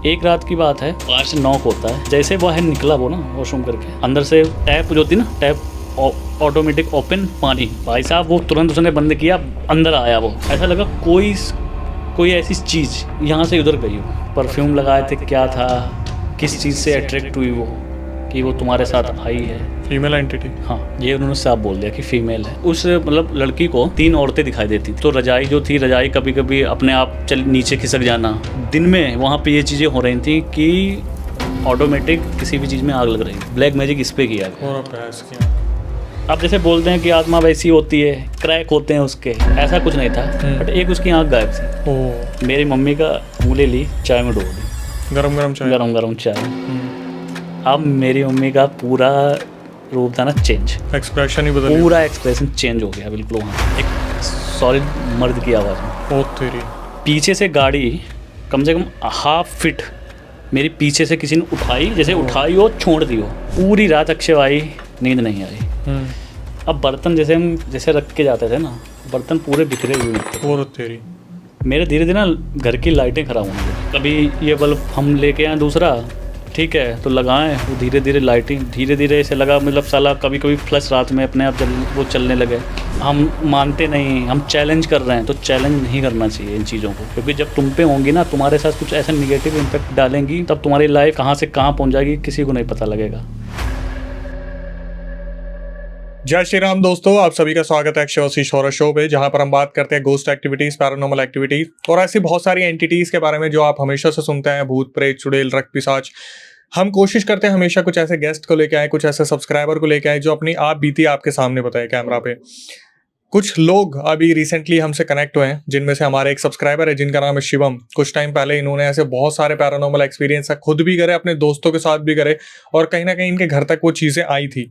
एक रात की बात है, 5 से 9 होता है। जैसे वो है निकला वो ना वॉशरूम करके, अंदर से टैप जो थी ना, टैप ऑटोमेटिक ओपन पानी, भाई साहब वो तुरंत उसने बंद किया, अंदर आया वो। ऐसा लगा कोई ऐसी चीज़ यहाँ से उधर गई हो। परफ्यूम लगाए थे, क्या था, किस चीज़ से अट्रैक्ट हुई वो कि वो तुम्हारे साथ आई है। Female entity. हाँ, ये उन्होंने साफ बोल दिया कि फीमेल है। उस मतलब लड़की को 3 औरतें दिखाई देती थी। तो रजाई जो थी, रजाई कभी कभी अपने आप चल नीचे खिसक जाना। दिन में वहाँ पे ये चीज़ें हो रही थी कि ऑटोमेटिक किसी भी चीज़ में आग लग रही है। ब्लैक मैजिक इस पे किया गया। और बहस किया। आप जैसे बोलते हैं कि आत्मा वैसी होती है, क्रैक होते हैं उसके, ऐसा कुछ नहीं था। बट एक उसकी आँख गायब थी। ओह, मेरी मम्मी का उंगली ली, चाय में डोल दी, गरम चाय। गरम चाय। अब मेरी मम्मी का पूरा रूप था ना चेंज, एक्सप्रेशन ही बदल गया। पूरा एक्सप्रेशन चेंज हो गया बिल्कुल। वहाँ एक सॉलिड मर्द की आवाज़ में, ओ तेरी। पीछे से गाड़ी कम से कम हाफ फीट मेरी पीछे से किसी ने उठाई, जैसे उठाई हो छोड़ दी हो। पूरी रात अक्षय नींद नहीं आई। अब बर्तन जैसे रख के जाते थे ना, बर्तन पूरे बिखरे हुए थे। और तेरी। मेरे धीरे धीरे ना घर की लाइटें ख़राब होने लगी। कभी ये बल्ब हम लेके आए दूसरा, ठीक है, तो लगाएं, वो धीरे धीरे लाइटिंग धीरे धीरे ऐसे लगा, मतलब साला कभी कभी फ्लैश रात में अपने आप वो चलने लगे। हम मानते नहीं, हम चैलेंज कर रहे हैं, तो चैलेंज नहीं करना चाहिए इन चीज़ों को, क्योंकि जब तुम पे होंगी ना, तुम्हारे साथ कुछ ऐसा निगेटिव इम्पैक्ट डालेंगी, तब तुम्हारी लाइफ कहाँ से कहाँ पहुँच जाएगी किसी को नहीं पता लगेगा। जय श्री राम दोस्तों, आप सभी का स्वागत है अक्षय हॉरर शो पे, जहां पर हम बात करते हैं गोस्ट एक्टिविटीज, पैरानॉर्मल एक्टिविटीज और ऐसी बहुत सारी एंटिटीज के बारे में जो आप हमेशा से सुनते हैं, भूत प्रेत चुड़ैल रक्त पिशाच। हम कोशिश करते हैं हमेशा कुछ ऐसे गेस्ट को लेके आए, कुछ ऐसे सब्सक्राइबर को लेके आए जो अपनी आप बीती आपके सामने बताए कैमरा पे। कुछ लोग अभी रिसेंटली हमसे कनेक्ट हुए हैं, जिनमें से हमारे एक सब्सक्राइबर है जिनका नाम है शिवम। कुछ टाइम पहले इन्होंने ऐसे बहुत सारे पैरानॉर्मल एक्सपीरियंस खुद भी करे, अपने दोस्तों के साथ भी करे, और कहीं ना कहीं इनके घर तक वो चीज़ें आई थी।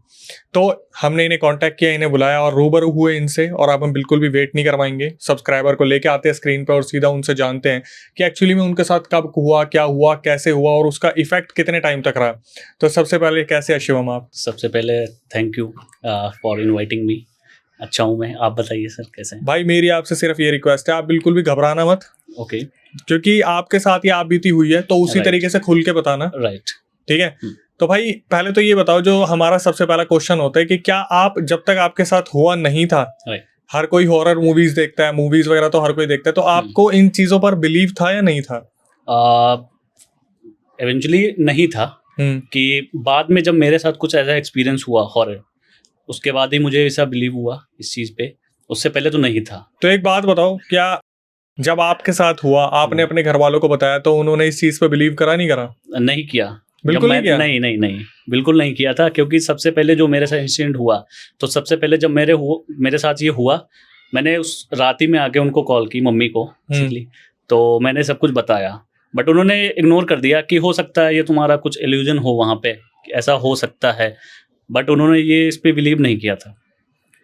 तो हमने इन्हें कांटेक्ट किया, इन्हें बुलाया और रूबरू हुए इनसे। और अब हम बिल्कुल भी वेट नहीं करवाएंगे, सब्सक्राइबर को लेके आते हैं स्क्रीन पर और सीधा उनसे जानते हैं कि एक्चुअली में उनके साथ कब हुआ, क्या हुआ, कैसे हुआ और उसका इफेक्ट कितने टाइम तक रहा। तो सबसे पहले कैसे है शिवम आप? सबसे पहले thank you for inviting me. अच्छा हूँ मैं, आप बताइए सर कैसे हैं? भाई मेरी आपसे सिर्फ ये रिक्वेस्ट है, आप बिल्कुल भी घबराना मत। ओके। क्योंकि आपके साथ ये आप बीती हुई है, तो उसी Right. तरीके से खुल के बताना। राइट। ठीक है। तो भाई पहले तो ये बताओ, जो हमारा सबसे पहला क्वेश्चन होता है कि क्या आप जब तक आपके साथ हुआ नहीं था, राइट। हर कोई हॉरर मूवीज देखता है, मूवीज वगैरह तो हर कोई देखता है, तो आपको इन चीजों पर बिलीव था या नहीं था? इवेंचुअली नहीं था। कि बाद में जब मेरे साथ कुछ ऐसा एक्सपीरियंस हुआ हॉरर, उसके बाद ही मुझे ऐसा बिलीव हुआ इस चीज़ पे। उससे पहले तो नहीं था। तो एक बात बताओ, क्या जब आपके साथ हुआ आपने अपने घर वालों को बताया तो उन्होंने इस चीज पे बिलीव करा नहीं करा? नहीं किया। बिल्कुल नहीं किया? नहीं, बिल्कुल नहीं किया था। क्योंकि सबसे पहले जो मेरे साथ इंसिडेंट हुआ, तो सबसे पहले जब मेरे साथ ये हुआ, मैंने उस रात ही में आके उनको कॉल की, मम्मी को बेसिकली। तो मैंने सब कुछ बताया, बट उन्होंने इग्नोर कर दिया कि हो सकता है ये तुम्हारा कुछ इल्यूजन हो, वहाँ पे ऐसा हो सकता है। बट उन्होंने ये इस पे बिलीव नहीं किया था।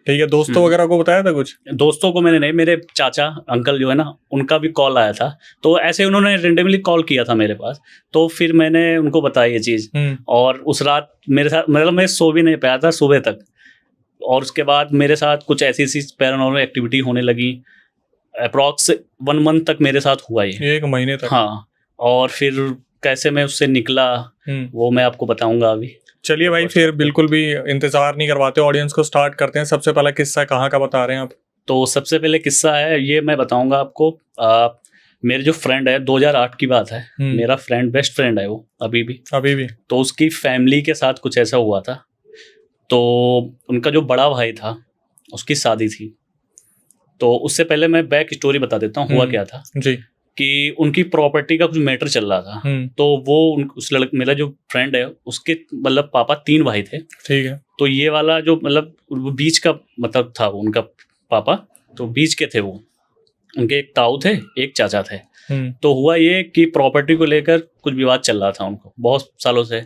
ठीक है। दोस्तों वगैरह को बताया था कुछ? दोस्तों को मैंने नहीं, मेरे चाचा अंकल जो है ना, उनका भी कॉल आया था। तो ऐसे उन्होंने रेंडमली कॉल किया था मेरे पास, तो फिर मैंने उनको बताया ये चीज़। और उस रात मेरे साथ, मतलब मैं सो भी नहीं पाया था सुबह तक। और उसके बाद मेरे साथ कुछ ऐसी पैरानॉर्मल एक्टिविटी होने लगी। अप्रॉक्स 1 मंथ तक मेरे साथ हुआ ये। 1 महीने तक? हाँ। और फिर कैसे मैं उससे निकला वो मैं आपको बताऊंगा अभी। चलिए भाई, फिर बिल्कुल भी इंतजार नहीं करवाते, ऑडियंस को स्टार्ट करते हैं। सबसे पहला किस्सा कहाँ का बता रहे हैं आप? तो सबसे पहले किस्सा है ये, मैं बताऊंगा आपको। मेरे जो फ्रेंड है, 2008 की बात है। मेरा फ्रेंड, बेस्ट फ्रेंड है वो अभी भी। तो उसकी फैमिली के साथ कुछ ऐसा हुआ था। तो उनका जो बड़ा भाई था, उसकी शादी थी। तो उससे पहले मैं बैक स्टोरी बता देता हूँ हुआ क्या था जी। कि उनकी प्रॉपर्टी का कुछ मैटर चल रहा था। तो वो मेरा जो फ्रेंड है, उसके मतलब पापा 3 भाई थे। ठीक है। तो ये वाला जो मतलब बीच का मतलब था उनका पापा, तो बीच के थे वो। उनके एक ताऊ थे, एक चाचा थे। तो हुआ ये कि प्रॉपर्टी को लेकर कुछ विवाद चल रहा था उनको बहुत सालों से।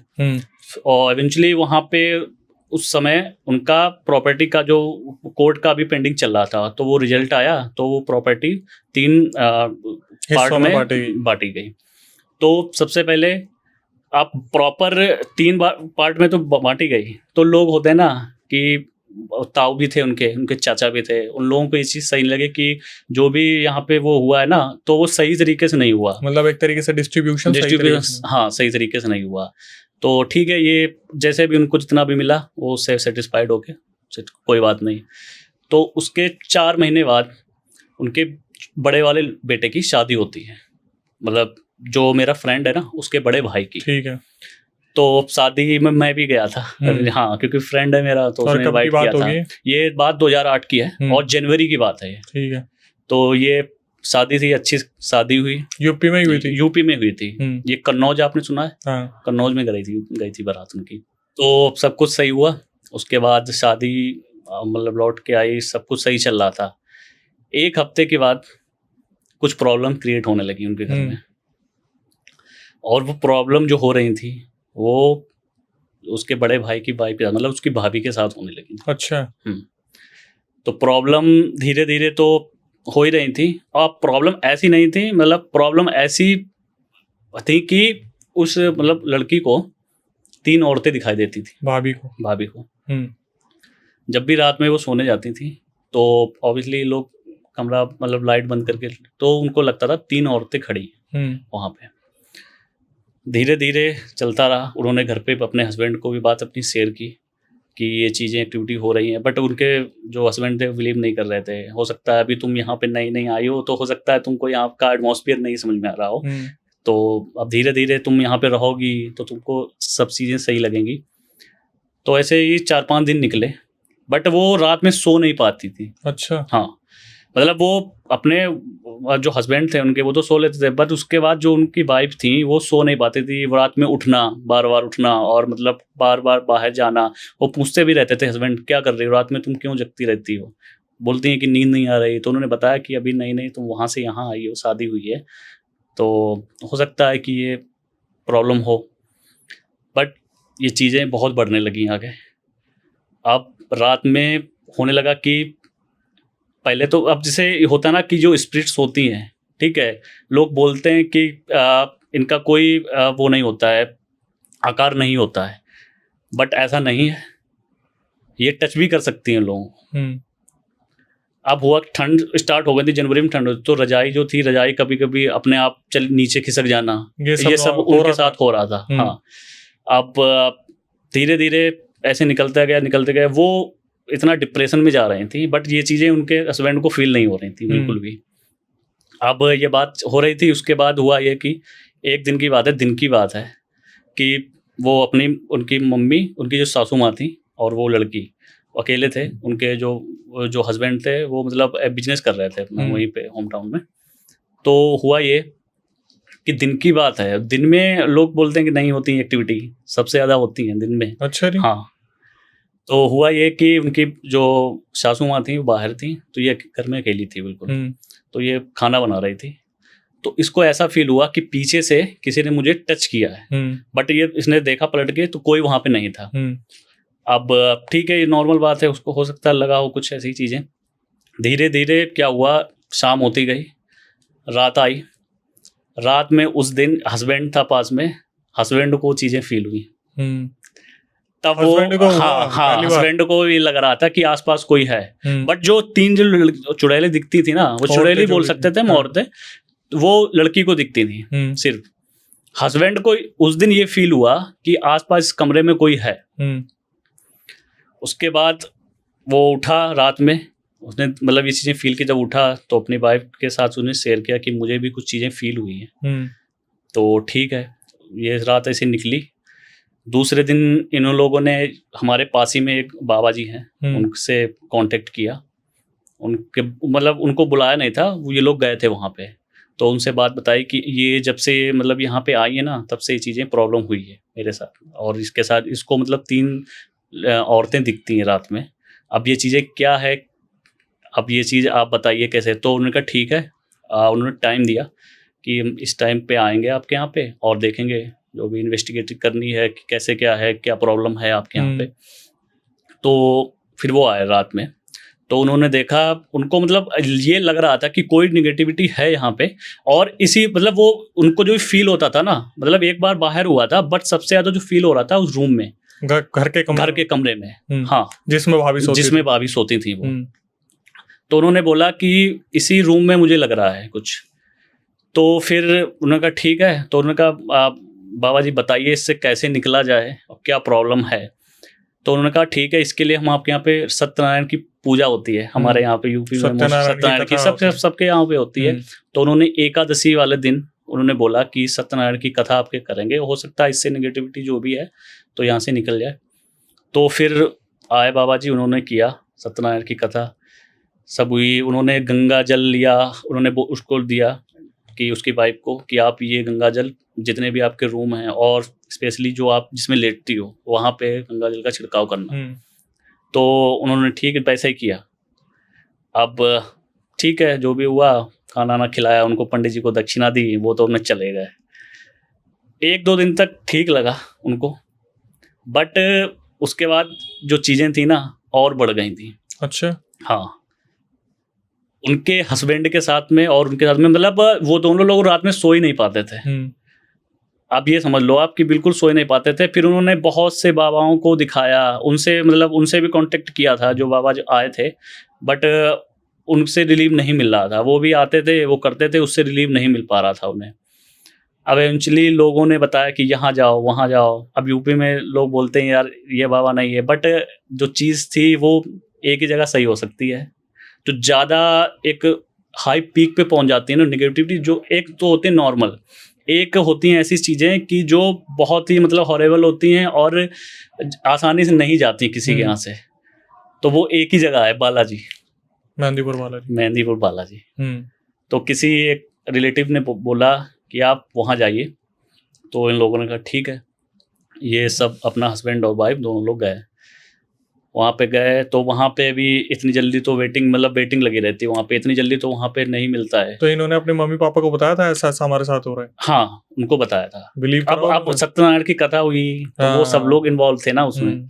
और इवेंचुअली वहाँ पे उस समय उनका प्रॉपर्टी का जो कोर्ट का भी पेंडिंग चल रहा था, तो वो रिजल्ट आया, तो वो प्रॉपर्टी 3 पार्ट में बांटी गई। तो सबसे पहले आप प्रॉपर 3 पार्ट में तो बांटी गई, तो लोग होते हैं ना कि ताऊ भी थे, उनके चाचा भी थे, उन लोगों को ये चीज़ सही नहीं लगी कि जो भी यहाँ पे वो हुआ है ना, तो वो सही तरीके से नहीं हुआ, मतलब एक तरीके से डिस्ट्रीब्यूशन हाँ सही तरीके से नहीं हुआ। तो ठीक है, ये जैसे भी उनको जितना भी मिला वो उससे सेटिस्फाइड होके कोई बात नहीं। तो उसके 4 महीने बाद उनके बड़े वाले बेटे की शादी होती है, मतलब जो मेरा फ्रेंड है ना उसके बड़े भाई की। ठीक है। तो शादी में मैं भी गया था, हाँ क्योंकि फ्रेंड है मेरा, तो उसने इनवाइट किया था। ये बात 2008 की है और जनवरी की बात है ये। ठीक है। तो ये शादी थी, अच्छी शादी हुई, यूपी में हुई थी। यूपी में हुई थी। ये कन्नौज आपने सुना है? हाँ। कन्नौज में गई थी बारात उनकी। तो सब कुछ सही हुआ, उसके बाद शादी मतलब लौट के आई, सब कुछ सही चल रहा था। 1 हफ्ते के बाद कुछ प्रॉब्लम क्रिएट होने लगी उनके घर में, और वो प्रॉब्लम जो हो रही थी वो उसके बड़े भाई की वाइफ, मतलब उसकी भाभी के साथ होने लगी। अच्छा। तो प्रॉब्लम धीरे धीरे तो हो ही रही थी, और प्रॉब्लम ऐसी नहीं थी, मतलब प्रॉब्लम ऐसी थी कि उस मतलब लड़की को 3 औरतें दिखाई देती थी, भाभी को। जब भी रात में वो सोने जाती थी तो ऑब्वियसली लोग कमरा मतलब लाइट बंद करके, तो उनको लगता था 3 औरतें खड़ी वहाँ पे। धीरे धीरे चलता रहा, उन्होंने घर पे अपने हस्बैंड को भी बात अपनी शेयर की कि ये चीज़ें एक्टिविटी हो रही हैं, बट उनके जो हस्बैंड थे बिलीव नहीं कर रहे थे। हो सकता है अभी तुम यहाँ पे नई आई हो, तो हो सकता है तुमको यहाँ का एटमॉस्फेयर नहीं समझ में आ रहा हो, तो अब धीरे धीरे तुम यहाँ पे रहोगी तो तुमको सब चीज़ें सही लगेंगी। तो ऐसे ही 4-5 दिन निकले, बट वो रात में सो नहीं पाती थी। अच्छा। हाँ, मतलब वो अपने जो हस्बैंड थे उनके, वो तो सो लेते थे, बट उसके बाद जो उनकी वाइफ थी वो सो नहीं पाती थी। वो रात में उठना, बार बार उठना, और मतलब बार बार बाहर जाना। वो पूछते भी रहते थे हस्बैंड, क्या कर रही हो रात में, तुम क्यों जगती रहती हो? बोलती हैं कि नींद नहीं आ रही। तो उन्होंने बताया कि अभी नहीं तुम वहाँ से यहाँ आई हो, शादी हुई है, तो हो सकता है कि ये प्रॉब्लम हो। बट ये चीज़ें बहुत बढ़ने लगी आगे। अब रात में होने लगा कि पहले तो, अब जैसे होता है ना कि जो स्पिरिट्स होती हैं, ठीक है, लोग बोलते हैं कि इनका कोई वो नहीं होता है, आकार नहीं होता है, बट ऐसा नहीं है, ये टच भी कर सकती हैं लोगों को। अब हुआ, ठंड स्टार्ट हो गई थी, जनवरी में ठंड होती, तो रजाई जो थी, रजाई कभी कभी अपने आप चल नीचे खिसक जाना, ये सब उनके साथ हो रहा था। हाँ, अब धीरे धीरे ऐसे निकलते गए, वो इतना डिप्रेशन में जा रही थी, बट ये चीज़ें उनके हस्बैंड को फील नहीं हो रही थी बिल्कुल भी। अब ये बात हो रही थी, उसके बाद हुआ ये कि एक दिन की बात है कि वो उनकी मम्मी, उनकी जो सासू माँ थी और वो लड़की अकेले थे। उनके जो हस्बैंड थे वो मतलब बिजनेस कर रहे थे अपना वहीं पे होम टाउन में। तो हुआ ये कि दिन की बात है, दिन में लोग बोलते हैं कि नहीं होती एक्टिविटी, सबसे ज़्यादा होती हैं दिन में। अच्छा। हाँ, तो हुआ ये कि उनकी जो सासू माँ थी वो बाहर थी, तो ये घर में अकेली थी बिल्कुल। तो ये खाना बना रही थी, तो इसको ऐसा फील हुआ कि पीछे से किसी ने मुझे टच किया है, बट इसने देखा पलट के तो कोई वहाँ पे नहीं था। अब ठीक है, ये नॉर्मल बात है, उसको हो सकता है लगा हो कुछ ऐसी चीज़ें। धीरे धीरे क्या हुआ, शाम होती गई, रात आई। रात में उस दिन हस्बैंड था पास में, हस्बैंड को चीज़ें फील हुई। तब वो हस्बैंड को ये लग रहा था कि आसपास कोई है, बट जो 3 जो चुड़ैलें दिखती थी ना, वो चुड़ैली बोल सकते थे, औरतें, वो लड़की को दिखती थी सिर्फ। हस्बैंड को उस दिन ये फील हुआ कि आसपास कमरे में कोई है। उसके बाद वो उठा रात में, उसने मतलब ये चीज़ें फील की। जब उठा तो अपनी वाइफ के साथ उसने शेयर किया कि मुझे भी कुछ चीज़ें फील हुई हैं। तो ठीक है, ये रात ऐसी निकली। दूसरे दिन इन लोगों ने, हमारे पास ही में एक बाबा जी हैं, उनसे कांटेक्ट किया। उनके मतलब उनको बुलाया नहीं था, ये लोग गए थे वहाँ पे। तो उनसे बात बताई कि ये जब से मतलब यहाँ पे आई है ना, तब से ये चीज़ें प्रॉब्लम हुई है मेरे साथ, और इसके साथ इसको मतलब 3 औरतें दिखती हैं रात में। अब ये चीज़ें क्या है, अब ये चीज़ आप बताइए कैसे। तो उन्होंने कहा ठीक है, उन्होंने टाइम दिया कि इस टाइम पे आएंगे आपके यहाँ पे और देखेंगे जो भी इन्वेस्टिगेट करनी है कि कैसे क्या है, क्या प्रॉब्लम है आपके यहाँ पे। तो फिर वो आए रात में, तो उन्होंने देखा, उनको मतलब ये लग रहा था कि कोई निगेटिविटी है यहाँ पे। और इसी मतलब वो उनको जो फील होता था ना, मतलब एक बार बाहर हुआ था, बट सबसे ज़्यादा जो फील हो रहा था उस रूम में। घर के कमरे में, हाँ, जिसमें भाभी सोती थी वो। तो उन्होंने बोला कि इसी रूम में मुझे लग रहा है कुछ। तो फिर उन्होंने कहा ठीक है। तो उन्होंने कहा बाबा जी बताइए इससे कैसे निकला जाए और क्या प्रॉब्लम है। तो उन्होंने कहा ठीक है, इसके लिए हम आपके यहाँ पे सत्यनारायण की पूजा होती है, हमारे यहाँ पे यूपी में सत्यनारायण की सबके यहाँ पे होती है। तो उन्होंने एकादशी वाले दिन उन्होंने बोला कि सत्यनारायण की कथा आपके करेंगे, हो सकता है इससे नेगेटिविटी जो भी है तो यहाँ से निकल जाए। तो फिर आए बाबा जी, उन्होंने किया सत्यनारायण की कथा, सब हुई। उन्होंने गंगा जल लिया, उन्होंने उसको दिया कि उसकी वाइफ को कि आप ये गंगा जल जितने भी आपके रूम हैं और स्पेशली जो आप जिसमें लेटती हो वहाँ पे गंगा जल का छिड़काव करना। तो उन्होंने ठीक है वैसे ही किया। अब ठीक है, जो भी हुआ, खाना ना खिलाया उनको, पंडित जी को दक्षिणा दी, वो तो उन्हें चले गए। 1-2 दिन तक ठीक लगा उनको, बट उसके बाद जो चीज़ें थी ना और बढ़ गई थी। अच्छा। हाँ, उनके हस्बैंड के साथ में और उनके साथ में, मतलब वो दोनों लोग रात में सो ही नहीं पाते थे। आप ये समझ लो आप कि बिल्कुल सो ही नहीं पाते थे। फिर उन्होंने बहुत से बाबाओं को दिखाया, उनसे भी कांटेक्ट किया था जो बाबा जो आए थे, बट उनसे रिलीव नहीं मिल रहा था। वो भी आते थे, वो करते थे, उससे रिलीव नहीं मिल पा रहा था उन्हें। अब एवेंचुअली लोगों ने बताया कि यहाँ जाओ वहाँ जाओ। अब यूपी में लोग बोलते हैं यार ये बाबा नहीं है, बट जो चीज़ थी वो एक ही जगह सही हो सकती है। जो ज़्यादा एक हाई पीक पे पहुँच जाती है ना नेगेटिविटी, जो एक तो होती है नॉर्मल, एक होती हैं ऐसी चीज़ें कि जो बहुत ही मतलब हॉरेबल होती हैं और आसानी से नहीं जाती किसी के यहाँ से। तो वो एक ही जगह है, बालाजी, मेहंदीपुर बालाजी। तो किसी एक रिलेटिव ने बोला कि आप वहाँ जाइए। तो इन लोगों ने कहा ठीक है। ये सब अपना हस्बैंड और वाइफ दोनों लोग गए, वहाँ पे गए। तो वहाँ पे भी इतनी जल्दी तो वेटिंग लगी रहती है वहाँ पे, इतनी जल्दी तो वहाँ पे नहीं मिलता है। तो इन्होंने अपने मम्मी पापा को बताया था ऐसा हमारे साथ हो रहा है? हाँ, उनको बताया था। बिलीव अब सत्यनारायण की कथा हुई तो वो सब लोग इन्वॉल्व थे ना उसमें,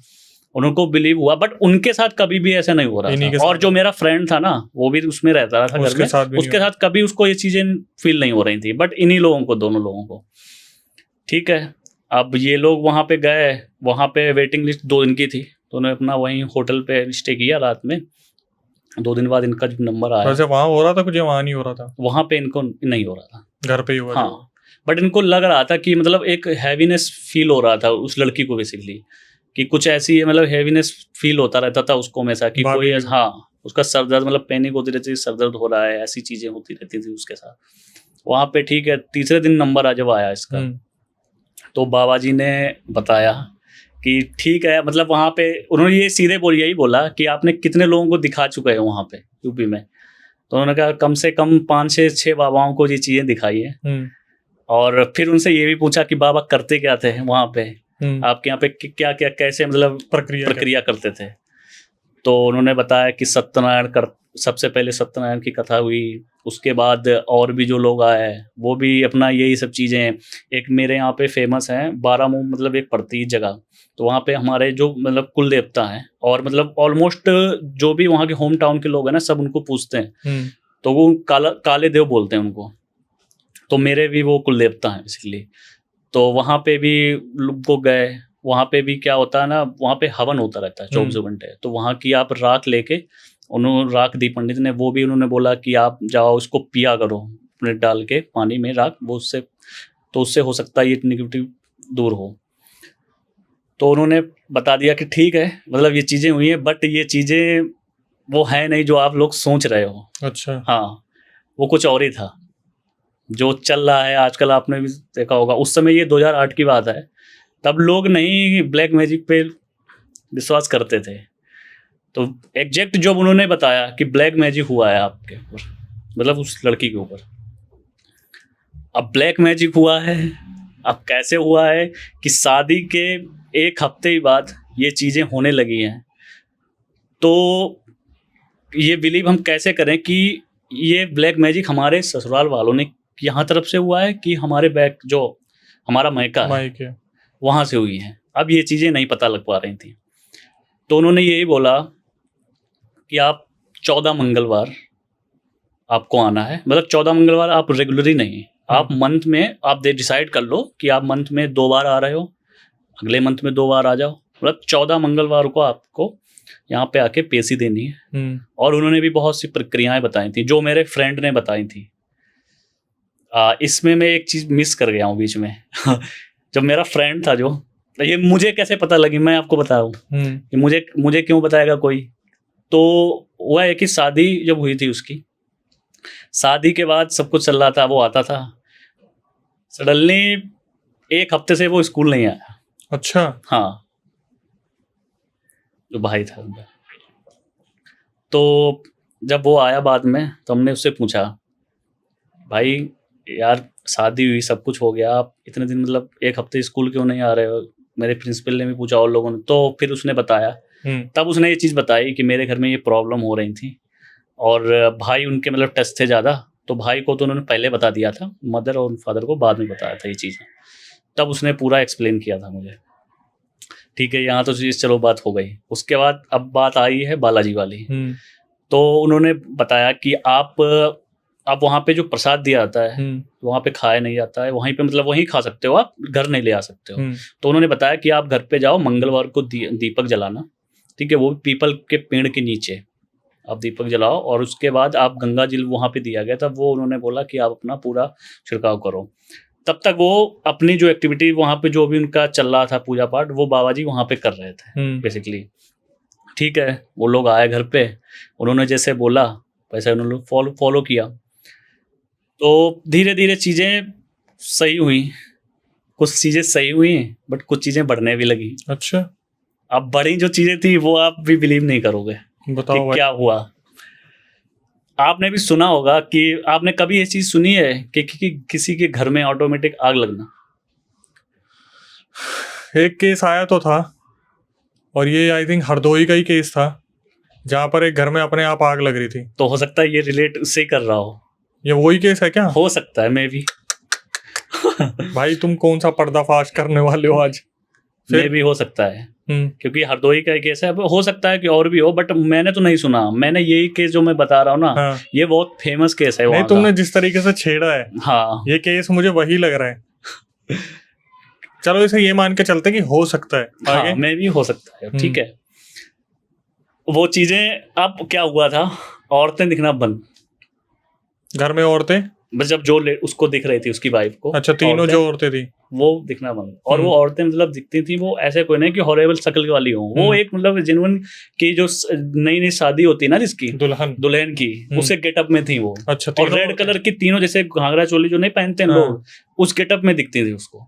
उनको बिलीव हुआ, बट उनके साथ कभी भी ऐसा नहीं हो रहा था। और जो मेरा फ्रेंड था ना वो भी उसमें रहता था घर में, उसके साथ कभी उसको ये चीजें फील नहीं हो रही थी, बट इन्हीं लोगों को, दोनों लोगों को। ठीक है, अब ये लोग वहाँ पे गए, वहाँ पे वेटिंग लिस्ट 2 दिन की थी। तो उन्होंने अपना वहीं होटल पे स्टे किया रात में। 2 दिन बाद इनका जो नंबर आया, वैसे वहाँ हो रहा था कुछ या वहाँ नहीं हो रहा था? वहाँ पे इनको नहीं हो रहा था, घर पे ही हुआ। हाँ, बट इनको लग रहा था कि मतलब एक हैवीनेस फील हो रहा था उस लड़की को बेसिकली, कि कुछ ऐसी है, मतलब हैवीनेस फील होता रहता था उसको हमेशा कि कोई, हाँ, उसका सर दर्द, मतलब पैनिक होती रहती थी, सर दर्द हो रहा है, ऐसी चीजें होती रहती थी उसके साथ वहाँ पे। ठीक है, तीसरे दिन नंबर जब आया इसका, तो बाबा जी ने बताया कि ठीक है, मतलब वहाँ पे उन्होंने ये सीधे यही बोला कि आपने कितने लोगों को दिखा चुके हैं वहाँ पे यूपी में। तो उन्होंने कहा कम से कम 5-6 बाबाओं को ये चीज़ें दिखाई है। और फिर उनसे ये भी पूछा कि बाबा करते क्या थे वहाँ पे, आपके यहाँ पे क्या क्या कैसे मतलब प्रक्रिया करते थे। तो उन्होंने बताया कि सबसे पहले सत्यनारायण की कथा हुई, उसके बाद और भी जो लोग आए वो भी अपना यही सब चीज़ें। एक मेरे यहाँ पे फेमस है बारामूह, मतलब एक पड़ती है जगह, तो वहाँ पे हमारे जो मतलब कुल देवता हैं, और मतलब ऑलमोस्ट जो भी वहाँ के होम टाउन के लोग हैं ना सब उनको पूछते हैं, तो वो काले देव बोलते हैं उनको। तो मेरे भी वो कुल देवता हैं बेसिकली। तो वहाँ पे भी लोग गए, वहाँ पे भी क्या होता है ना, वहाँ पे हवन होता रहता है 24 घंटे। तो वहाँ की आप राख लेके, उन्होंने राख दी पंडित ने, वो भी उन्होंने बोला कि आप जाओ उसको पिया करो अपने डाल के पानी में राख, वो उससे हो सकता है ये नेगेटिव दूर हो। तो उन्होंने बता दिया कि ठीक है, मतलब ये चीज़ें हुई हैं, बट ये चीज़ें वो है नहीं जो आप लोग सोच रहे हो। अच्छा। हाँ, वो कुछ और ही था जो चल रहा है आजकल। आपने भी देखा होगा, उस समय ये 2008 की बात है, तब लोग नहीं ब्लैक मैजिक पे विश्वास करते थे। तो एग्जैक्ट जब उन्होंने बताया कि ब्लैक मैजिक हुआ है आपके ऊपर, मतलब उस लड़की के ऊपर, अब ब्लैक मैजिक हुआ है, अब कैसे हुआ है कि शादी के 1 हफ्ते बाद ये चीज़ें होने लगी हैं। तो ये बिलीव हम कैसे करें कि ये ब्लैक मैजिक हमारे ससुराल वालों ने यहाँ तरफ से हुआ है कि हमारे बैक जो हमारा मायका है वहाँ से हुई है। अब ये चीज़ें नहीं पता लग पा रही थी। तो उन्होंने यही बोला कि आप 14 मंगलवार आपको आना है, मतलब 14 मंगलवार आप रेगुलरली नहीं, आप मंथ में आप डिसाइड कर लो कि आप मंथ में 2 बार आ रहे हो, अगले मंथ में 2 बार आ जाओ, मतलब 14 मंगलवार को आपको यहाँ पे आके पेशी देनी है। और उन्होंने भी बहुत सी प्रक्रियाएं बताई थी जो मेरे फ्रेंड ने बताई थी। इसमें मैं एक चीज़ मिस कर गया हूँ बीच में। जब मेरा फ्रेंड था जो, ये मुझे कैसे पता लगी मैं आपको बता रहा हूँ कि मुझे क्यों बताएगा कोई। तो हुआ है कि शादी जब हुई थी उसकी, शादी के बाद सब कुछ चल रहा था, वो आता था, सडनली 1 हफ्ते से वो स्कूल नहीं आया। अच्छा। हाँ, जो भाई था उनका। तो जब वो आया बाद में तो हमने उससे पूछा, भाई यार शादी हुई सब कुछ हो गया, आप इतने दिन मतलब 1 हफ्ते स्कूल क्यों नहीं आ रहे हो। मेरे प्रिंसिपल ने भी पूछा और लोगों ने, तो फिर उसने बताया। तब उसने ये चीज़ बताई कि मेरे घर में ये प्रॉब्लम हो रही थी और भाई उनके मतलब टच थे ज़्यादा, तो भाई को तो उन्होंने पहले बता दिया था, मदर और फादर को बाद में बताया था ये चीज़ें। तब उसने पूरा एक्सप्लेन किया था मुझे। ठीक है, यहाँ तो चीज़ चलो बात हो गई। उसके बाद अब बात आई है बालाजी वाली। तो उन्होंने बताया कि आप वहाँ पे जो प्रसाद दिया जाता है वहाँ पे खाया नहीं जाता है, वहीं पे मतलब वहीं खा सकते हो, आप घर नहीं ले आ सकते हो। तो उन्होंने बताया कि आप घर पे जाओ, मंगलवार को दीपक जलाना, ठीक है, वो पीपल के पेड़ के नीचे आप दीपक जलाओ, और उसके बाद आप गंगा जल वहाँ पे दिया गया था, वो उन्होंने बोला कि आप अपना पूरा छिड़काव करो। तब तक वो अपनी जो एक्टिविटी वहाँ पे जो भी उनका चल रहा था पूजा पाठ, वो बाबा जी वहाँ पे कर रहे थे बेसिकली। ठीक है, वो लोग आए घर पे, उन्होंने जैसे बोला वैसे उन्होंने फॉलो किया। तो धीरे धीरे चीज़ें सही हुई, कुछ चीज़ें सही हुई बट कुछ चीज़ें बढ़ने भी लगी। अच्छा। अब बड़ी जो चीज़ें थी वो आप भी बिलीव नहीं करोगे, बताओ कि क्या हुआ। आपने भी सुना होगा कि आपने कभी ये चीज़ सुनी है कि किसी के घर में ऑटोमेटिक आग लगना। एक केस आया तो था, और ये आई थिंक हरदोई का ही केस था, जहाँ पर एक घर में अपने आप आग लग रही थी। तो हो सकता है ये रिलेट उससे कर रहा हो। ये वही केस है क्या? हो सकता है, मे भी। भाई तुम कौन सा पर्दाफाश करने वाले हो आज? मे भी हो सकता है, क्योंकि हरदोई का केस है। हो सकता है कि और भी हो, बट मैंने तो नहीं सुना। मैंने यही केस जो मैं बता रहा हूँ ना, हाँ। ये बहुत फेमस केस है। नहीं, तुमने जिस तरीके से छेड़ा है, हाँ, ये केस मुझे वही लग रहा है। चलो इसे ये मान के चलते कि हो सकता है आगे। हाँ, मे भी हो सकता है। ठीक है, वो चीजें अब क्या हुआ था, औरतें दिखना बंद घर में, औरतें बस जब जो उसको दिख रही थी उसकी वाइफ को। अच्छा, तीनों जो औरतें थी वो दिखना बंद। और वो औरतें मतलब दिखती थी, वो ऐसे कोई नहीं कि हॉरेबल शक्ल वाली हो, वो एक मतलब जेन्युइन की जो नई नई शादी होती है ना जिसकी दुल्हन की, उसे गेटअप में थी वो। अच्छा, और रेड कलर की तीनों, जैसे घाघरा चोली जो नहीं पहनते लोग, उस गेटअप में दिखती थी उसको।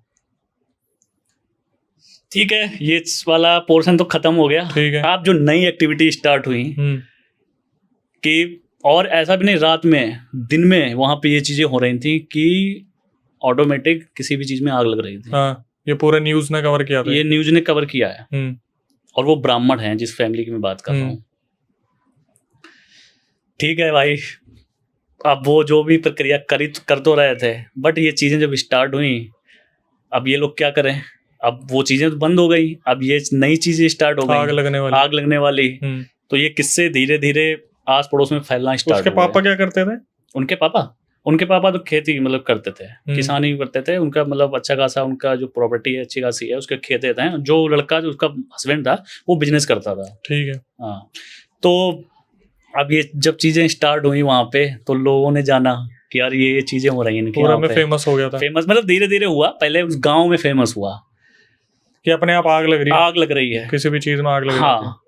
ठीक है, ये वाला पोर्शन तो खत्म हो गया। ठीक है। आप जो नई एक्टिविटी स्टार्ट हुई कि, और ऐसा भी नहीं रात में, दिन में वहां पे ये चीजें हो रही थी कि ऑटोमेटिक किसी भी चीज में आग लग रही थी। हाँ, ये पूरा न्यूज ने कवर किया था। ये न्यूज ने कवर किया है। और वो ब्राह्मण हैं जिस फैमिली की मैं बात कर रहा हूँ। ठीक है भाई, अब वो जो भी प्रक्रिया कर तो रहे थे, बट ये चीजें जब स्टार्ट हुई, अब ये लोग क्या करें। अब वो चीजें तो बंद हो गई, अब ये नई चीजें स्टार्ट हो गई, आग लगने वाली। तो ये किससे धीरे धीरे आस पड़ोस में फैलना स्टार्ट। उसके पापा क्या करते थे? उनके पापा तो खेती मतलब करते थे, किसानी करते थे। उनका मतलब अच्छा खासा, उनका जो प्रॉपर्टी है अच्छी खासी है, उसके खेते थे। जो लड़का जो उसका हस्बैंड था वो बिजनेस करता था। ठीक है। हाँ, तो अब ये जब चीजें स्टार्ट हुई वहां पे, तो लोगों ने जाना कि यार ये चीजें हो रही हैं, पूरा में फेमस हो गया था। फेमस मतलब धीरे धीरे हुआ, पहले उस गाँव में फेमस हुआ कि अपने आप आग लग रही है, किसी भी चीज में आग लग रही है। हाँ,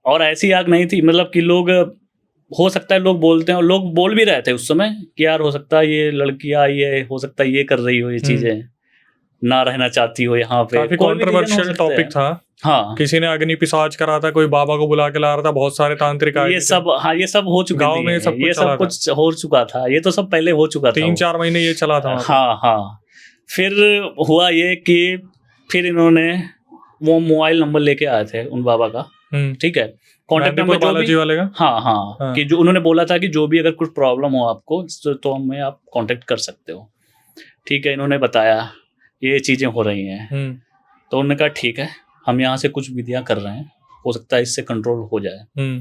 और ऐसी आग नहीं थी, मतलब कि लोग, हो सकता है लोग बोलते हैं, और लोग बोल भी रहे थे उस समय कि यार हो सकता है ये लड़कियां आई है, हो सकता है ये कर रही हो, ये चीजें ना रहना चाहती हो यहाँ पे। काफी कंट्रोवर्शियल टॉपिक था। हाँ, किसी ने अग्नि पिशाच करा था, कोई बाबा को बुला के ला रहा था, बहुत सारे तांत्रिक आए। ये सब, हाँ, ये सब हो चुका गाँव में, ये सब कुछ हो चुका था। ये तो सब पहले हो चुका था, 3-4 महीने ये चला था। हाँ। फिर हुआ ये कि फिर इन्होंने वो मोबाइल नंबर लेके आए थे उन बाबा का। ठीक है, कॉन्टेक्ट नंबर बालाजी वाले का। हाँ, कि जो उन्होंने बोला था कि जो भी अगर कुछ प्रॉब्लम हो आपको तो हमें आप कांटेक्ट कर सकते हो। ठीक है, इन्होंने बताया ये चीज़ें हो रही हैं। तो उन्होंने कहा ठीक है, हम यहाँ से कुछ विधियाँ कर रहे हैं, हो सकता है इससे कंट्रोल हो जाए।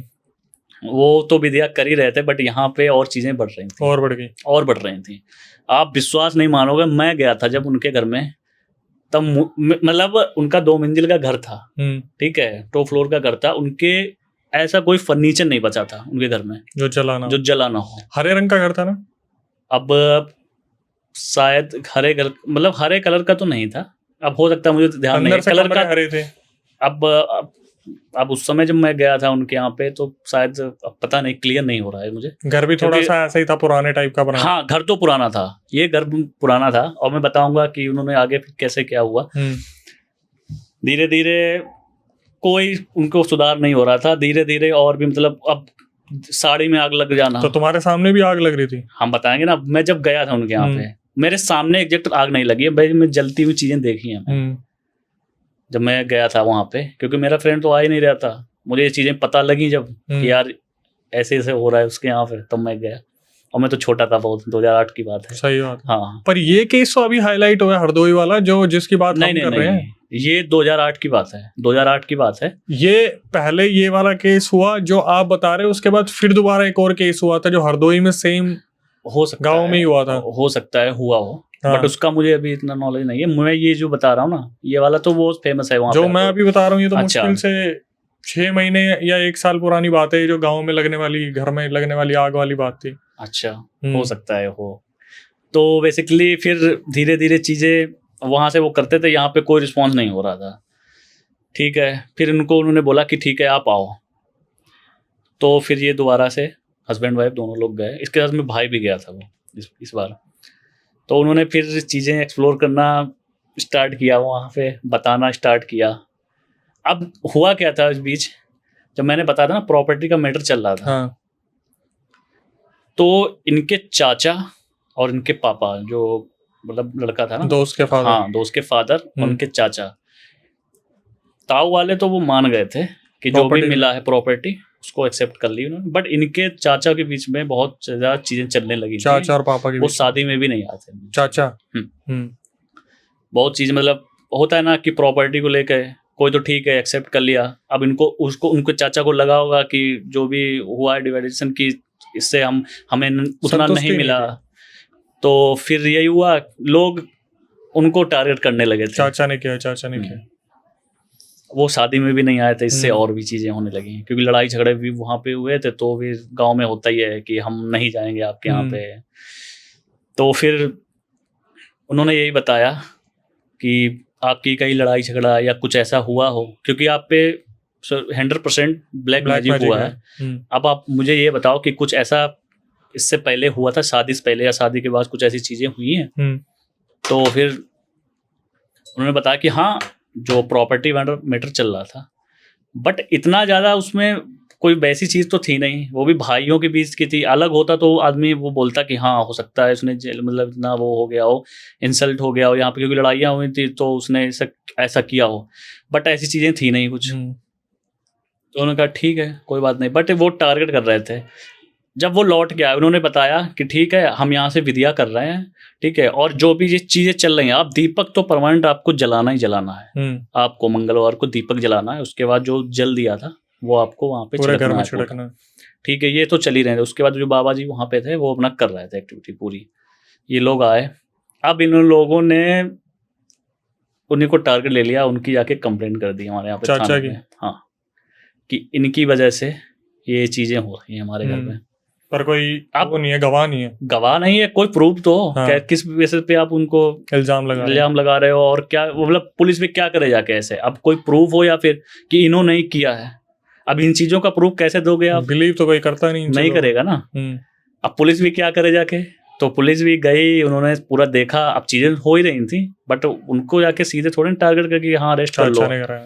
वो तो विधियाँ कर ही रहे थे, बट यहाँ पे और चीज़ें बढ़ रही थी, और बढ़ रही थी। आप विश्वास नहीं मानोगे, मैं गया था जब उनके घर में तब मतलब उनका 2 मंजिल का घर था, ठीक है, टॉप फ्लोर का घर था उनके, ऐसा कोई फर्नीचर नहीं बचा था उनके घर में जो जला ना हो। हरे रंग का घर था ना? अब शायद हरे घर, मतलब हरे कलर का तो नहीं था, अब हो सकता है, मुझे ध्यान नहीं कलर का हरे थे। अब उस समय जब मैं गया था उनके यहाँ पे तो शायद, अब पता नहीं, क्लियर नहीं हो रहा है मुझे। घर भी थोड़ा सा ऐसा ही था, पुराने टाइप का बना। हाँ, घर तो पुराना था, ये घर पुराना था, और मैं बताऊंगा कि उन्होंने आगे फिर कैसे क्या हुआ। धीरे धीरे कोई उनको सुधार नहीं हो रहा था, धीरे धीरे और भी, मतलब अब साड़ी में आग लग जाना। तो तुम्हारे सामने भी आग लग रही थी? हम बताएंगे ना, मैं जब गया था उनके यहाँ पे, मेरे सामने एग्जैक्ट आग नहीं लगी है भाई, मैं जलती हुई चीजें देखी हैं जब मैं गया था वहां पे, क्योंकि मेरा फ्रेंड तो आ ही नहीं रहा था, मुझे ये चीजें पता लगी जब कि यार ऐसे ऐसे हो रहा है उसके यहाँ पे, तब मैं गया, और मैं तो छोटा था बहुत, 2008 की बात है। सही बात। हाँ, पर ये केस तो अभी हाईलाइट हुआ है, हरदोई वाला जो जिसकी बात हम कर रहे हैं, ये 2008 की बात है, 2008 की बात है। ये पहले ये वाला केस हुआ जो आप बता रहे हो, उसके बाद फिर दोबारा एक और केस हुआ था जो हरदोई में सेम हो सकता गाँव में ही हुआ था। हो सकता है हुआ हो, बट उसका मुझे अभी इतना नॉलेज नहीं है। मैं ये जो बता रहा हूँ ना, ये वाला तो बहुत फेमस है वहाँ जो मैं अभी बता रहा हूँ, ये तो अच्छा। मुश्किल से 6 महीने या 1 साल पुरानी बात है, जो गाँव में लगने वाली, घर में लगने वाली आग वाली बात थी। अच्छा, हो सकता है हो। तो बेसिकली फिर धीरे धीरे चीजें वहां से वो करते थे, यहाँ पे कोई रिस्पॉन्स नहीं हो रहा था, ठीक है। फिर उन्होंने बोला कि ठीक है आप आओ, तो फिर ये दोबारा से हस्बैंड वाइफ दोनों लोग गए, इसके साथ में भाई भी गया था वो इस बार। तो उन्होंने फिर चीज़ें एक्सप्लोर करना स्टार्ट किया, वहाँ पे बताना स्टार्ट किया। अब हुआ क्या था इस बीच, जब मैंने बताया था ना प्रॉपर्टी का मैटर चल रहा था, हाँ। तो इनके चाचा और इनके पापा, जो मतलब लड़का था ना, दोस्त के फादर, हाँ दोस्त के फादर, उनके चाचा, ताऊ वाले तो वो मान गए थे कि जो भी मिला है प्रॉपर्टी उसको एक्सेप्ट कर ली उन्होंने, बट इनके चाचा के बीच में बहुत ज्यादा चीजें चलने लगी। चाचा और पापा के वो शादी में भी नहीं आते चाचा। बहुत चीज, मतलब होता है ना कि प्रॉपर्टी को लेकर कोई तो ठीक है एक्सेप्ट कर लिया, अब उनको चाचा को लगा होगा कि जो भी हुआ है डिवाइडेशन की, इससे हमें उतना नहीं मिला, तो फिर यही हुआ, लोग उनको टारगेट करने लगे थे। चाचा ने किया। वो शादी में भी नहीं आए थे, इससे और भी चीजें होने लगी, क्योंकि लड़ाई झगड़े भी वहां पे हुए थे, तो भी गांव में होता ही है कि हम नहीं जाएंगे आपके यहाँ पे। तो फिर उन्होंने यही बताया कि आपकी कहीं लड़ाई झगड़ा या कुछ ऐसा हुआ हो, क्योंकि आप पे 100% ब्लैक मैजिक हुआ है। अब आप मुझे ये बताओ कि कुछ ऐसा इससे पहले हुआ था, शादी से पहले या शादी के बाद कुछ ऐसी चीजें हुई हैं? तो फिर उन्होंने बताया कि हाँ, जो प्रॉपर्टी मैटर चल रहा था, बट इतना ज़्यादा उसमें कोई वैसी चीज़ तो थी नहीं, वो भी भाइयों के बीच की थी। अलग होता तो आदमी वो बोलता कि हाँ हो सकता है उसने मतलब इतना वो हो गया हो, इंसल्ट हो गया हो यहाँ पे, क्योंकि लड़ाइयाँ हुई थी तो उसने ऐसा किया हो, बट ऐसी चीज़ें थी नहीं कुछ। तो उन्होंने कहा ठीक है कोई बात नहीं, बट वो टारगेट कर रहे थे। जब वो लौट के आए, उन्होंने बताया कि ठीक है हम यहाँ से विदिया कर रहे हैं, ठीक है, और जो भी ये चीज़ें चल रही हैं, आप दीपक तो परमानेंट आपको जलाना ही जलाना है, आपको मंगलवार को दीपक जलाना है, उसके बाद जो जल दिया था वो आपको वहाँ पे छिड़कना है, ठीक है। ये तो चल ही रहे थे। उसके बाद जो बाबा जी वहाँ पे थे वो अपना कर रहे थे एक्टिविटी पूरी। ये लोग आए, अब इन लोगों ने उन्हीं को टारगेट ले लिया, उनकी जाके कंप्लेंट कर दी हमारे यहाँ पे चाचा की, हाँ, कि इनकी वजह से ये चीज़ें हो रही हैं हमारे घर में। पर कोई वो नहीं है, गवाह नहीं है, कोई प्रूफ तो हाँ। किस बेसिस पे आप उनको इल्जाम लगा रहे हो, और क्या मतलब पुलिस भी क्या करे जाके ऐसे? अब कोई प्रूफ हो या फिर कि इन्होंने नहीं किया है, अब इन चीजों का प्रूफ कैसे दोगे आप? बिलीव तो कोई करता नहीं करेगा ना। अब पुलिस भी क्या करे जाके? तो पुलिस भी गई, उन्होंने पूरा देखा, अब चीजें हो ही रही थी, बट उनको जाके सीधे थोड़े टारगेट करके हाँ अरेस्ट कर लो,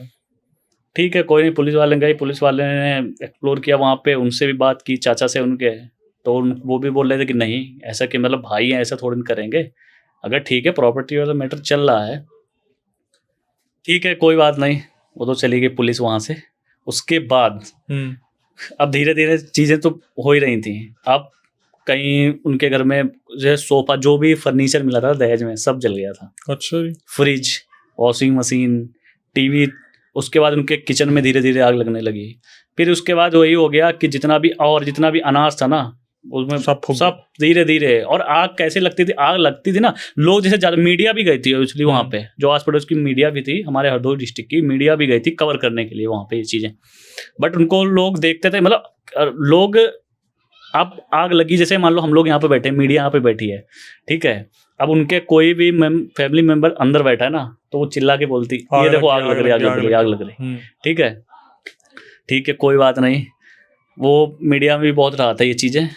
ठीक है कोई नहीं। पुलिस वाले गए, पुलिस वाले ने एक्सप्लोर किया वहाँ पे, उनसे भी बात की चाचा से उनके, तो वो भी बोल रहे थे कि नहीं ऐसा कि मतलब भाई हैं ऐसा थोड़ी करेंगे, अगर ठीक है प्रॉपर्टी वाला मैटर चल रहा है ठीक है कोई बात नहीं। वो तो चली गई पुलिस वहाँ से। उसके बाद अब धीरे धीरे चीज़ें तो हो ही रही थी। अब कहीं उनके घर में जो सोफा, जो भी फर्नीचर मिला था दहेज में, सब जल गया था। अच्छा। Fridge, washing machine, TV. उसके बाद उनके किचन में धीरे धीरे आग लगने लगी। फिर उसके बाद वही हो गया कि जितना भी अनाज था ना, उसमें सब धीरे धीरे। और आग कैसे लगती थी, आग लगती थी ना, लोग जैसे ज्यादा, मीडिया भी गई थी एक्चुअली वहाँ पे, जो आस पड़ोस की मीडिया भी थी, हमारे हरदोई डिस्ट्रिक्ट की मीडिया भी गई थी कवर करने के लिए वहाँ पे ये चीजें। बट उनको लोग देखते थे, मतलब लोग, अब आग लगी, जैसे मान लो हम लोग यहाँ पे बैठे, मीडिया यहाँ पे बैठी है, ठीक है, अब उनके कोई भी फैमिली मेंबर अंदर बैठा है ना, तो वो चिल्ला के बोलती ये देखो आग लग रही, आग लग रही, आग लग रही। ठीक है, ठीक है, कोई बात नहीं, वो मीडिया में भी बहुत रहा था ये चीज़ें।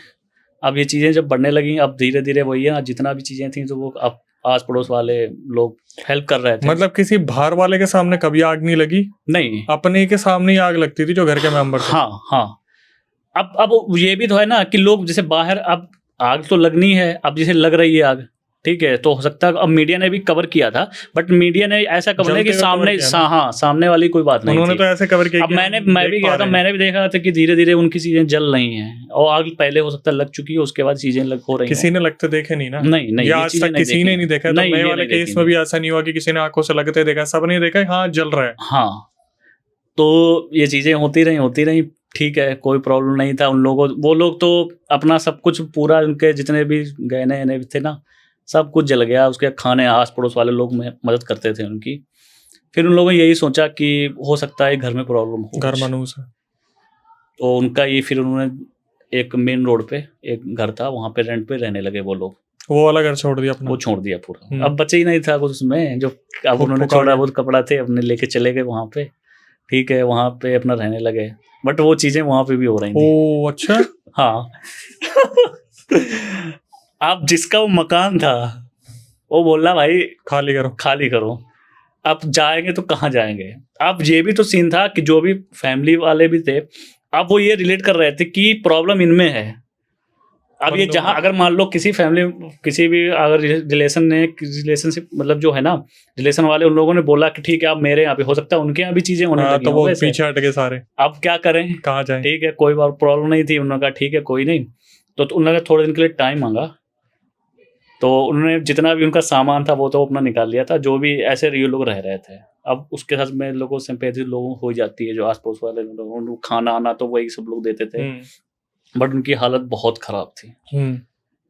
अब ये चीज़ें जब बढ़ने लगी, अब धीरे धीरे वही है, जितना भी चीज़ें थी तो वो अब आस पड़ोस वाले लोग हेल्प कर रहे थे। मतलब किसी बाहर वाले के सामने कभी आग नहीं लगी? नहीं, अपने के सामने ही आग लगती थी जो घर के मेंबर थे। हाँ हाँ। अब ये भी तो है ना कि लोग जैसे बाहर, अब आग तो लगनी है, अब जैसे लग रही है आग, ठीक है, तो हो सकता है, अब मीडिया ने भी कवर किया था, बट मीडिया ने ऐसा कवर नहीं कि सामने, हाँ, सामने वाली कोई बात नहीं, उन्होंने तो ऐसे कवर किया। अब मैं भी गया था, मैंने भी देखा था कि धीरे धीरे उनकी चीजें जल रही हैं, और आग पहले हो सकता है लग चुकी है, उसके बाद चीजें हो रही हैं। किसी ने लगते देखे नहीं ना? नहीं, आज तक किसी ने नहीं देखा। नए वाले केस में भी ऐसा नहीं हुआ कि किसी ने आंखों से लगते देखा, सब ने देखा हाँ जल रहा है। हाँ, तो ये चीजें होती रही, ठीक है, कोई प्रॉब्लम नहीं था उन लोगों, वो लोग तो अपना सब कुछ पूरा, उनके जितने भी गहने थे ना, सब कुछ जल गया, उसके खाने आस पड़ोस वाले लोग मदद करते थे उनकी। फिर उन लोगों ने यही सोचा कि हो सकता है घर में प्रॉब्लम हो, घर मनूस है, तो उनका ये, फिर उन्होंने एक मेन रोड पे एक घर था, वहाँ पे रेंट पे रहने लगे वो लोग। वो वाला घर छोड़ दिया अपना? वो छोड़ दिया पूरा, अब बचे ही नहीं था कुछ उसमें, जो अब उन्होंने थोड़ा बहुत कपड़ा थे अपने लेके चले गए वहाँ पे, ठीक है, वहाँ पे अपना रहने लगे, बट वो चीजें वहाँ पे भी हो रही थी। ओ अच्छा। हाँ। अब जिसका वो मकान था वो बोला भाई खाली करो, अब जाएंगे तो कहाँ जाएंगे। अब ये भी तो सीन था कि जो भी फैमिली वाले भी थे, अब वो ये रिलेट कर रहे थे कि प्रॉब्लम इनमें है। अब ये जहाँ, अगर मान लो किसी फैमिली, किसी भी अगर रिलेशनशिप, मतलब जो है ना रिलेशन वाले, उन लोगों ने बोला कि ठीक है आप मेरे यहाँ पे, हो सकता है उनके यहाँ भी चीजें होने लगी, तो वो पीछे हट गए सारे। अब क्या करें, कहाँ जाएं? ठीक है, कोई प्रॉब्लम नहीं थी, उन्होंने कहा ठीक है कोई नहीं, तो उन्होंने थोड़े दिन के लिए टाइम मांगा, तो उन्होंने जितना भी उनका सामान था वो तो अपना निकाल लिया था, जो भी ऐसे ये लोग रह रहे थे। अब उसके साथ में लोगों सिंपैथी लोगों हो जाती है, जो आस पड़ोस वाले लोग, खाना आना तो वही सब लोग देते थे, बट उनकी हालत बहुत खराब थी।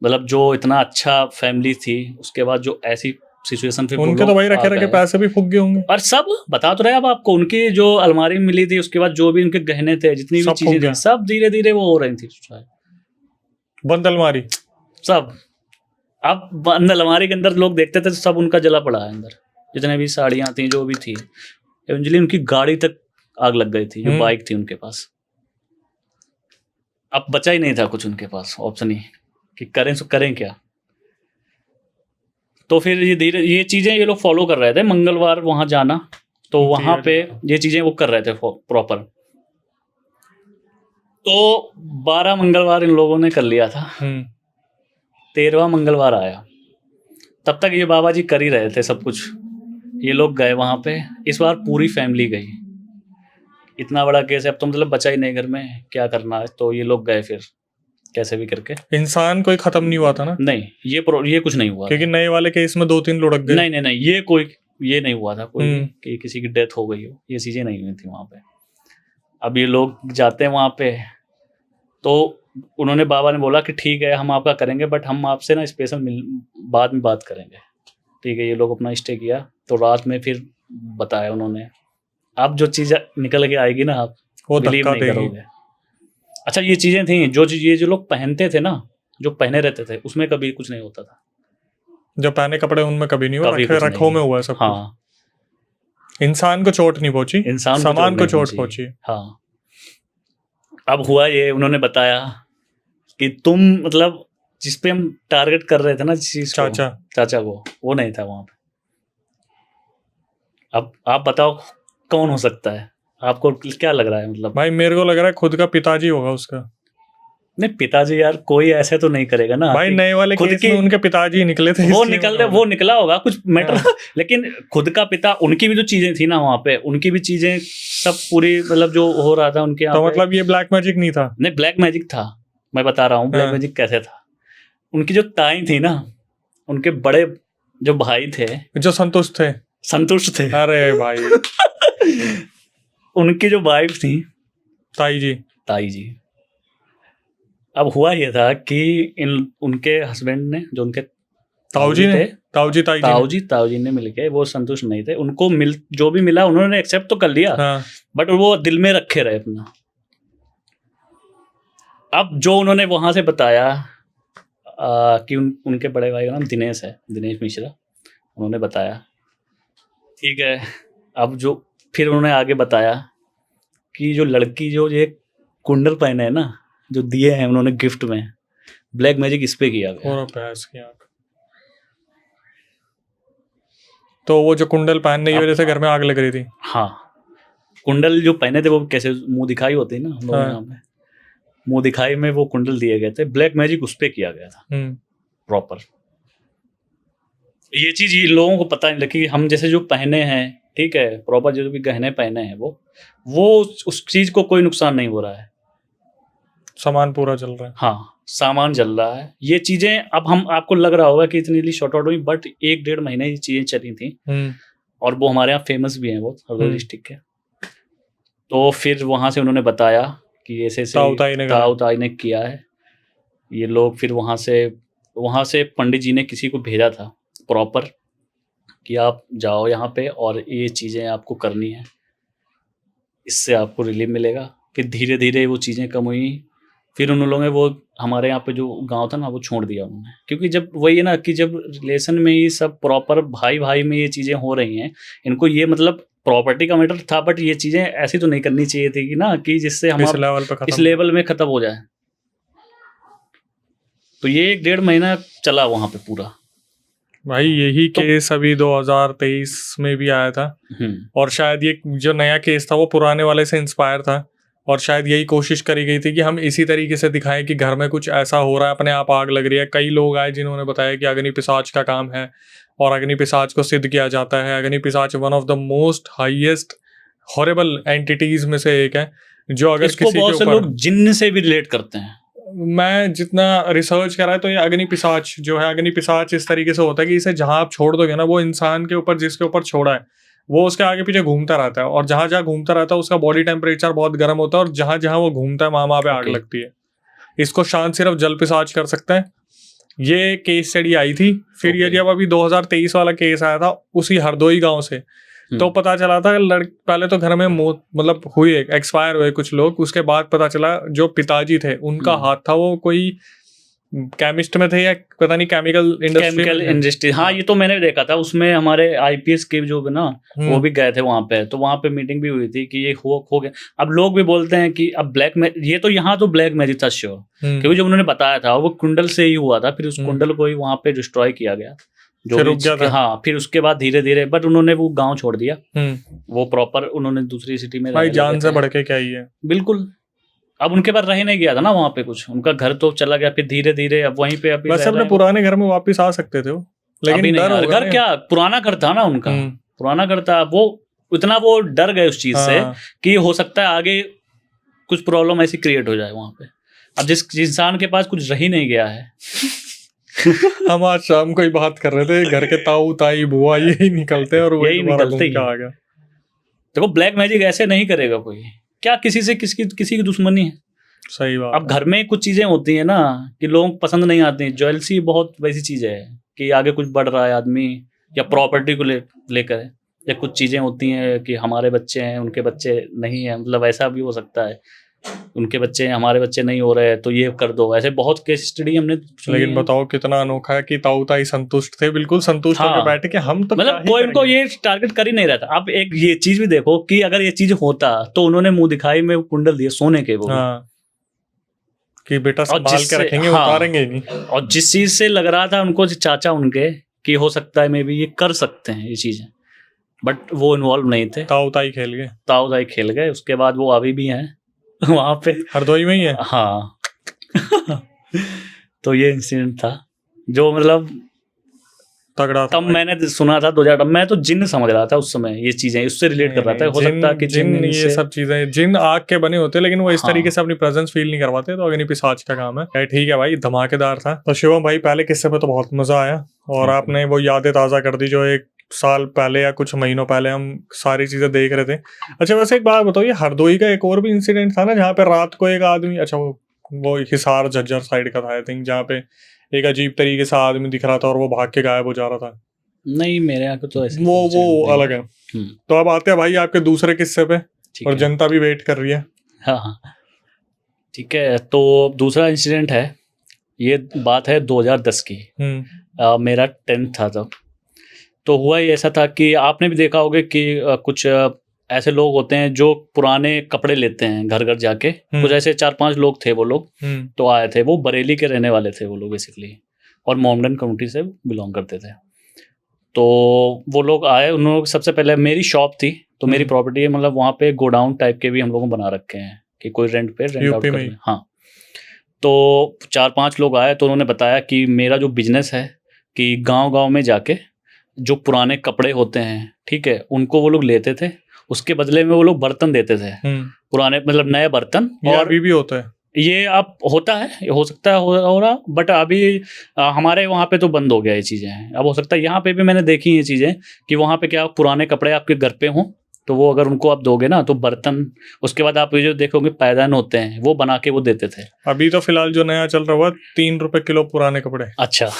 मतलब जो इतना अच्छा फैमिली थी, उसके बाद जो ऐसी सिचुएशन पे उनके तो भाई रखे पैसे भी फूक गए होंगे, और सब बता तो रहे अब आपको, उनकी जो अलमारी मिली थी, उसके बाद जो भी उनके गहने थे, जितनी भी चीजें थी, सब धीरे धीरे वो हो रही थी, बंद अलमारी सब। अब बंद अलमारी के अंदर लोग देखते थे तो सब उनका जला पड़ा है अंदर, जितने भी साड़ियाँ थी, जो भी थी। इवेंचुअली उनकी गाड़ी तक आग लग गई थी, जो बाइक थी उनके पास। अब बचा ही नहीं था कुछ उनके पास ऑप्शन ही कि करें क्या। तो फिर ये चीजें ये लोग फॉलो कर रहे थे, मंगलवार वहां जाना, तो वहां पे ये चीजें वो कर रहे थे प्रॉपर। तो 12 मंगलवार इन लोगों ने कर लिया था, 13वां मंगलवार आया, तब तक ये बाबा जी कर ही रहे थे सब कुछ। ये लोग गए वहां पे, इस बार पूरी फैमिली गई, इतना बड़ा केस है, अब तो मतलब बचा ही नहीं घर में, क्या करना है, तो ये लोग गए फिर कैसे भी करके। इंसान कोई खत्म नहीं हुआ था ना? नहीं, ये कुछ नहीं हुआ, क्योंकि नए वाले केस में 2-3 लुढ़क गए। नहीं, ये नहीं हुआ था कोई कि किसी की डेथ हो गई हो, ये चीजें नहीं हुई थी वहां पे। अब ये लोग जाते हैं वहां पे, तो उन्होंने, बाबा ने बोला कि ठीक है हम आपका करेंगे, बट हम आपसे ना स्पेशल बाद में बात करेंगे, ठीक है। ये लोग अपना स्टे किया, तो रात में फिर बताया उन्होंने। अब जो चीज़ निकल के आएगी ना, आप वो बिलीव नहीं करोगे। अच्छा, ये चीज़ें थी जो लोग पहनते थे ना, जो पहने रहते थे, उसमें कभी कुछ नहीं होता था। जो पहने कपड़े उनमें कभी नहीं हुआ, रखों में हुआ सब। हाँ, इंसान को चोट नहीं पहुंची, सामान को चोट पहुंची। हाँ, अब हुआ ये, उन्होंने बताया कि तुम, मतलब जिस पे हम टारगेट कर रहे थे ना, जिस चाचा को, वो नहीं था वहां पे। अब आप बताओ कौन हो सकता है, आपको क्या लग रहा है? मतलब भाई मेरे को लग रहा है खुद का पिताजी होगा उसका। नहीं, पिताजी यार कोई ऐसे तो नहीं करेगा ना भाई, नए वाले केस में उनके पिताजी निकले थे, वो निकला होगा कुछ मैटर। लेकिन खुद का पिता, उनकी भी जो चीजें थी ना वहां पे, उनकी भी चीजें सब पूरी, मतलब जो हो रहा था उनके यहाँ, तो मतलब ये ब्लैक मैजिक नहीं था? नहीं, ब्लैक मैजिक था, मैं बता रहा हूँ ब्लैक मैजिक कैसे था। उनकी जो ताई थी ना, उनके बड़े जो भाई थे, जो संतुष्ट थे। अरे भाई। उनकी जो वाइफ थी, ताई जी, अब हुआ ये था कि इन उनके हस्बैंड ने, जो उनके ताऊजी ने, ताऊजी ताऊजी ने मिलके, वो संतुष्ट नहीं थे, उनको जो भी मिला उन्होंने एक्सेप्ट तो कर लिया, हाँ। बट वो दिल में रखे रहे अपना। अब जो उन्होंने वहां से बताया कि उनके बड़े भाई का नाम दिनेश है, दिनेश मिश्रा, उन्होंने बताया, ठीक है। अब जो फिर उन्होंने आगे बताया कि जो लड़की जो ये कुंडल पहने है ना, जो दिए हैं उन्होंने गिफ्ट में, ब्लैक मैजिक इस पे किया गया। और भैंस की आंख। तो वो जो कुंडल पहनने की वजह से घर में आग लग रही थी। हाँ, कुंडल जो पहने थे वो कैसे मुंह दिखाई होती है ना, हम लोग यहाँ पे मुंह दिखाई में वो कुंडल दिए गए थे, ब्लैक मैजिक उस पे किया गया था प्रॉपर। ये चीज ये लोगों को पता नहीं लगी। हम जैसे जो पहने हैं, ठीक है, प्रॉपर जो भी गहने पहने हैं, वो उस चीज को कोई नुकसान नहीं हो रहा है, सामान पूरा चल रहा है। हाँ, सामान जल रहा है। ये चीजें अब हम आपको लग रहा होगा कि इतनी शॉर्ट आउट हुई, बट 1-1.5 महीने ये चीजें चली थी, और वो हमारे यहाँ फेमस भी हैं बहुत, हरदोई डिस्ट्रिक्ट के। तो फिर वहां से उन्होंने बताया कि ऐसे ताऊताई ने किया है ये लोग। फिर वहां से पंडित जी ने किसी को भेजा था प्रॉपर कि आप जाओ यहाँ पे और ये चीजें आपको करनी है, इससे आपको रिलीफ मिलेगा। फिर धीरे धीरे वो चीजें कम हुई। फिर उन लोगों ने वो हमारे यहाँ पे जो गांव था ना, वो छोड़ दिया उन्होंने, क्योंकि जब वही है ना कि जब रिलेशन में ये सब प्रॉपर भाई भाई में ये चीजें हो रही हैं, इनको ये मतलब प्रॉपर्टी का मैटर था, बट ये चीजें ऐसी तो नहीं करनी चाहिए थी कि ना कि जिससे हम इस लेवल में खत्म हो जाए। तो ये 1-1.5 महीना चला वहां पे पूरा। भाई यही केस अभी 2023 में भी आया था, और शायद ये जो नया केस था वो पुराने वाले से इंस्पायर था, और शायद यही कोशिश करी गई थी कि हम इसी तरीके से दिखाएं कि घर में कुछ ऐसा हो रहा है, अपने आप आग लग रही है। कई लोग आए जिन्होंने बताया कि अग्नि पिशाच का काम है, और अग्नि पिशाच को सिद्ध किया जाता है। अग्नि पिशाच one of the most highest horrible entities में से एक है, जो अगर इसको बहुत से लोग जिन्न से भी रिलेट करते हैं। मैं जितना रिसर्च करा है तो ये अग्नि पिशाच जो है, अग्नि पिशाच इस तरीके से होता है कि इसे जहां आप छोड़ दोगे ना, वो इंसान के ऊपर जिसके ऊपर छोड़ा है वो उसके आगे पीछे घूमता रहता है, और जहां जहां घूमता रहता है उसका बॉडी टेम्परेचर बहुत गर्म होता है, और जहां जहां वो घूमता है वहां पे आग लगती है। इसको शांत सिर्फ जल पिशाच कर सकता है। ये केस स्टडी आई थी। फिर ये जब अभी 2023 वाला केस आया था उसी हरदोई गांव से, तो पता चला था पहले तो घर में मौत मतलब हुए, एक्सपायर हुए कुछ लोग। उसके बाद पता चला जो पिताजी थे उनका हाथ था, वो कोई केमिस्ट में थे या पता नहीं केमिकल इंडस्ट्री। हाँ, ये तो मैंने देखा था उसमें। हमारे आईपीएस के जो ना वो भी गए थे वहां पे, तो वहां पे मीटिंग भी हुई थी कि ये हो गया। अब लोग भी बोलते हैं कि अब ब्लैक में ये तो यहाँ तो ब्लैक मैजिक था श्योर, क्योंकि जो उन्होंने बताया था वो कुंडल से ही हुआ था। फिर उस कुंडल को ही वहां पे डिस्ट्रॉय किया गया, जो रुक गया था। हाँ, फिर उसके बाद धीरे धीरे बट उन्होंने वो गांव छोड़ दिया, वो प्रॉपर उन्होंने दूसरी सिटी में। भाई जान से बढ़ के क्या ही है, बिल्कुल। अब उनके पास रह नहीं गया था ना वहाँ पे कुछ, उनका घर तो चला गया। फिर धीरे धीरे अब वहीं पे अभी वैसे अपने पुराने घर में वापस आ सकते थे, लेकिन घर क्या पुराना घर था ना उनका, पुराना घर था। वो इतना वो डर गए उस चीज से कि हो सकता है आगे कुछ प्रॉब्लम ऐसी क्रिएट हो जाए वहाँ पे। अब जिस इंसान के पास कुछ रह ही नहीं गया है हम आज शाम को ही बात कर रहे थे, घर के ताऊ ताई बुआ यही निकलते हैं, और वही निकलते आ गया। देखो ब्लैक मैजिक ऐसे नहीं करेगा कोई, क्या किसी से किसी की दुश्मनी है। सही बात। अब घर में कुछ चीजें होती है ना कि लोग पसंद नहीं आती। ज्वेलसी बहुत वैसी चीज है कि आगे कुछ बढ़ रहा है आदमी, या प्रॉपर्टी को लेकर, या कुछ चीजें होती हैं कि हमारे बच्चे हैं उनके बच्चे नहीं है, मतलब ऐसा भी हो सकता है, उनके बच्चे हमारे बच्चे नहीं हो रहे तो ये कर दो। ऐसे बहुत केस स्टडी हमने। लेकिन बताओ कितना अनोखा है कि ताऊ ताई संतुष्ट थे, बिल्कुल संतुष्ट होकर बैठे कि हम तो मतलब कोई उनको ये टारगेट कर ही नहीं रहा था। अब एक ये चीज भी देखो कि अगर ये चीज होता तो उन्होंने मुंह दिखाई में कुंडल दिए सोने के, वो कि बेटा संभाल के रखेंगे, उतारेंगे ही नहीं। और जिस चीज से लग रहा था उनको चाचा उनके कि हो सकता है मे भी ये कर सकते हैं ये चीजें, बट वो इन्वॉल्व नहीं थे। ताऊ ताई खेल गए। उसके बाद वो अभी भी हैं वहां पे, हरदोई में ही है। हाँ तो ये इंसिडेंट था जो मतलब तगड़ा था। तब मैंने सुना था 2000, मैं तो जिन्न समझ रहा था उस समय, ये चीजें उससे रिलेट कर रहा था। हो सकता है कि जिन्न ये सब चीजें, जिन्न आग के बने होते, लेकिन वो इस तरीके से अपनी प्रेजेंस फील नहीं करवाते, तो अग्नि पिशाच का काम है। ठीक है भाई, धमाकेदार था। तो शिवम भाई पहले किस्से पे तो बहुत मजा आया, और आपने वो यादें ताजा कर दी जो 1 साल पहले या कुछ महीनों पहले हम सारी चीजें देख रहे थे। अच्छा वैसे एक बात बताओ, ये हरदोई का एक और भी इंसिडेंट था ना जहाँ पे रात को एक आदमी, अच्छा वो वो हिसार झज्जर साइड का था आई थिंक, जहाँ पे एक अजीब तरीके से आदमी दिख रहा था और वो भाग के गायब हो जा रहा था। नहीं, मेरे यहाँ को तो ऐसे वो अलग है। तो अब आते हैं भाई आपके दूसरे किस्से पे, और जनता भी वेट कर रही है। हाँ हाँ, ठीक है। तो दूसरा इंसिडेंट है, ये बात है 2010 की। मेरा 10th था तब। तो हुआ ये ऐसा था कि आपने भी देखा होगा कि कुछ ऐसे लोग होते हैं जो पुराने कपड़े लेते हैं घर घर जाके। कुछ ऐसे 4-5 लोग थे, वो लोग तो आए थे। वो बरेली के रहने वाले थे वो लोग बेसिकली, और मोमडन कम्युनिटी से बिलोंग करते थे। तो वो लोग आए, उन लोगों सबसे पहले मेरी शॉप थी, तो मेरी प्रॉपर्टी है, मतलब वहाँ पे गोडाउन टाइप के भी हम लोगों बना रखे हैं कि कोई रेंट आउट कर। हाँ, तो 4-5 लोग आए, तो उन्होंने बताया कि मेरा जो बिजनेस है कि गांव-गांव में जाके जो पुराने कपड़े होते हैं, ठीक है, उनको वो लोग लेते थे, उसके बदले में वो लोग बर्तन देते थे, पुराने मतलब नए बर्तन। और अभी भी होता है ये, अब होता है, हो सकता है हो रहा, बट अभी हमारे वहाँ पे तो बंद हो गया ये चीज़ें। अब हो सकता है यहाँ पे भी मैंने देखी ये चीज़ें कि वहाँ पे क्या पुराने कपड़े आपके घर पे हों, तो वो अगर उनको आप दोगे ना तो बर्तन, उसके बाद आप ये जो देखोगे पैदान होते हैं वो बना के वो देते थे। अभी तो फिलहाल जो नया चल रहा हुआ 3 रुपए किलो पुराने कपड़े। अच्छा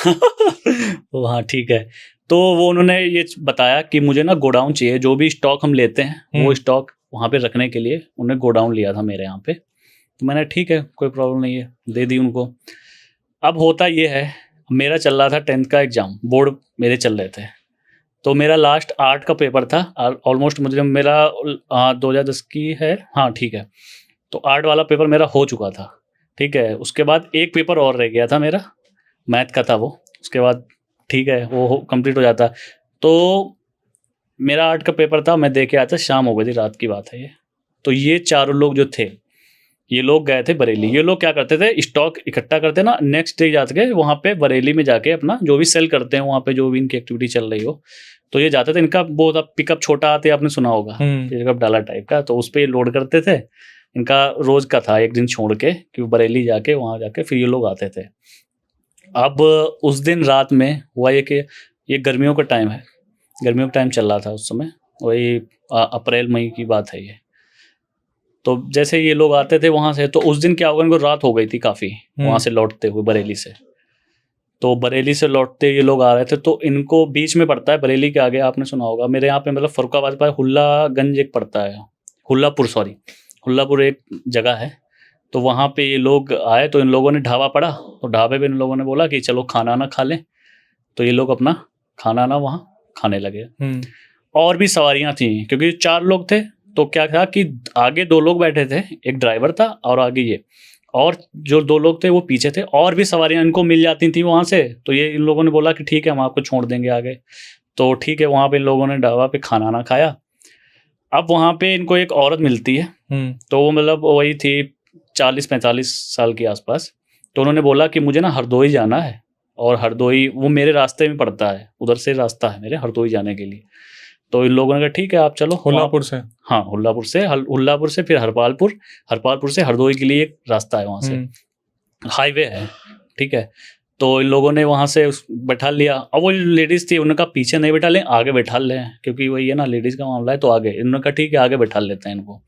तो हाँ ठीक है। तो वो उन्होंने ये बताया कि मुझे ना गोडाउन चाहिए, जो भी स्टॉक हम लेते हैं वो स्टॉक वहाँ पे रखने के लिए उन्हें गोडाउन लिया था मेरे यहाँ पे। तो मैंने ठीक है, कोई प्रॉब्लम नहीं है, दे दी उनको। अब होता ये है, मेरा चल रहा था 10th का एग्ज़ाम, बोर्ड मेरे चल रहे थे, तो मेरा लास्ट आर्ट का पेपर था ऑलमोस्ट। मुझे मेरा 2010 की है, हाँ ठीक है, तो आर्ट वाला पेपर मेरा हो चुका था, ठीक है। उसके बाद एक पेपर और रह गया था मेरा, मैथ का था वो, उसके बाद ठीक है वो कंप्लीट हो जाता। तो मेरा आर्ट का पेपर था, मैं दे के आया था, शाम हो गई थी, रात की बात है ये। तो ये चारों लोग जो थे, ये लोग गए थे बरेली। ये लोग क्या करते थे, स्टॉक इकट्ठा करते ना, नेक्स्ट डे जाते थे वहाँ पे बरेली में जाके अपना जो भी सेल करते हैं वहाँ पे, जो भी इनकी एक्टिविटी चल रही हो, तो ये जाते थे। इनका वो पिकअप छोटा आते, आपने सुना होगा, पिकअप डाला टाइप का, तो उस पर लोड करते थे। इनका रोज का था, एक दिन छोड़ के, क्योंकि बरेली जाके वहाँ जाके फिर ये लोग आते थे। अब उस दिन रात में हुआ ये कि ये गर्मियों का टाइम है, गर्मियों का टाइम चल रहा था उस समय, वही अप्रैल मई की बात है ये। तो जैसे ये लोग आते थे वहाँ से, तो उस दिन क्या होगा, इनको रात हो गई थी काफ़ी वहाँ से लौटते हुए बरेली से। तो बरेली से लौटते ये लोग आ रहे थे, तो इनको बीच में पड़ता है बरेली के आगे, आपने सुना होगा मेरे यहाँ पे, मतलब फरुखाबाद पर हुल्लागंज एक पड़ता है, हुल्लापुर एक जगह है। तो वहाँ पे ये लोग आए, तो इन लोगों ने ढाबा पड़ा, तो ढाबे पे इन लोगों ने बोला कि चलो खाना ना खा लें। तो ये लोग अपना खाना ना वहाँ खाने लगे। और भी सवारियाँ थी, क्योंकि 4 लोग थे। तो क्या था कि आगे 2 लोग बैठे थे, एक ड्राइवर था और आगे ये, और जो 2 लोग थे वो पीछे थे। और भी सवारियां इनको मिल जाती थी वहाँ से, तो ये इन लोगों ने बोला कि ठीक है हम आपको छोड़ देंगे आगे। तो ठीक है, वहाँ पे इन लोगों ने ढाबा पे खाना ना खाया। अब वहाँ पे इनको एक औरत मिलती है, तो वो मतलब वही थी 40-45 साल के आसपास। तो उन्होंने बोला कि मुझे ना हरदोई जाना है, और हरदोई वो मेरे रास्ते में पड़ता है, उधर से रास्ता है मेरे हरदोई जाने के लिए। तो इन लोगों ने कहा ठीक है आप चलो। हुल्लापुर से, हाँ हुल्लापुर से फिर हरपालपुर से हरदोई के लिए एक रास्ता है, वहाँ से हाईवे है, ठीक है। तो इन लोगों ने वहाँ से बैठा लिया। अब वो लेडीज़ थी, उन्होंने कहा पीछे नहीं बैठा लें, आगे बैठा लें, क्योंकि वही है ना, लेडीज़ का मामला है। तो आगे इन्होंने कहा ठीक है आगे बैठा लेते हैं इनको,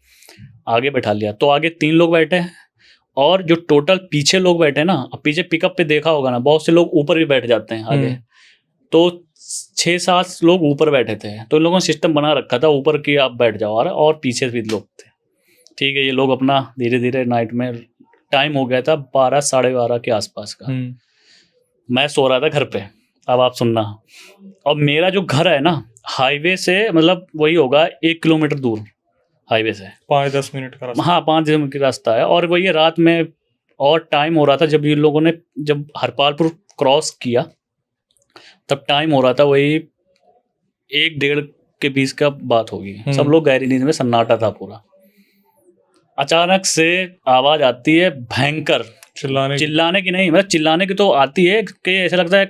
आगे बैठा लिया। तो आगे 3 लोग बैठे हैं, और जो टोटल पीछे लोग बैठे ना, अब पीछे पिकअप पे देखा होगा ना, बहुत से लोग ऊपर भी बैठ जाते हैं आगे। तो 6-7 लोग ऊपर बैठे थे। तो इन लोगों ने सिस्टम बना रखा था ऊपर की आप बैठ जाओ, और पीछे भी लोग थे, ठीक है। ये लोग अपना धीरे धीरे, नाइट में टाइम हो गया था 12-12:30 के आसपास का। मैं सो रहा था घर पे। अब आप सुनना, और मेरा जो घर है ना हाईवे से, मतलब वही होगा 1 किलोमीटर दूर हाईवे से, 5-10 मिनट का रास्ता। हाँ 5-10 मिनट का रास्ता है। और वही रात में, और टाइम हो रहा था जब ये लोगों ने जब हरपालपुर क्रॉस किया, तब टाइम हो रहा था वही 1-1:30 के बीच का बात होगी। सब लोग गहरी नींद में, सन्नाटा था पूरा। अचानक से आवाज आती है भयंकर, चिल्लाने की नहीं, मतलब चिल्लाने की तो आती है कि ऐसा लगता है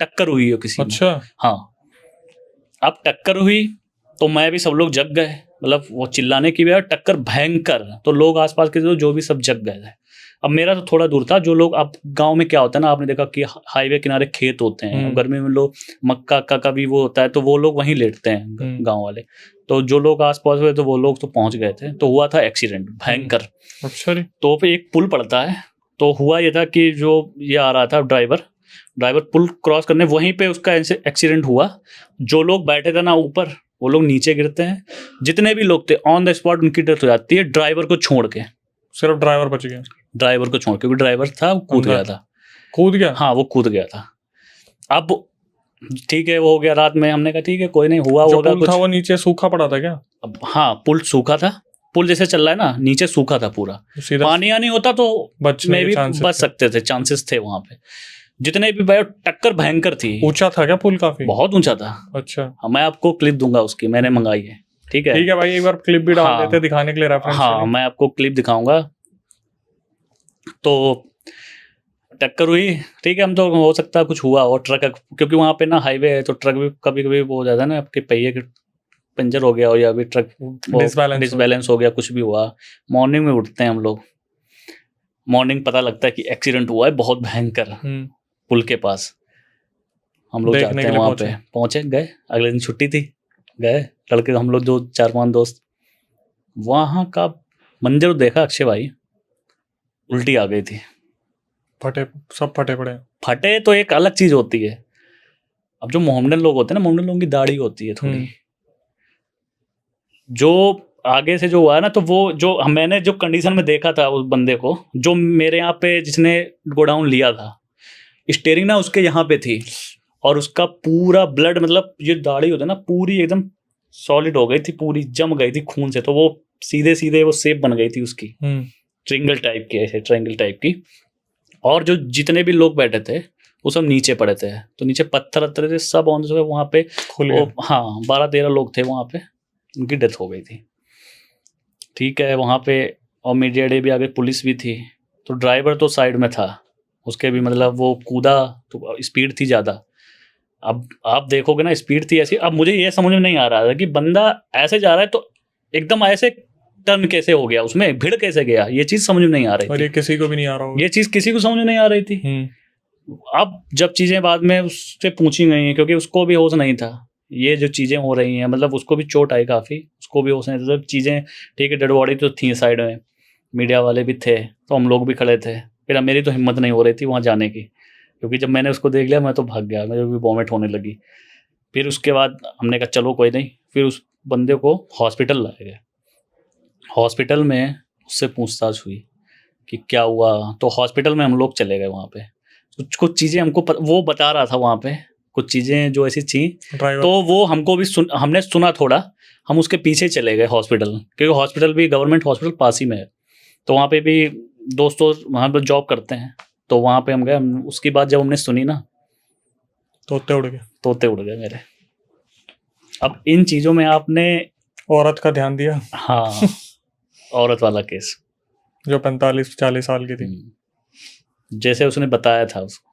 टक्कर हुई हो किसी। अच्छा। हाँ, अब टक्कर हुई तो मैं भी, सब लोग जग गए, मतलब वो चिल्लाने की भी टक्कर भयंकर, तो लोग आसपास के जो भी सब जग गए थे। अब मेरा तो थोड़ा दूर था। जो लोग, अब गांव में क्या होता है ना, आपने देखा कि हाईवे किनारे खेत होते हैं, गर्मी में लोग मक्का का भी वो होता है, तो वो लोग वहीं लेटते हैं गांव वाले। तो जो लोग आसपास हुए, तो वो लोग तो पहुंच गए थे। तो हुआ था एक्सीडेंट भयंकर। अच्छा। तो पे एक पुल पड़ता है, तो हुआ ये था कि जो ये आ रहा था ड्राइवर पुल क्रॉस करने, वहीं पे उसका एक्सीडेंट हुआ। जो लोग बैठे थे ना ऊपर, वो लोग नीचे गिरते हैं। जितने भी लोग थे ऑन द स्पॉट उनकी डेथ हो जाती है, ड्राइवर को छोड़ के। सिर्फ ड्राइवर बच गया? ड्राइवर को छोड़, क्योंकि ड्राइवर था वो कूद गया था। कूद गया? हाँ, वो कूद गया था। अब ठीक है, वो हो गया रात में। हमने कहा ठीक है, कोई नहीं, हुआ होगा कुछ। था वो नीचे सूखा पड़ा था क्या? अब हाँ, पुल सूखा था। पुल जैसे चल रहा है ना, नीचे सूखा था पूरा। पानी आनी होता तो मैं भी बच सकते थे, चांसेस थे वहां पे। जितने भी भाई, टक्कर भयंकर थी। ऊंचा था क्या पुल? काफी बहुत ऊंचा था। अच्छा। मैं आपको क्लिप दूंगा उसकी, मैंने मंगाई है। ठीक है, ठीक है भाई, एक बार क्लिप भी डाल देते दिखाने के लिए, रेफरेंस। हाँ, मैं आपको क्लिप दिखाऊंगा। तो टक्कर हुई, ठीक है। हम तो हो सकता है कुछ हुआ और ट्रक, क्योंकि वहाँ पे ना हाईवे है, तो ट्रक भी कभी कभी वो हो जाता है ना, आपके पहिए के पंचर हो गया हो, या अभी ट्रक डिसबैलेंस हो गया, कुछ भी हुआ। मॉर्निंग में उठते हैं हम लोग, मॉर्निंग पता लगता है कि एक्सीडेंट हुआ है बहुत भयंकर पुल के पास। हम लोग जाते हैं वहाँ पे, पहुंचे, गए। अगले दिन छुट्टी थी, गए लड़के हम लोग जो 4-5 दोस्त। वहाँ का मंजर देखा अक्षय भाई, उल्टी आ गई थी। सब फटे पड़े। फटे तो एक अलग चीज होती है। अब जो मोहम्मदन लोग होते हैं ना, मोहम्मदन लोगों की दाढ़ी होती है थोड़ी, जो आगे से जो हुआ है ना, तो वो जो मैंने जो कंडीशन में देखा था उस बंदे को, जो मेरे यहाँ पे जिसने गोडाउन लिया था, स्टेयरिंग ना उसके यहाँ पे थी, और उसका पूरा ब्लड, मतलब ये दाढ़ी होती है ना, पूरी एकदम सॉलिड हो गई थी, पूरी जम गई थी खून से। तो वो सीधे सीधे वो शेप बन गई थी उसकी, ट्रायंगल टाइप की, ऐसे ट्रायंगल टाइप की। और जो जितने भी लोग बैठे थे वो सब नीचे पड़े थे, तो नीचे पत्थर थे सब ऑन जो है वहाँ पे। हाँ, 12-13 लोग थे वहाँ पे, उनकी डेथ हो गई थी। ठीक है, वहाँ पे और मीडिया डे भी आ गई, पुलिस भी थी। तो ड्राइवर तो साइड में था, उसके भी मतलब वो कूदा तो स्पीड थी ज़्यादा। अब आप देखोगे ना, स्पीड थी ऐसी। अब मुझे ये समझ में नहीं आ रहा था कि बंदा ऐसे जा रहा है तो एकदम ऐसे टर्न कैसे हो गया, उसमें भिड़ कैसे गया, ये चीज़ समझ में नहीं आ रही थी। और ये किसी को भी नहीं आ रहा होगा, ये चीज़ किसी को समझ में नहीं आ रही थी। अब जब चीज़ें बाद में उससे पूछी गई हैं, क्योंकि उसको भी होश नहीं था, ये जो चीज़ें हो रही हैं, मतलब उसको भी चोट आई काफ़ी, उसको भी होश नहीं था। सब चीज़ें ठीक है, डेड बॉडी तो थी साइड में, मीडिया वाले भी थे, तो हम लोग भी खड़े थे। फिर मेरी तो हिम्मत नहीं हो रही थी वहाँ जाने की, क्योंकि जब मैंने उसको देख लिया मैं तो भाग गया, मुझे भी वॉमिट होने लगी। फिर उसके बाद हमने कहा चलो कोई नहीं, फिर उस बंदे को हॉस्पिटल लाए गए। हॉस्पिटल में उससे पूछताछ हुई कि क्या हुआ, तो हॉस्पिटल में हम लोग चले गए। वहाँ पे कुछ चीज़ें हमको वो बता रहा था वहाँ पे, कुछ चीज़ें जो ऐसी थी, तो वो हमको भी हमने सुना थोड़ा। हम उसके पीछे चले गए हॉस्पिटल, क्योंकि हॉस्पिटल भी गवर्नमेंट हॉस्पिटल पास ही में है, तो वहाँ पे भी दोस्तों वहाँ पर जॉब करते हैं, तो वहाँ पे हम गए। उसकी बात जब हमने सुनी ना, तोते उड़ गए मेरे। अब इन चीज़ों में आपने औरत का ध्यान दिया? हाँ, औरत वाला केस जो 45-40 साल की थी, जैसे उसने बताया था उसको,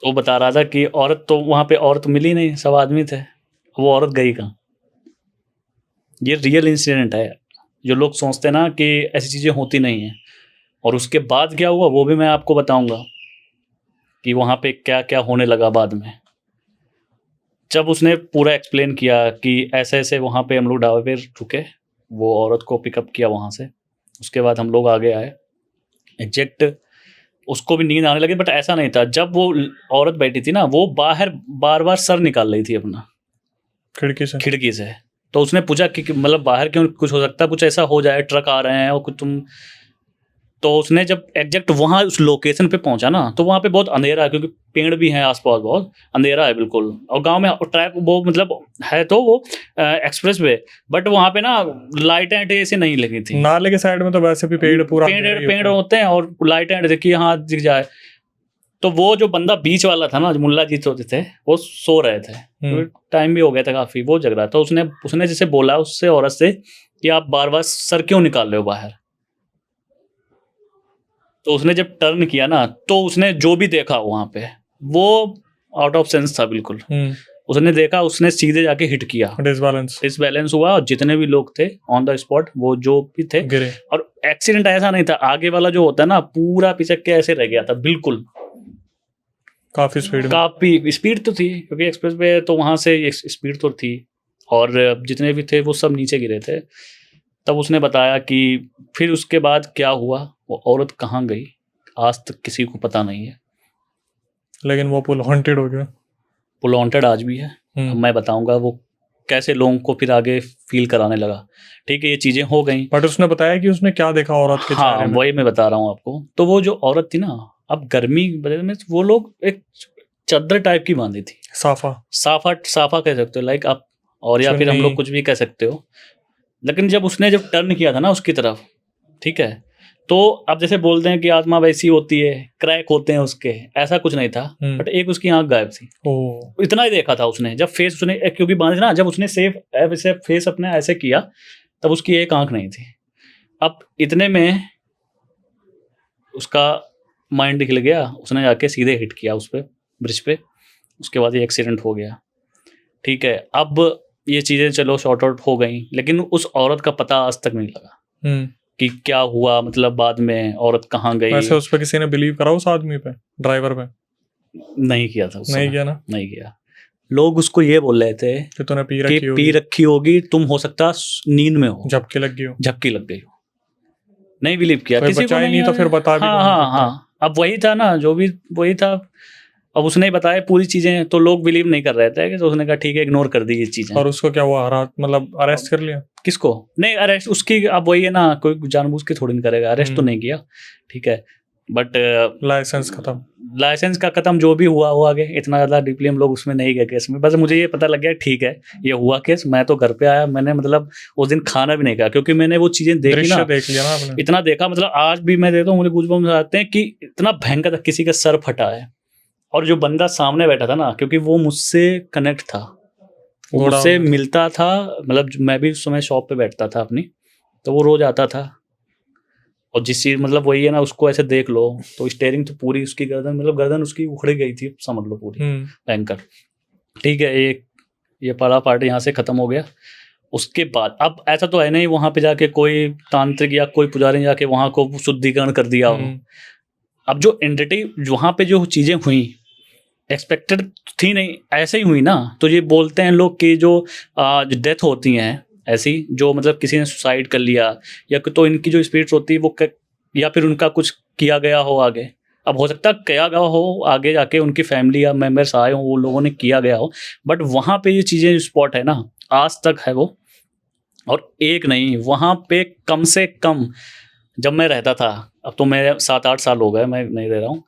तो बता रहा था कि औरत तो वहाँ पे औरत मिली नहीं, सब आदमी थे, वो औरत गई कहाँ। ये रियल इंसिडेंट है। जो लोग सोचते हैं ना कि ऐसी चीज़ें होती नहीं हैं, और उसके बाद क्या हुआ वो भी मैं आपको बताऊंगा कि वहाँ पे क्या क्या होने लगा बाद में। जब उसने पूरा एक्सप्लेन किया कि ऐसे ऐसे वहाँ पे हम लोग ढाबे पे रुके, वो औरत को पिकअप किया वहाँ से, उसके बाद हम लोग आगे आए। एग्जैक्ट उसको भी नींद आने लगी, बट ऐसा नहीं था। जब वो औरत बैठी थी ना, वो बाहर बार बार सर निकाल रही थी अपना खिड़की से। तो उसने पूछा कि मतलब बाहर क्यों, कुछ हो सकता है, कुछ ऐसा हो जाए, ट्रक आ रहे हैं और कुछ तुम। तो उसने जब एग्जैक्ट वहाँ उस लोकेशन पे पहुंचा ना, तो वहाँ पे बहुत अंधेरा है, क्योंकि पेड़ भी हैं आसपास, बहुत अंधेरा है बिल्कुल। और गांव में ट्रैक वो मतलब है तो वो एक्सप्रेस वे, बट वहाँ पे ना लाइटें ऐसे नहीं लगी थी। नाले के साइड में तो वैसे भी पेड़ होते हैं, और लाइटें देखिए हाँ दिख जाए। तो वो जो बंदा बीच वाला था ना, जो मुल्ला जी होते थे, वो सो रहे थे, टाइम भी हो गया था काफी, वो जग रहा था। उसने जैसे बोला उससे औरत से कि आप बार बार सर क्यों निकाल रहे हो बाहर। तो उसने जब टर्न किया ना, तो उसने जो भी देखा वहां पे, वो आउट ऑफ सेंस था बिल्कुल। उसने देखा, उसने सीधे जाके हिट किया, डिसबैलेंस हुआ, और जितने भी लोग थे ऑन द स्पॉट, वो जो भी थे गिरे। और एक्सीडेंट ऐसा नहीं था, आगे वाला जो होता है ना, पूरा पिचक के ऐसे रह गया था बिल्कुल। काफी स्पीड तो थी, क्योंकि एक्सप्रेस वे तो वहां से स्पीड तो थी, और जितने भी थे वो सब नीचे गिरे थे। तब उसने बताया कि फिर उसके बाद क्या हुआ वो औरत कहाँ गई आज तक किसी को पता नहीं है। लेकिन वो पुल हॉन्टेड हो गया। पुल हॉन्टेड आज भी है। अब मैं बताऊंगा वो कैसे लोगों को फिर आगे फील कराने लगा। ठीक है, ये चीजें हो गई। बट उसने बताया कि उसने क्या देखा औरत के चेहरे में। वही मैं बता रहा हूँ आपको। तो वो जो औरत थी ना, अब गर्मी में वो लोग एक चादर टाइप की बांधी थी, साफा कह सकते हो लाइक आप, और या फिर हम लोग कुछ भी कह सकते हो। लेकिन जब उसने जब टर्न किया था ना उसकी तरफ, ठीक है, तो अब जैसे बोलते हैं कि आत्मा वैसी होती है, क्रैक होते हैं उसके, ऐसा कुछ नहीं था। बट एक उसकी आंख गायब थी। इतना ही देखा था उसने। जब फेस उसने क्योंकि बांधे ना, जब उसने ऐसे फेस अपने ऐसे किया तब उसकी एक आंख नहीं थी। अब इतने में उसका माइंड हिल गया, उसने जाके सीधे हिट किया उस पर, ब्रिज पे। उसके बाद ये एक्सीडेंट हो गया। ठीक है, अब ये चीज़ें चलो शॉर्ट आउट हो गई, लेकिन उस औरत का पता आज तक नहीं लगा कि क्या हुआ, मतलब बाद में औरत कहाँ गई। वैसे उस पर किसी ने बिलीव करा उस आदमी पे, ड्राइवर पे? नहीं किया था उस नहीं किया ना? नहीं किया। लोग उसको ये बोल रहे थे कि तूने पी रखी होगी, तुम हो सकता नींद में हो, झपकी लग गई हो। नहीं बिलीव किया किसी को नहीं तो फिर बता भी हाँ। अब वही था ना, जो भी वही था। अब उसने ही बताया पूरी चीजें, तो लोग बिलीव नहीं कर रहे थे, तो उसने कहा ठीक है, इग्नोर कर दी ये चीजें। और उसको क्या हुआ, मतलब अरेस्ट कर लिया? किसको? नहीं अरेस्ट उसकी, अब वही है ना, कोई जानबूझ के थोड़ी नहीं करेगा, अरेस्ट तो नहीं किया। ठीक है, बट लाइसेंस का खत्म जो भी हुआ हो आगे, इतना ज्यादा डीपली हम लोग उसमें नहीं गए केस में। बस मुझे ये पता लग गया ठीक है ये हुआ केस। मैं तो घर पे आया, मैंने मतलब उस दिन खाना भी नहीं खाया, क्योंकि मैंने वो चीजें देखी ना, देख लिया ना आपने। इतना देखा, मतलब आज भी मैं देखता हूँ मुझे गूज़बम्स आते हैं कि इतना भयंकर था। किसी का सर फटा है, और जो बंदा सामने बैठा था ना, क्योंकि वो मुझसे कनेक्ट था, वो मुझसे मिलता था, मतलब मैं भी उस समय शॉप पे बैठता था अपनी, तो वो रोज आता था। और जिस चीज मतलब वही है ना, उसको ऐसे देख लो तो स्टेयरिंग तो पूरी उसकी गर्दन, मतलब गर्दन उसकी उखड़ गई थी, समझ लो पूरी भयंकर। ठीक है, ये पहला पार्ट यहाँ से खत्म हो गया। उसके बाद अब ऐसा तो है नहीं वहां पे जाके कोई तांत्रिक या कोई पुजारी जाके वहां को शुद्धिकरण कर दिया हो। अब जो एंटिटी वहां पे जो चीजें हुई एक्सपेक्टेड थी नहीं, ऐसे ही हुई ना। तो ये बोलते हैं लोग कि जो डेथ होती हैं ऐसी, जो मतलब किसी ने सुसाइड कर लिया, या तो इनकी जो स्पिरिट्स होती है वो या फिर उनका कुछ किया गया हो आगे। अब हो सकता है किया गया हो आगे जाके, उनकी फैमिली या मेंबर्स आए हो, वो लोगों ने किया गया हो, बट वहाँ पे ये चीज़ें स्पॉट है ना आज तक है वो। और एक नहीं, वहाँ पे कम से कम जब मैं रहता था, अब तो मेरे 7-8 साल हो गए, मैं नहीं रह रहा हूँ,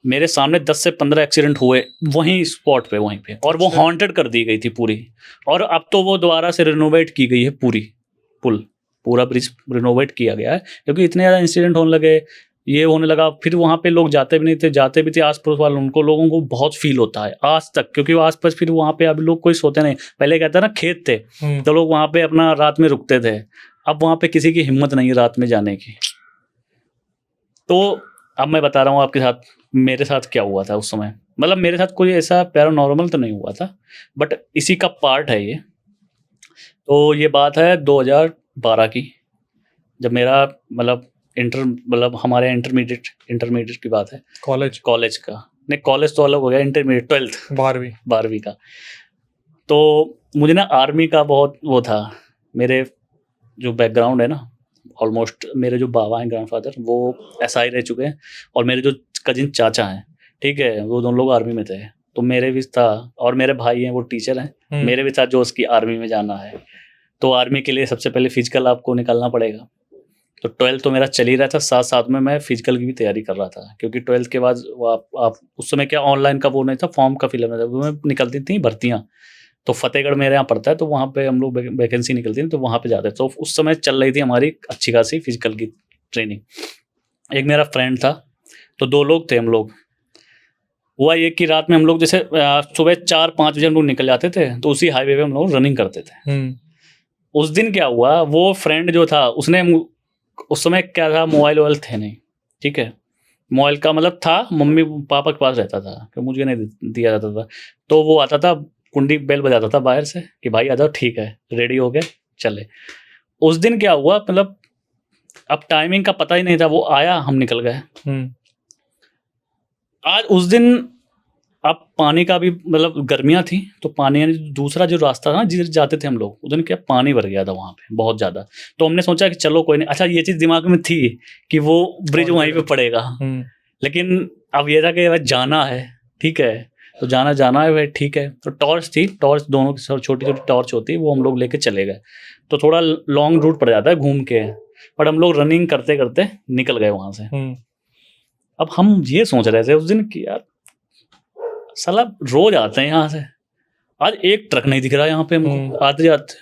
मेरे सामने 10 से 15 एक्सीडेंट हुए वहीं स्पॉट पे, वहीं पे। और वो हॉन्टेड कर दी गई थी पूरी। और अब तो वो दोबारा से रिनोवेट की गई है पूरा ब्रिज रिनोवेट किया गया है, क्योंकि इतने ज़्यादा इंसिडेंट होने लगे, ये होने लगा। फिर वहाँ पे लोग जाते भी नहीं थे, जाते भी थे आस पड़ोस वाले, उनको लोगों को बहुत फील होता है आज तक, क्योंकि वो आस पास फिर वहाँ पे अभी लोग कोई सोते नहीं। पहले कहता ना खेत थे तो लोग वहाँ पे अपना रात में रुकते थे, अब वहाँ पे किसी की हिम्मत नहीं है रात में जाने की। तो अब मैं बता रहा हूँ आपके साथ मेरे साथ क्या हुआ था उस समय। मतलब मेरे साथ कोई ऐसा पैरानॉर्मल तो नहीं हुआ था, बट इसी का पार्ट है ये। तो ये बात है 2012 की, जब मेरा मतलब हमारे इंटरमीडिएट की बात है। कॉलेज का नहीं, कॉलेज तो अलग हो गया, इंटरमीडिएट 12th 12वीं का। तो मुझे ना आर्मी का बहुत वो था, मेरे जो बैकग्राउंड है ना, ऑलमोस्ट मेरे जो बाबा हैं ग्रैंडफादर वो SI रह चुके हैं, और मेरे जो कजिन चाचा हैं, ठीक है, वो दोनों लोग आर्मी में थे। तो मेरे भी था, और मेरे भाई हैं वो टीचर हैं, मेरे भी था जो उसकी आर्मी में जाना है। तो आर्मी के लिए सबसे पहले फिजिकल आपको निकालना पड़ेगा। तो 12th तो मेरा चल ही रहा था, साथ साथ में मैं फिजिकल की भी तैयारी कर रहा था, क्योंकि 12th के बाद आप उस समय क्या ऑनलाइन का वो नहीं था, फॉर्म का फिलअप नहीं था, वो निकलती थी भर्तियाँ। तो फतेहगढ़ मेरे यहाँ पड़ता है, तो वहाँ पे हम लोग वैकेंसी निकलती थी, तो वहाँ पे जाते। तो उस समय चल रही थी हमारी अच्छी खासी फिजिकल की ट्रेनिंग। एक मेरा फ्रेंड था, तो 2 लोग थे हम लोग। हुआ ये कि रात में हम लोग जैसे सुबह 4-5 बजे हम लोग निकल जाते थे, तो उसी हाईवे पे हम लोग रनिंग करते थे। उस दिन क्या हुआ, वो फ्रेंड जो था उसने, उस समय क्या था, मोबाइल थे नहीं, ठीक है, मोबाइल का मतलब था मम्मी पापा के पास रहता था, कि मुझे नहीं दिया जाता था। तो वो आता था, कुंडी बेल बजाता था बाहर से कि भाई आ जाओ, ठीक है रेडी हो गए चले। उस दिन क्या हुआ, मतलब अब टाइमिंग का पता ही नहीं था, वो आया हम निकल गए। आज उस दिन अब पानी का भी मतलब गर्मियाँ थी तो पानी यानी दूसरा जो रास्ता था ना जिधर जाते थे हम लोग उधर क्या पानी भर गया था वहाँ पे बहुत ज़्यादा। तो हमने सोचा कि चलो कोई नहीं, अच्छा ये चीज़ दिमाग में थी कि वो ब्रिज वहीं पे पड़ेगा, लेकिन अब ये था कि भाई जाना है, ठीक है तो जाना है भाई, ठीक है। तो टॉर्च थी, टॉर्च दोनों की छोटी छोटी टॉर्च होती है, वो हम लोग लेके चले गए। तो थोड़ा लॉन्ग रूट पड़ जाता है घूम के, बट हम लोग रनिंग करते करते निकल गए वहाँ से। अब हम ये सोच रहे थे उस दिन कि यार साला रोज आते हैं यहाँ से, आज एक ट्रक नहीं दिख रहा यहाँ पे हमको आते जाते।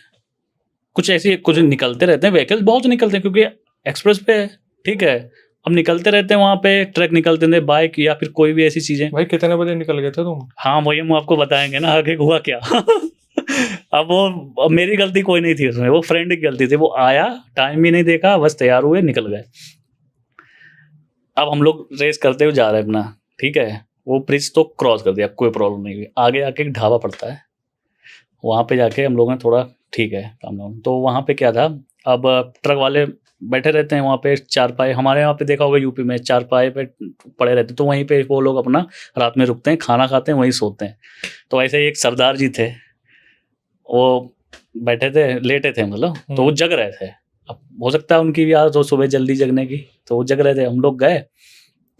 कुछ ऐसे कुछ निकलते रहते हैं, व्हीकल्स बहुत निकलते हैं क्योंकि एक्सप्रेस पे है, ठीक है। अब निकलते रहते हैं वहाँ पे, ट्रक निकलते हैं, बाइक या फिर कोई भी ऐसी चीजें। भाई कितने बजे निकल गए थे तुम? हाँ वही हम आपको बताएंगे ना आगे हुआ क्या। अब मेरी गलती कोई नहीं थी उसमें, वो फ्रेंड की गलती थी। वो आया, टाइम भी नहीं देखा, बस तैयार हुए निकल गए। अब हम लोग रेस करते हुए जा रहे हैं अपना, ठीक है। वो ब्रिज तो क्रॉस कर दिया, कोई प्रॉब्लम नहीं हुई। आगे आके एक ढाबा पड़ता है, वहाँ पे जाके हम लोगों ने थोड़ा ठीक है काम डाउन। तो वहाँ पे क्या था, अब ट्रक वाले बैठे रहते हैं वहाँ पे, चारपाई, हमारे यहाँ पे देखा होगा यूपी में चारपाई पे पड़े रहते, तो वहीं पे वो लोग अपना रात में रुकते हैं, खाना खाते हैं, वहीं सोते हैं। तो ऐसे एक सरदार जी थे, वो बैठे थे, लेटे थे मतलब, तो वो जग रहे थे। अब हो सकता है उनकी भी आदत हो सुबह जल्दी जगने की, तो वो जग रहे थे। हम लोग गए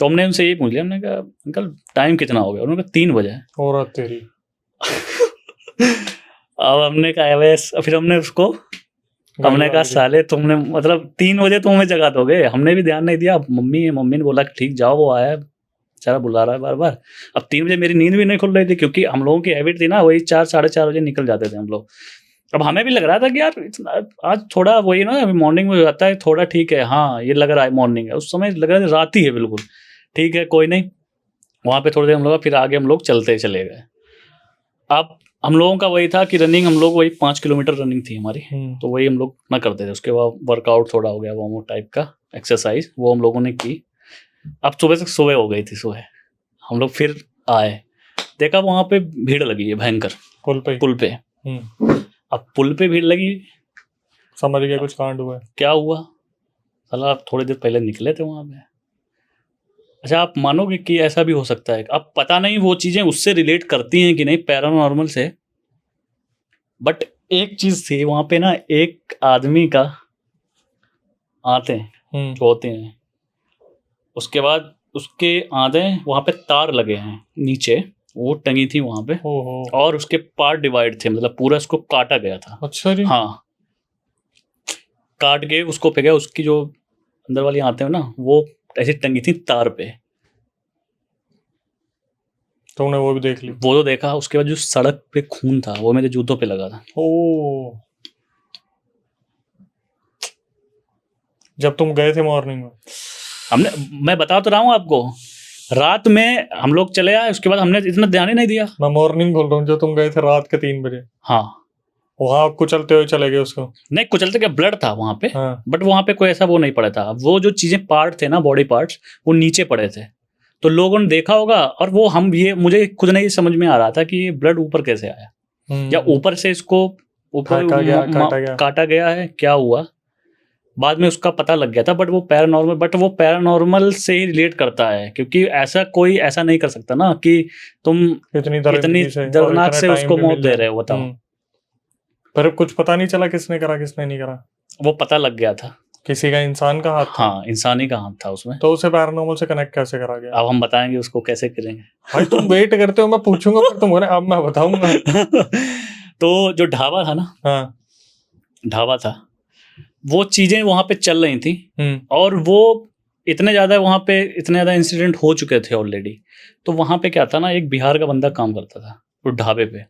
तो हमने उनसे ये पूछ लिया, हमने कहा अंकल टाइम कितना हो गया? उन्होंने कहा 3 बजे। और तेरी अब हमने कहा वैसे, फिर हमने उसको हमने कहा साले तुमने मतलब 3 बजे तुम हमें जगा दोगे? हमने भी ध्यान नहीं दिया। मम्मी ने बोला कि ठीक जाओ, वो आया बेचारा बुला रहा है बार बार। अब 3 बजे मेरी नींद भी नहीं खुल रही थी क्योंकि हम लोगों की हैबिट थी ना, वही 4 साढ़े 4 बजे निकल जाते थे हम लोग। अब हमें भी लग रहा था कि यार इतना आज थोड़ा वही ना, अभी मॉर्निंग में हो जाता है थोड़ा, ठीक है हाँ ये लग रहा है मॉर्निंग है, उस समय लग रहा है रात ही है बिल्कुल, ठीक है कोई नहीं। वहाँ पे थोड़ी देर हम लोग, फिर आगे हम लोग चलते चले गए। अब हम लोगों का वही था कि रनिंग हम लोग वही 5 किलोमीटर रनिंग थी हमारी, तो वही हम लोग ना करते थे। उसके बाद वर्कआउट थोड़ा हो गया, वो टाइप का एक्सरसाइज वो हम लोगों ने की। अब सुबह हो गई थी, सुबह हम लोग फिर आए, देखा वहाँ पे भीड़ लगी है भयंकर, पुल पे। अब पुल पे भीड़ लगी, समझ गया कुछ कांड हुआ है। क्या हुआ साला, आप थोड़ी देर पहले निकले थे वहाँ पे। अच्छा आप मानोगे कि ऐसा भी हो सकता है? अब पता नहीं वो चीजें उससे रिलेट करती हैं कि नहीं पैरानॉर्मल से, बट एक चीज थी वहां पे ना, एक आदमी का आते हैं होते हैं, उसके बाद उसके आधे वहां पे तार लगे हैं नीचे, वो टंगी थी वहां पे, और उसके पार्ट डिवाइड थे, मतलब पूरा उसको काटा गया था। अच्छा जी। हाँ काट के उसको फेंका, उसकी जो अंदर वाली आते हैं ना वो ऐसी टंगी थी तार पे। तुमने वो भी देख ली? वो तो देखा। उसके बाद जो सड़क पे खून था वो मेरे जूतों पे लगा था। ओ, जब तुम गए थे मॉर्निंग में? मैं बता तो रहा हूँ आपको, रात में हम लोग चले आए, उसके बाद हमने इतना ध्यान ही नहीं दिया। मैं मॉर्निंग बोल रहा हूँ, जो तुम गए थे रात के 3 बजे। हाँ वहां कुचलते हुए चले गए उसको? नहीं कुचलते, क्या ब्लड था वहां पे। हाँ। बट वहां पे कोई ऐसा वो नहीं पड़ा था। वो जो चीजें पार्ट थे ना, बॉडी पार्ट्स, वो नीचे पड़े थे, तो लोगों ने देखा होगा। और वो हम ये मुझे खुद नहीं समझ में आ रहा था कि ये ब्लड ऊपर कैसे आया, या ऊपर से इसको ऊपर काटा गया है, क्या हुआ। बाद में उसका पता लग गया था, बट वो पैरानॉर्मल से ही रिलेट करता है, क्योंकि ऐसा कोई ऐसा नहीं कर सकता ना कि तुम इतनी दर्दनाक से उसको मौत दे रहे हो, बताओ। पर कुछ पता नहीं चला किसने करा किसने नहीं करा? वो पता लग गया था, किसी का इंसान का हाथ था। हाँ इंसानी का हाथ था उसमें। तो उसे पैरानॉर्मल से कनेक्ट कैसे करा गया? अब हम बताएंगे उसको कैसे करेंगे। भाई तुम वेट करते हो, मैं पूछूंगा पर तुम अब मैं बताऊंगा। तो जो ढाबा था ना, हाँ ढाबा था, वो चीजें वहां पे चल रही थी, और वो इतने ज्यादा इंसिडेंट हो चुके थे ऑलरेडी। तो वहां पे क्या था ना, एक बिहार का बंदा काम करता था उस ढाबे पे,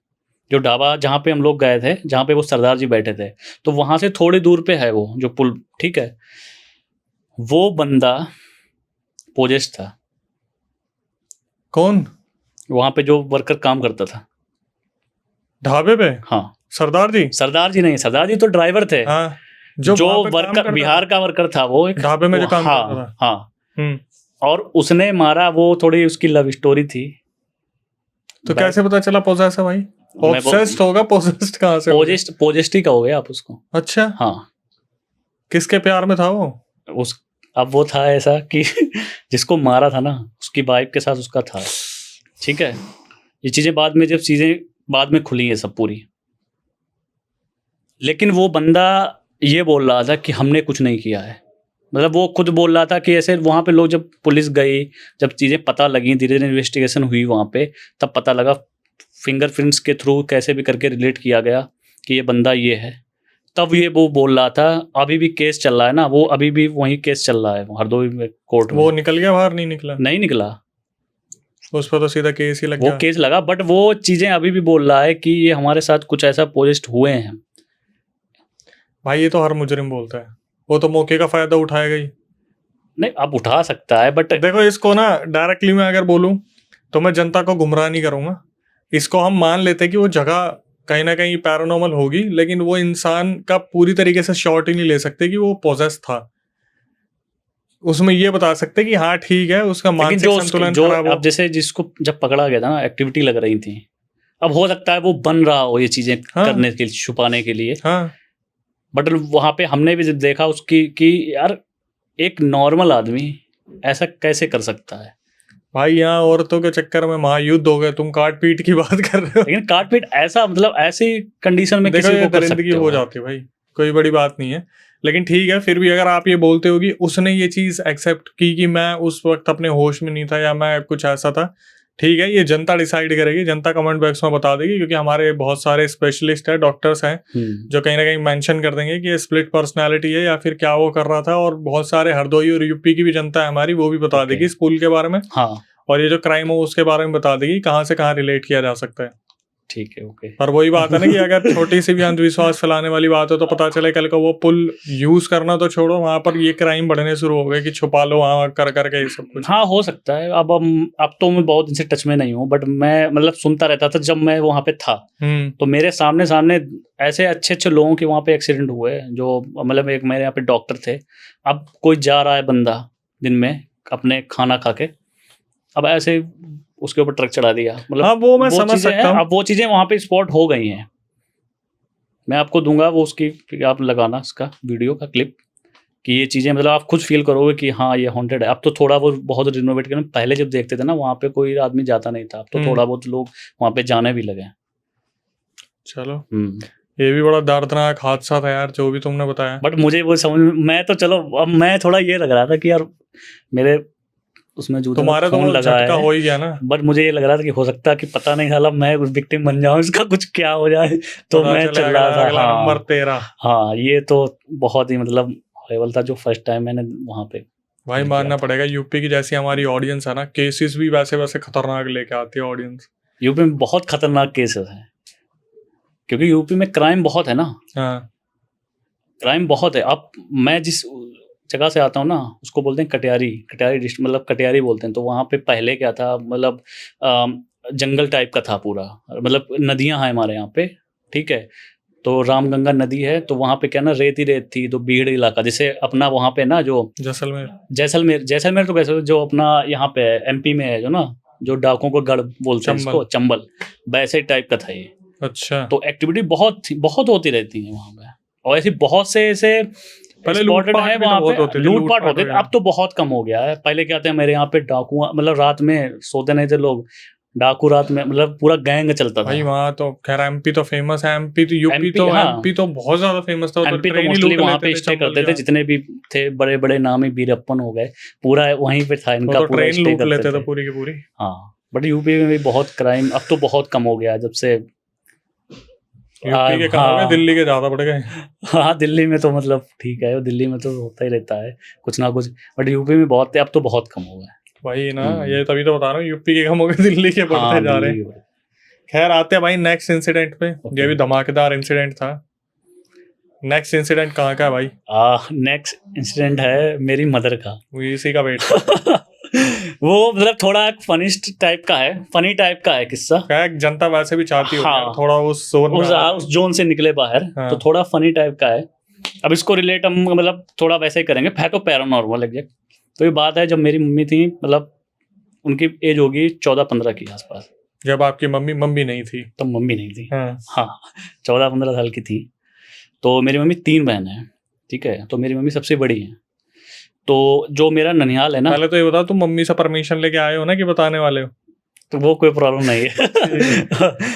जो ढाबा जहाँ पे हम लोग गए थे, जहाँ पे वो सरदार जी बैठे थे, तो वहां से थोड़ी दूर पे है वो जो पुल, ठीक है। वो बंदा पोजेस्ट था। कौन? वहां पे जो वर्कर काम करता था ढाबे पे? हाँ। सरदार जी नहीं, सरदार जी तो ड्राइवर थे। हाँ। जो वर्कर बिहार का वर्कर था, वो एक ढाबे में जो काम करता था। हाँ। और उसने मारा, वो थोड़ी उसकी लव स्टोरी थी। तो कैसे पता चला पोजेस्ट है भाई? ऑब्सेस्ड होगा, पोजेस्ट कहाँ से? पोजेस्ट ही कहोगे आप उसको। अच्छा हाँ। किसके प्यार में था वो? अब वो था ऐसा कि जिसको मारा था ना, उसकी वाइफ के साथ उसका था, ठीक है। ये चीज़ें बाद में खुली हैं सब पूरी। लेकिन वो बंदा ये बोल रहा था कि हमने कुछ नहीं किया है। मतलब वो खुद बोल रहा था कि ऐसे वहाँ पे लोग, जब पुलिस गई, जब चीज़ें पता लगी, धीरे धीरे इन्वेस्टिगेशन हुई वहाँ पे, तब पता लगा फिंगरप्रिंट्स के थ्रू कैसे भी करके रिलेट किया गया कि ये बंदा ये है। तब ये वो बोल रहा था। अभी भी केस चल रहा है ना, वो अभी भी वही केस चल रहा है हरदोई में कोर्ट में। वो निकल गया बाहर? नहीं निकला? नहीं निकला, उस पर तो सीधा केस ही लग गया। वो केस लगा, बट वो चीज़ें अभी भी बोल रहा है कि ये हमारे साथ कुछ ऐसा पोस्ट हुए हैं। भाई ये तो हर मुजरिम बोलता है, वो तो मौके का फायदा उठाएगा ही। नहीं, अब उठा सकता है, बट देखो इसको ना डायरेक्टली मैं अगर बोलूं तो मैं जनता को गुमराह नहीं करूंगा। इसको हम मान लेते हैं कि वो जगह कहीं ना कहीं पैरानॉर्मल होगी, लेकिन वो इंसान का पूरी तरीके से शॉट ही नहीं ले सकते कि वो पोजेस था। उसमें ये बता सकते कि हाँ ठीक है, उसका मानसिक संतुलन खराब हो। अब जैसे जिसको जब पकड़ा गया था ना, एक्टिविटी लग रही थी, अब हो सकता है वो बन रहा हो ये चीजें करने के लिए, छुपाने के लिए। बट वहां पे हमने भी देखा उसकी कि यार एक नॉर्मल आदमी ऐसा कैसे कर सकता है। भाई यहाँ औरतों के चक्कर में महायुद्ध हो गए, तुम काट पीट की बात कर रहे हो। लेकिन काट पीट ऐसा, मतलब ऐसी कंडीशन में किसी को कर सकते हो जाती है भाई, कोई बड़ी बात नहीं है। लेकिन ठीक है, फिर भी अगर आप ये बोलते हो कि उसने ये चीज एक्सेप्ट की कि मैं उस वक्त अपने होश में नहीं था या मैं कुछ ऐसा था, ठीक है, ये जनता डिसाइड करेगी, जनता कमेंट बॉक्स में बता देगी, क्योंकि हमारे बहुत सारे स्पेशलिस्ट है, डॉक्टर्स हैं जो कहीं ना कहीं मेंशन कर देंगे कि ये स्प्लिट पर्सनालिटी है या फिर क्या वो कर रहा था। और बहुत सारे हरदोई और यूपी की भी जनता है हमारी, वो भी बता देगी इस पुल के बारे में। हाँ, और ये जो क्राइम हो उसके बारे में बता देगी कहाँ से कहाँ रिलेट किया जा सकता है। ठीक है, ओके। पर वही बात है ना कि अगर छोटी सी भी अंधविश्वास फैलाने वाली बात हो तो पता चले कल को वो पुल यूज करना तो छोड़ो, वहां पर ये क्राइम बढ़ने शुरू हो गए कि छुपा लो वहां कर करके ये सब कुछ। हाँ, हो सकता है। अब तो मैं बहुत इनसे टच में नहीं हूँ, बट मैं मतलब सुनता रहता था जब मैं वहां पे था। तो मेरे सामने ऐसे अच्छे लोगों के वहां पे एक्सीडेंट हुए, जो मतलब एक मेरे यहाँ पे डॉक्टर थे। अब कोई जा रहा है बंदा दिन में अपने खाना खा के, अब ऐसे उसके ऊपर ट्रक चढ़ा दिया। मतलब हाँ, वो मैं समझ सकता हूँ। अब वो चीजें वहां पे स्पॉट हो गई हैं। मैं आपको दूंगा वो उसकी, आप लगाना इसका वीडियो का क्लिप, कि ये चीजें मतलब आप खुद फील करोगे कि हाँ ये हॉन्टेड है। अब तो थोड़ा वो बहुत रिनोवेट कर, पहले जब देखते थे ना वहां पे कोई आदमी जाता नहीं था, अब तो थोड़ा बहुत लोग वहां पे जाने भी लगे। चलो, ये भी बड़ा दर्दनाक हादसा था यार जो भी तुमने बताया। बट मुझे वो समझ, मैं तो चलो अब मैं थोड़ा ये लग रहा था कि यार मेरे उसमें जूते तुम्हारे तो लगा है, हो ही गया ना। बट मुझे ये लग रहा था कि हो सकता है कि पता नहीं साला मैं उस विक्टिम बन जाऊं, इसका कुछ क्या हो जाए। तो मैं चल रहा था। हाँ, नंबर 13। हाँ, ये तो बहुत ही मतलब हॉरिबल था जो फर्स्ट टाइम मैंने वहां पे। भाई मानना पड़ेगा, यूपी की जैसी हमारी ऑडियंस है ना, केसेस भी वैसे वैसे खतरनाक लेके आती है ऑडियंस। यूपी में बहुत खतरनाक केसेस हैं, क्योंकि यूपी में क्राइम बहुत है ना। क्राइम बहुत है। अब मैं जिस जगह से आता हूँ ना, उसको बोलते हैं कटियारी डिस्ट्रिक्ट, मतलब कटियारी बोलते हैं। तो वहाँ पे पहले क्या था, मतलब जंगल टाइप का था पूरा, मतलब नदियाँ हैं हमारे यहाँ पे, ठीक है। तो रामगंगा नदी है, तो वहाँ पे क्या ना रेत ही रेत थी। तो बीड़ इलाका, जैसे अपना वहाँ पे ना जो जैसलमेर तो कैसे, जो अपना यहाँ पे एमपी में है जो ना, जो डाकुओं को गढ़ बोलते हैं इसको, चंबल, वैसे टाइप का था ये। अच्छा। तो एक्टिविटी बहुत होती रहती है वहाँ पे, और ऐसी बहुत से ऐसे पहले लूटपाट है वहाँ पे, लूटपाट होते थे। अब तो बहुत कम हो गया है। पहले क्या थे मेरे यहाँ पे डाकू, मतलब रात में सोते नहीं थे लोग, डाकू रात में, मतलब पूरा गैंग चलता था भाई वहाँ तो। खैर एमपी तो फेमस है, एमपी तो यूपी तो हाँ, एमपी तो बहुत ज्यादा फेमस था। एमपी तो मोस्टली वहाँ पे स्टे करते थे, जितने भी थे बड़े बड़े नामी, वीरप्पन हो गए, पूरा वहीं पे था इनका, पूरा ट्रेन लूट लेते थे पूरी की पूरी। हाँ, बट यूपी में भी बहुत क्राइम अब तो बहुत कम हो गया जब से। यूपी के कम हो गए, दिल्ली के ज्यादा बढ़ गए। हाँ, दिल्ली में तो मतलब ठीक है, दिल्ली में तो होता ही रहता है कुछ ना कुछ, बट यूपी में बहुत थे, अब तो बहुत कम हो गए। भाई ना, ये तभी तो बता रहा हूँ, यूपी के कम हो गए, दिल्ली के बढ़ते जा रहे हैं। खैर आते हैं भाई नेक्स्ट इंसिडेंट पे। ये भी धमाकेदार इंसिडेंट था। नेक्स्ट इंसिडेंट कहाँ का है भाई? नेक्स्ट इंसिडेंट है मेरी मदर का। इसी का वेट वो मतलब थोड़ा फनी टाइप का है किस्सा। जनता वैसे भी चाहती है थोड़ा उस जोन से निकले बाहर। तो थोड़ा फनी टाइप का है। अब इसको रिलेट हम मतलब थोड़ा वैसे ही करेंगे, है तो पैरानॉर्मल एग्जैक्ट। तो ये बात है जब मेरी मम्मी थी, मतलब उनकी एज होगी 14-15 की आसपास। जब आपकी मम्मी नहीं थी? तो मम्मी नहीं थी। हाँ 14-15 साल की थी। तो मेरी मम्मी 3 बहन है, ठीक है। तो मेरी मम्मी सबसे बड़ी है। तो जो मेरा ननिहाल है ना, पहले तो ये बताओ तुम मम्मी से परमिशन लेके आए हो ना कि बताने वाले हो? तो वो कोई प्रॉब्लम नहीं है।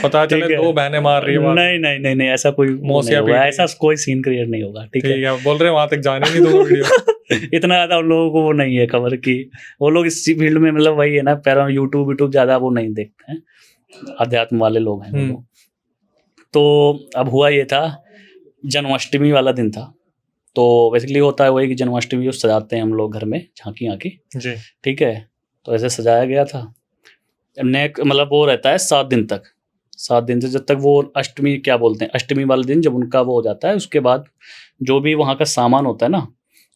पता चले ठीक है। 2 बहनें मार रही है वहाँ। नहीं नहीं नहीं नहीं, ऐसा कोई नहीं मौसिया होगा, पीट रही ऐसा कोई सीन क्रिएट नहीं होगा। ठीक है। ठीक है, बोल रहे हैं वहां तक जाने नहीं दूंगा वीडियो। इतना ज्यादा उन लोगों को वो नहीं है खबर की, वो लोग इस फील्ड में मतलब वही है ना, पैरा यूट्यूब ज्यादा वो नहीं देखते हैं, अध्यात्म वाले लोग हैं वो लोग। तो अब हुआ ये था, जन्माष्टमी वाला दिन था। तो बेसिकली होता है वही कि जन्माष्टमी को सजाते हैं हम लोग घर में झांकी आंकी। जी। ठीक है। तो ऐसे सजाया गया था। मतलब वो रहता है 7 दिन तक, 7 दिन से जब तक वो अष्टमी क्या बोलते हैं, अष्टमी वाले दिन जब उनका वो हो जाता है, उसके बाद जो भी वहाँ का सामान होता है ना।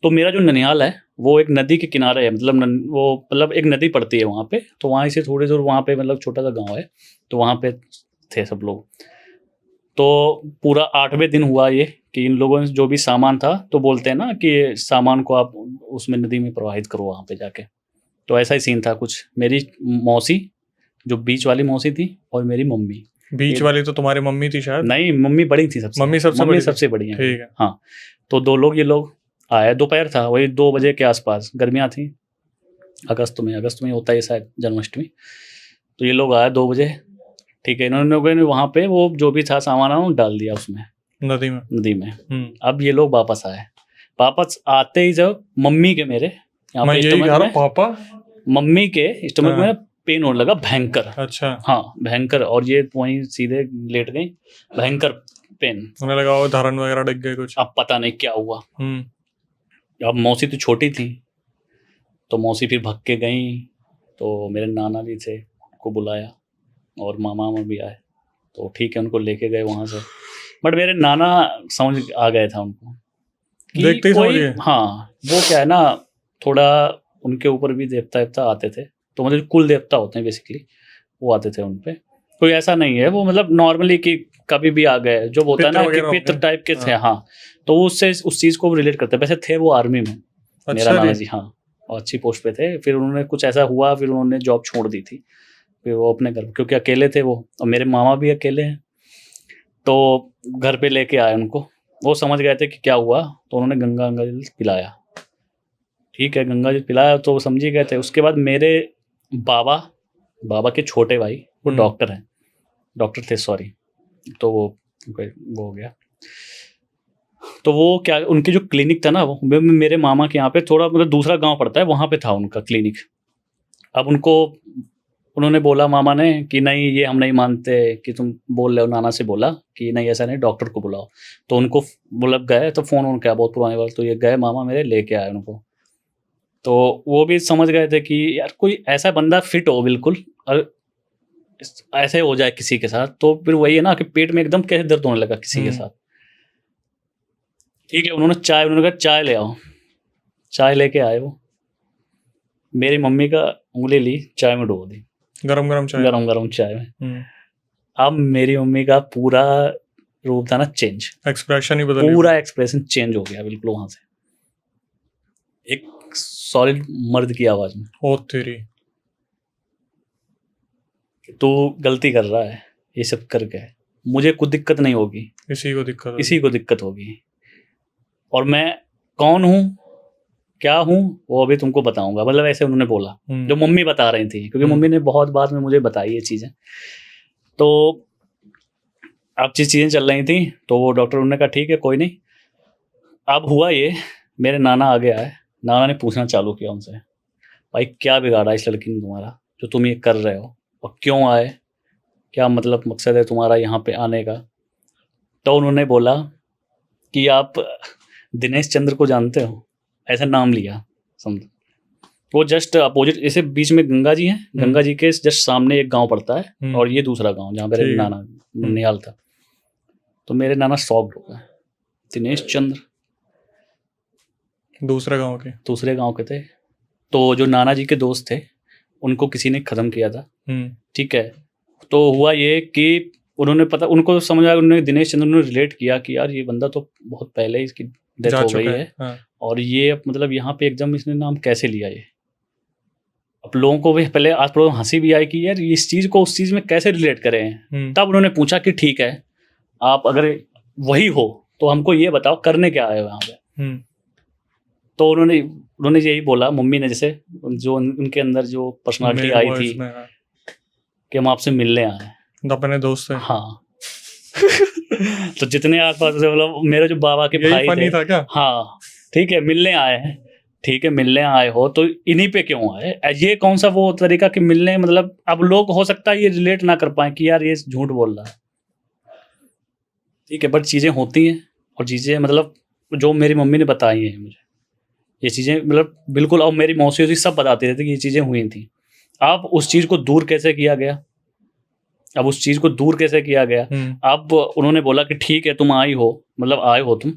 तो मेरा जो ननिहाल है वो एक नदी के किनारे है, मतलब एक नदी पड़ती है वहाँ पे। तो वहाँ से थोड़ी दूर वहाँ पे मतलब छोटा सा गाँव है, तो वहाँ पे थे सब लोग। तो पूरा 8वें दिन हुआ ये कि इन लोगों ने जो भी सामान था, तो बोलते हैं ना कि सामान को आप उसमें नदी में प्रवाहित करो वहाँ पे जाके। तो ऐसा ही सीन था कुछ। मेरी मौसी, जो बीच वाली मौसी थी, और मेरी मम्मी। बीच वाली तो तुम्हारी मम्मी थी शायद। नहीं, मम्मी बड़ी थी सबसे। मम्मी सबसे बड़ी है। ठीक है। हाँ। तो 2 लोग, ये लोग आए, दोपहर था, वही 2 बजे के आसपास, गर्मियाँ थी, अगस्त में होता है शायद जन्माष्टमी। तो ये लोग आए 2 बजे। ठीक है। इन्होंने लोगों ने वहाँ पे वो जो भी था सामान वो डाल दिया उसमें, नदी में। अब ये लोग वापस आए। वापस आते ही जब मम्मी के मेरे यहाँ पे स्टमक में, पापा मम्मी के स्टमक में पेन होने लगा भयंकर। अच्छा। हाँ, भयंकर। और ये वहीं सीधे लेट गई, भयंकर पेन। उन्हें लगा वो धरन वगैरह डिग गए कुछ। अब पता नहीं क्या हुआ। अब मौसी तो छोटी थी, तो मौसी फिर भग के गई। तो मेरे नाना भी थे, उनको बुलाया, और मामा भी आए। तो ठीक है, उनको लेके गए वहाँ से। बट मेरे नाना समझ आ गया था उनको कि देखते ही समझ गए। हाँ, वो क्या है ना, थोड़ा उनके ऊपर भी देवता आते थे। तो मतलब कुल देवता होते हैं बेसिकली, वो आते थे उन पे। कोई ऐसा नहीं है वो, मतलब नॉर्मली कि कभी भी आ गए, जो होता है ना कि पितृ टाइप के थे। हाँ। तो उससे उस चीज़ को रिलेट करते हैं। वैसे थे वो आर्मी में, मेरा नाना जी। हाँ, और अच्छी पोस्ट पे थे। फिर उन्होंने कुछ ऐसा हुआ, फिर उन्होंने जॉब छोड़ दी थी। फिर वो अपने घर, क्योंकि अकेले थे वो, और मेरे मामा भी अकेले हैं। तो घर पे लेके आए उनको। वो समझ गए थे कि क्या हुआ, तो उन्होंने गंगा जल पिलाया। ठीक है, गंगा जल पिलाया तो वो समझ ही गए थे। उसके बाद मेरे बाबा के छोटे भाई, वो डॉक्टर थे सॉरी। तो वो हो गया। तो वो क्या, उनकी जो क्लिनिक था ना, वो मेरे मामा के यहाँ पे थोड़ा मतलब दूसरा गांव पड़ता है, वहाँ पे था उनका क्लिनिक। अब उन्होंने बोला मामा ने कि नहीं, ये हम नहीं मानते कि तुम बोल रहे हो। नाना से बोला कि नहीं ऐसा नहीं, डॉक्टर को बुलाओ। तो उनको मतलब गए, तो फ़ोन उनका बहुत पुराने वाला, तो ये गए मामा मेरे, लेके आए उनको। तो वो भी समझ गए थे कि यार कोई ऐसा बंदा फिट हो बिल्कुल, और ऐसे हो जाए किसी के साथ, तो फिर वही है ना कि पेट में एकदम कैसे दर्द होने लगा किसी के साथ। ठीक है, उन्होंने कहा चाय ले आओ। चाय लेके आए वो, मेरी मम्मी का उंगली ली, चाय में डुबो दी, गरम चाय में। अब मेरी मम्मी का पूरा रूप था ना चेंज, एक्सप्रेशन ही बदल गया, पूरा एक्सप्रेशन चेंज हो गया बिल्कुल वहां से, एक सॉलिड मर्द की आवाज में। ओ तेरी, तू गलती कर रहा है ये सब करके, मुझे कोई दिक्कत नहीं होगी, इसी को दिक्कत होगी। और मैं कौन हूँ, क्या हूँ, वो अभी तुमको बताऊंगा। मतलब ऐसे उन्होंने बोला, जो मम्मी बता रही थी, क्योंकि मम्मी ने बहुत बाद में मुझे बताई ये चीज़ें। तो अब चीज़ें चल रही थी, तो वो डॉक्टर उन्होंने कहा ठीक है कोई नहीं। अब हुआ ये, मेरे नाना आगे आए। नाना ने पूछना चालू किया उनसे, भाई क्या बिगाड़ा इस लड़की ने तुम्हारा, जो तुम ये कर रहे हो, और क्यों आए, क्या मतलब मकसद है तुम्हारा यहाँ पे आने का। तो उन्होंने बोला कि आप दिनेश चंद्र को जानते हो, ऐसा नाम लिया समझो। वो जस्ट अपोजिट, ऐसे बीच में गंगा जी हैं, गंगा जी के जस्ट सामने एक गांव पड़ता है, और ये दूसरा गांव जहाँ मेरे नाना ननिहाल था। तो मेरे नाना शॉक्ड हो गए, दिनेश चंद्र दूसरे गांव के थे। तो जो नाना जी के दोस्त थे, उनको किसी ने ख़त्म किया था। ठीक है। तो हुआ ये कि उनको समझ आया, उन्होंने दिनेश चंद्र ने रिलेट किया कि यार ये बंदा तो बहुत पहले इसकी डेथ हो गई है। हाँ। और ये मतलब यहाँ पे एकदम इसने नाम कैसे लिया ये। अब लोगों को भी पहले आज पड़ोस हंसी भी आई कि यार इस चीज़ को उस चीज़ में कैसे रिलेट करें। तब उन्होंने पूछा कि ठीक है, आप अगर वही हो तो हमको ये बताओ करने क्या आए हो यहाँ पे। तो उन्होंने यही बोला, मम्मी ने, जैसे जो उनके अंदर जो पर्सनालिटी आई थी, कि हम आपसे मिलने आए हैं अपने दोस्त से। हाँ। तो जितने आसपास से मतलब मेरे जो बाबा के भाई फनी थे, था क्या? हाँ ठीक है मिलने आए हैं, ठीक है मिलने आए हो तो इन्हीं पे क्यों आए? ये कौन सा वो तरीका कि मिलने, मतलब अब लोग हो सकता है ये रिलेट ना कर पाए कि यार ये झूठ बोल रहा है, ठीक है, बट चीज़ें होती हैं और चीज़ें मतलब जो मेरी मम्मी ने बताई हैं मुझे ये चीज़ें मतलब बिल्कुल, और मेरी मौसी वौसी सब बताती रहती कि ये चीज़ें हुई थी। अब उस चीज़ को दूर कैसे किया गया, अब उस चीज़ को दूर कैसे किया गया, अब उन्होंने बोला कि ठीक है तुम आई हो, मतलब आए हो तुम,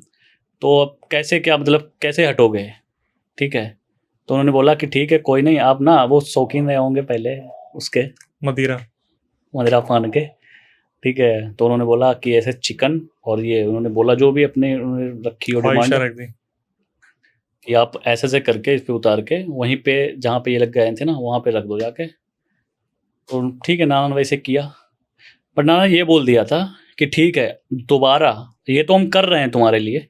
तो अब कैसे क्या मतलब कैसे हटोगे, ठीक है। तो उन्होंने बोला कि ठीक है कोई नहीं, आप ना वो शौकीन रहे होंगे पहले उसके मदिरा पान के, ठीक है। तो उन्होंने बोला कि ऐसे चिकन और ये उन्होंने बोला जो भी अपने उन्होंने रखी और डिमांड रख दी कि आप ऐसे से करके इस पे उतार के वहीं पे जहाँ पे ये लग गए थे ना वहाँ पे रख दो जाके। तो ठीक है नाना ने वैसे किया, पर नाना ये बोल दिया था कि ठीक है दोबारा ये तो हम कर रहे हैं तुम्हारे लिए,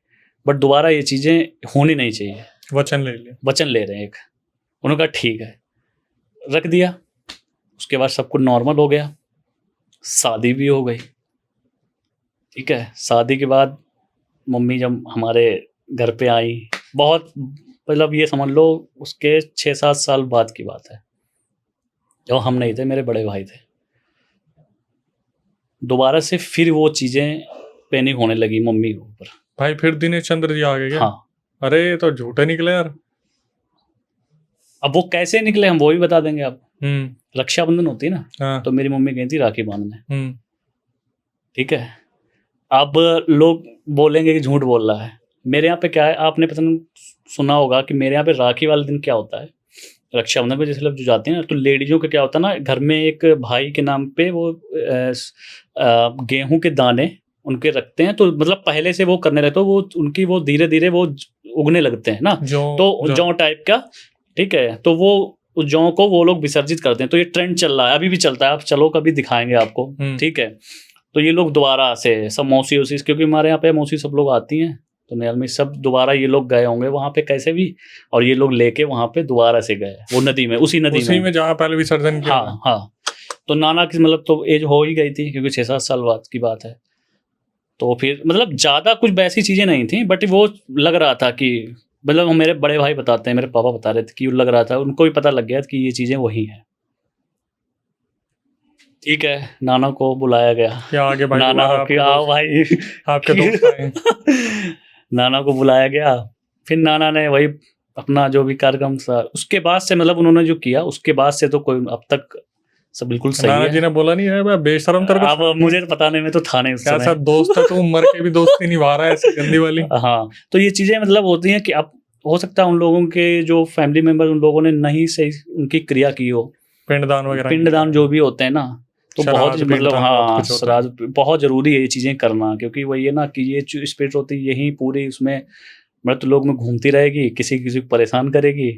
बट दोबारा ये चीज़ें होनी नहीं चाहिए। वचन ले लिया, वचन ले रहे हैं एक। उन्होंने कहा ठीक है, रख दिया। उसके बाद सब कुछ नॉर्मल हो गया, शादी भी हो गई, ठीक है। शादी के बाद मम्मी जब हमारे घर पे आई, बहुत मतलब ये समझ लो उसके 6-7 साल बाद की बात है, जब हम नहीं थे, मेरे बड़े भाई थे, दोबारा से फिर वो चीज़ें पैनिक होने लगी मम्मी के ऊपर। भाई फिर दिनेश चंद्र जी आ गए क्या? हाँ। अरे तो झूठे निकले यार। अब वो कैसे निकले हम वो भी बता देंगे आप। रक्षाबंधन होती है ना, हाँ। तो मेरी मम्मी गई थी राखी बांधने, ठीक है। अब लोग बोलेंगे कि झूठ बोल रहा है। मेरे यहाँ पे क्या है, आपने पता नहीं सुना होगा कि मेरे यहाँ पे राखी वाले दिन क्या होता है, रक्षाबंधन पे जैसे लोग जो जाते हैं ना, तो लेडीज़ों का क्या होता है ना, घर में एक भाई के नाम पे वो गेहूं के दाने उनके रखते हैं, तो मतलब पहले से वो करने लगते, तो वो उनकी वो धीरे धीरे वो उगने लगते हैं ना, तो जौ टाइप का, ठीक है। तो वो जौ को वो लोग विसर्जित करते हैं। तो ये ट्रेंड चल रहा है, अभी भी चलता है, आप चलो कभी दिखाएंगे आपको, ठीक है। तो ये लोग दोबारा से सब मौसी वौसी, क्योंकि हमारे यहाँ पे मौसी सब लोग आती हैं, तो नैल में सब दोबारा ये लोग गए होंगे वहाँ पे कैसे भी, और ये लोग लेके वहाँ पे दोबारा से गए वो नदी में, उसी नदी में जहाँ पहले विसर्जन किया। हाँ हाँ। तो नाना की मतलब तो एज हो ही गई थी, क्योंकि 6-7 साल बाद की बात है। तो फिर मतलब ज़्यादा कुछ वैसी चीज़ें नहीं थी, बट वो लग रहा था कि मतलब मेरे बड़े भाई बताते हैं, मेरे पापा बता रहे थे कि लग रहा था, उनको भी पता लग गया कि ये चीज़ें वही हैं, ठीक है। नाना को बुलाया गया, क्या आगे भाई, नाना की आओ भाई आपके दोस्त आए। नाना को बुलाया गया, फिर नाना ने वही अपना जो भी कार्यक्रम था, उसके बाद से मतलब उन्होंने जो किया उसके बाद से तो कोई अब तक सब बिल्कुल सही है। नाना जी ने बोला नहीं है बेशरम तेरे को, अब मुझे बताने में तो था नहीं उस समय। कैसा दोस्त है तू, मर के भी दोस्ती निभा रहा है ऐसी गंदी वाली। हाँ, तो ये चीजें मतलब होती हैं कि अब हो सकता है उन लोगों के जो फैमिली मेंबर, उन लोगों ने नहीं सही उनकी क्रिया की हो, पिंडदान वगैरह, पिंडदान जो भी होते हैं ना, तो बहुत मतलब हाँ श्राद्ध बहुत जरूरी है ये चीजें करना, क्योंकि वही है ना कि ये जो स्पिरिट होती है यही पूरी उसमें मृत लोग में घूमती रहेगी, किसी किसी को परेशान करेगी।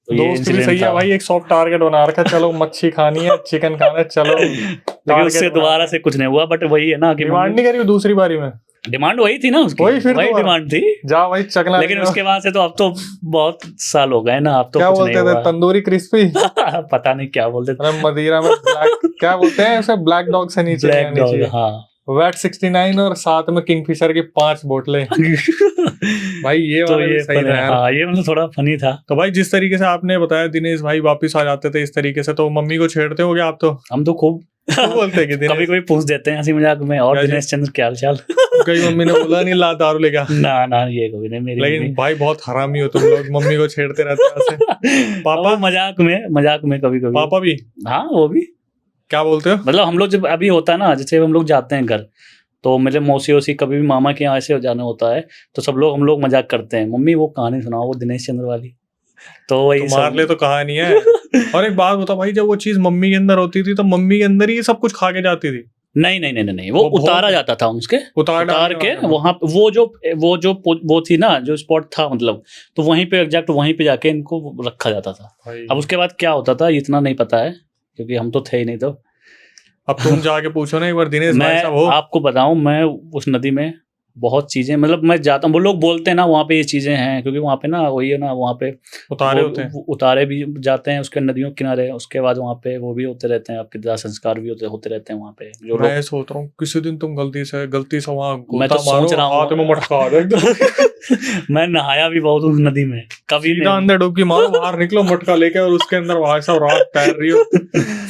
तो दोस्त भी सही है भाई, एक सॉफ्ट टारगेट बना रखा, चलो मच्छी खानी है, चिकन खाना है, चलो। लेकिन उससे दोबारा से कुछ नहीं हुआ, बट वही है ना कि डिमांड नहीं करी दूसरी बारी में, डिमांड वही थी ना उसकी, वही डिमांड थी, जा भाई चकला। लेकिन उसके बाद से तो अब तो बहुत साल हो गए ना, अब तो क्या बोलते थे, तंदूरी क्रिस्पी पता नहीं क्या बोलते थे, मदिरा में ब्लैक क्या बोलते हैं उसे, ब्लैक डॉग से नीचे ब्लैक डॉग, हाँ वैट 69 और साथ में किंगफिशर की 5 बोतलें। भाई ये तो ये सही था यार। हाँ, ये मतलब थोड़ा फनी था। तो भाई जिस तरीके से आपने बताया दिनेश भाई वापस आ जाते थे इस तरीके से, तो मम्मी को छेड़ते हो गया आप? तो हम तो खूब बोलते हैं कि कभी कभी पूछ देते हैं हंसी मजाक में, और दिनेश चंद्र क्या हाल चाल। कई मम्मी ने बोला नहीं ला दारू लेगा, ना ना ये कभी नहीं मेरी। लेकिन भाई बहुत हरामी हो तुम लोग, मम्मी को छेड़ते रहते हैं। पापा मजाक में कभी कभी, पापा भी, हाँ वो भी। क्या बोलते हो? मतलब हम लोग जब अभी होता है ना, जैसे हम लोग जाते हैं घर, तो मेरे मौसी वौसी कभी भी मामा के यहाँ ऐसे जाना होता है, तो सब लोग हम लोग मजाक करते हैं, मम्मी वो कहानी सुनाओ वो दिनेश चंद्र वाली, तो वही मार ले तो कहानी है। और एक बात बताओ भाई, जब वो चीज मम्मी के अंदर होती थी तो मम्मी के अंदर ही सब कुछ खा के जाती थी? नहीं, वो उतारा जाता था उसके, उतार के वहां वो थी ना जो स्पॉट था, मतलब तो वहीं पे एग्जैक्ट वहीं पे जाके इनको रखा जाता था। अब उसके बाद क्या होता था इतना नहीं पता है, क्योंकि हम तो थे ही नहीं। तो अब तुम जाके पूछो ना एक बार दिनेश भाई साहब हो। आपको बताऊं, मैं उस नदी में बहुत चीज़ें, मतलब मैं जाता हूँ, वो लोग बोलते हैं ना वहाँ पे ये चीज़ें हैं, क्योंकि वहाँ पे ना वही है ना, वहाँ पे उतारे होते हैं। उतारे भी जाते हैं उसके नदियों के किनारे, उसके बाद वहाँ पे वो भी होते रहते हैं, आपके दाह संस्कार भी होते रहते हैं वहाँ पे जो लोग। मैं सोच रहा हूँ किसी दिन तुम गलती से वहाँ मैं तो गोता मारो, सोच रहा हूँ हाथ में मटका दो एकदम। मैं नहाया भी बहुत उस नदी में, कभी सीधा अंदर डुबकी मारो, बाहर निकलो मटका लेके, और उसके अंदर भाई साहब रात तैर रही हो,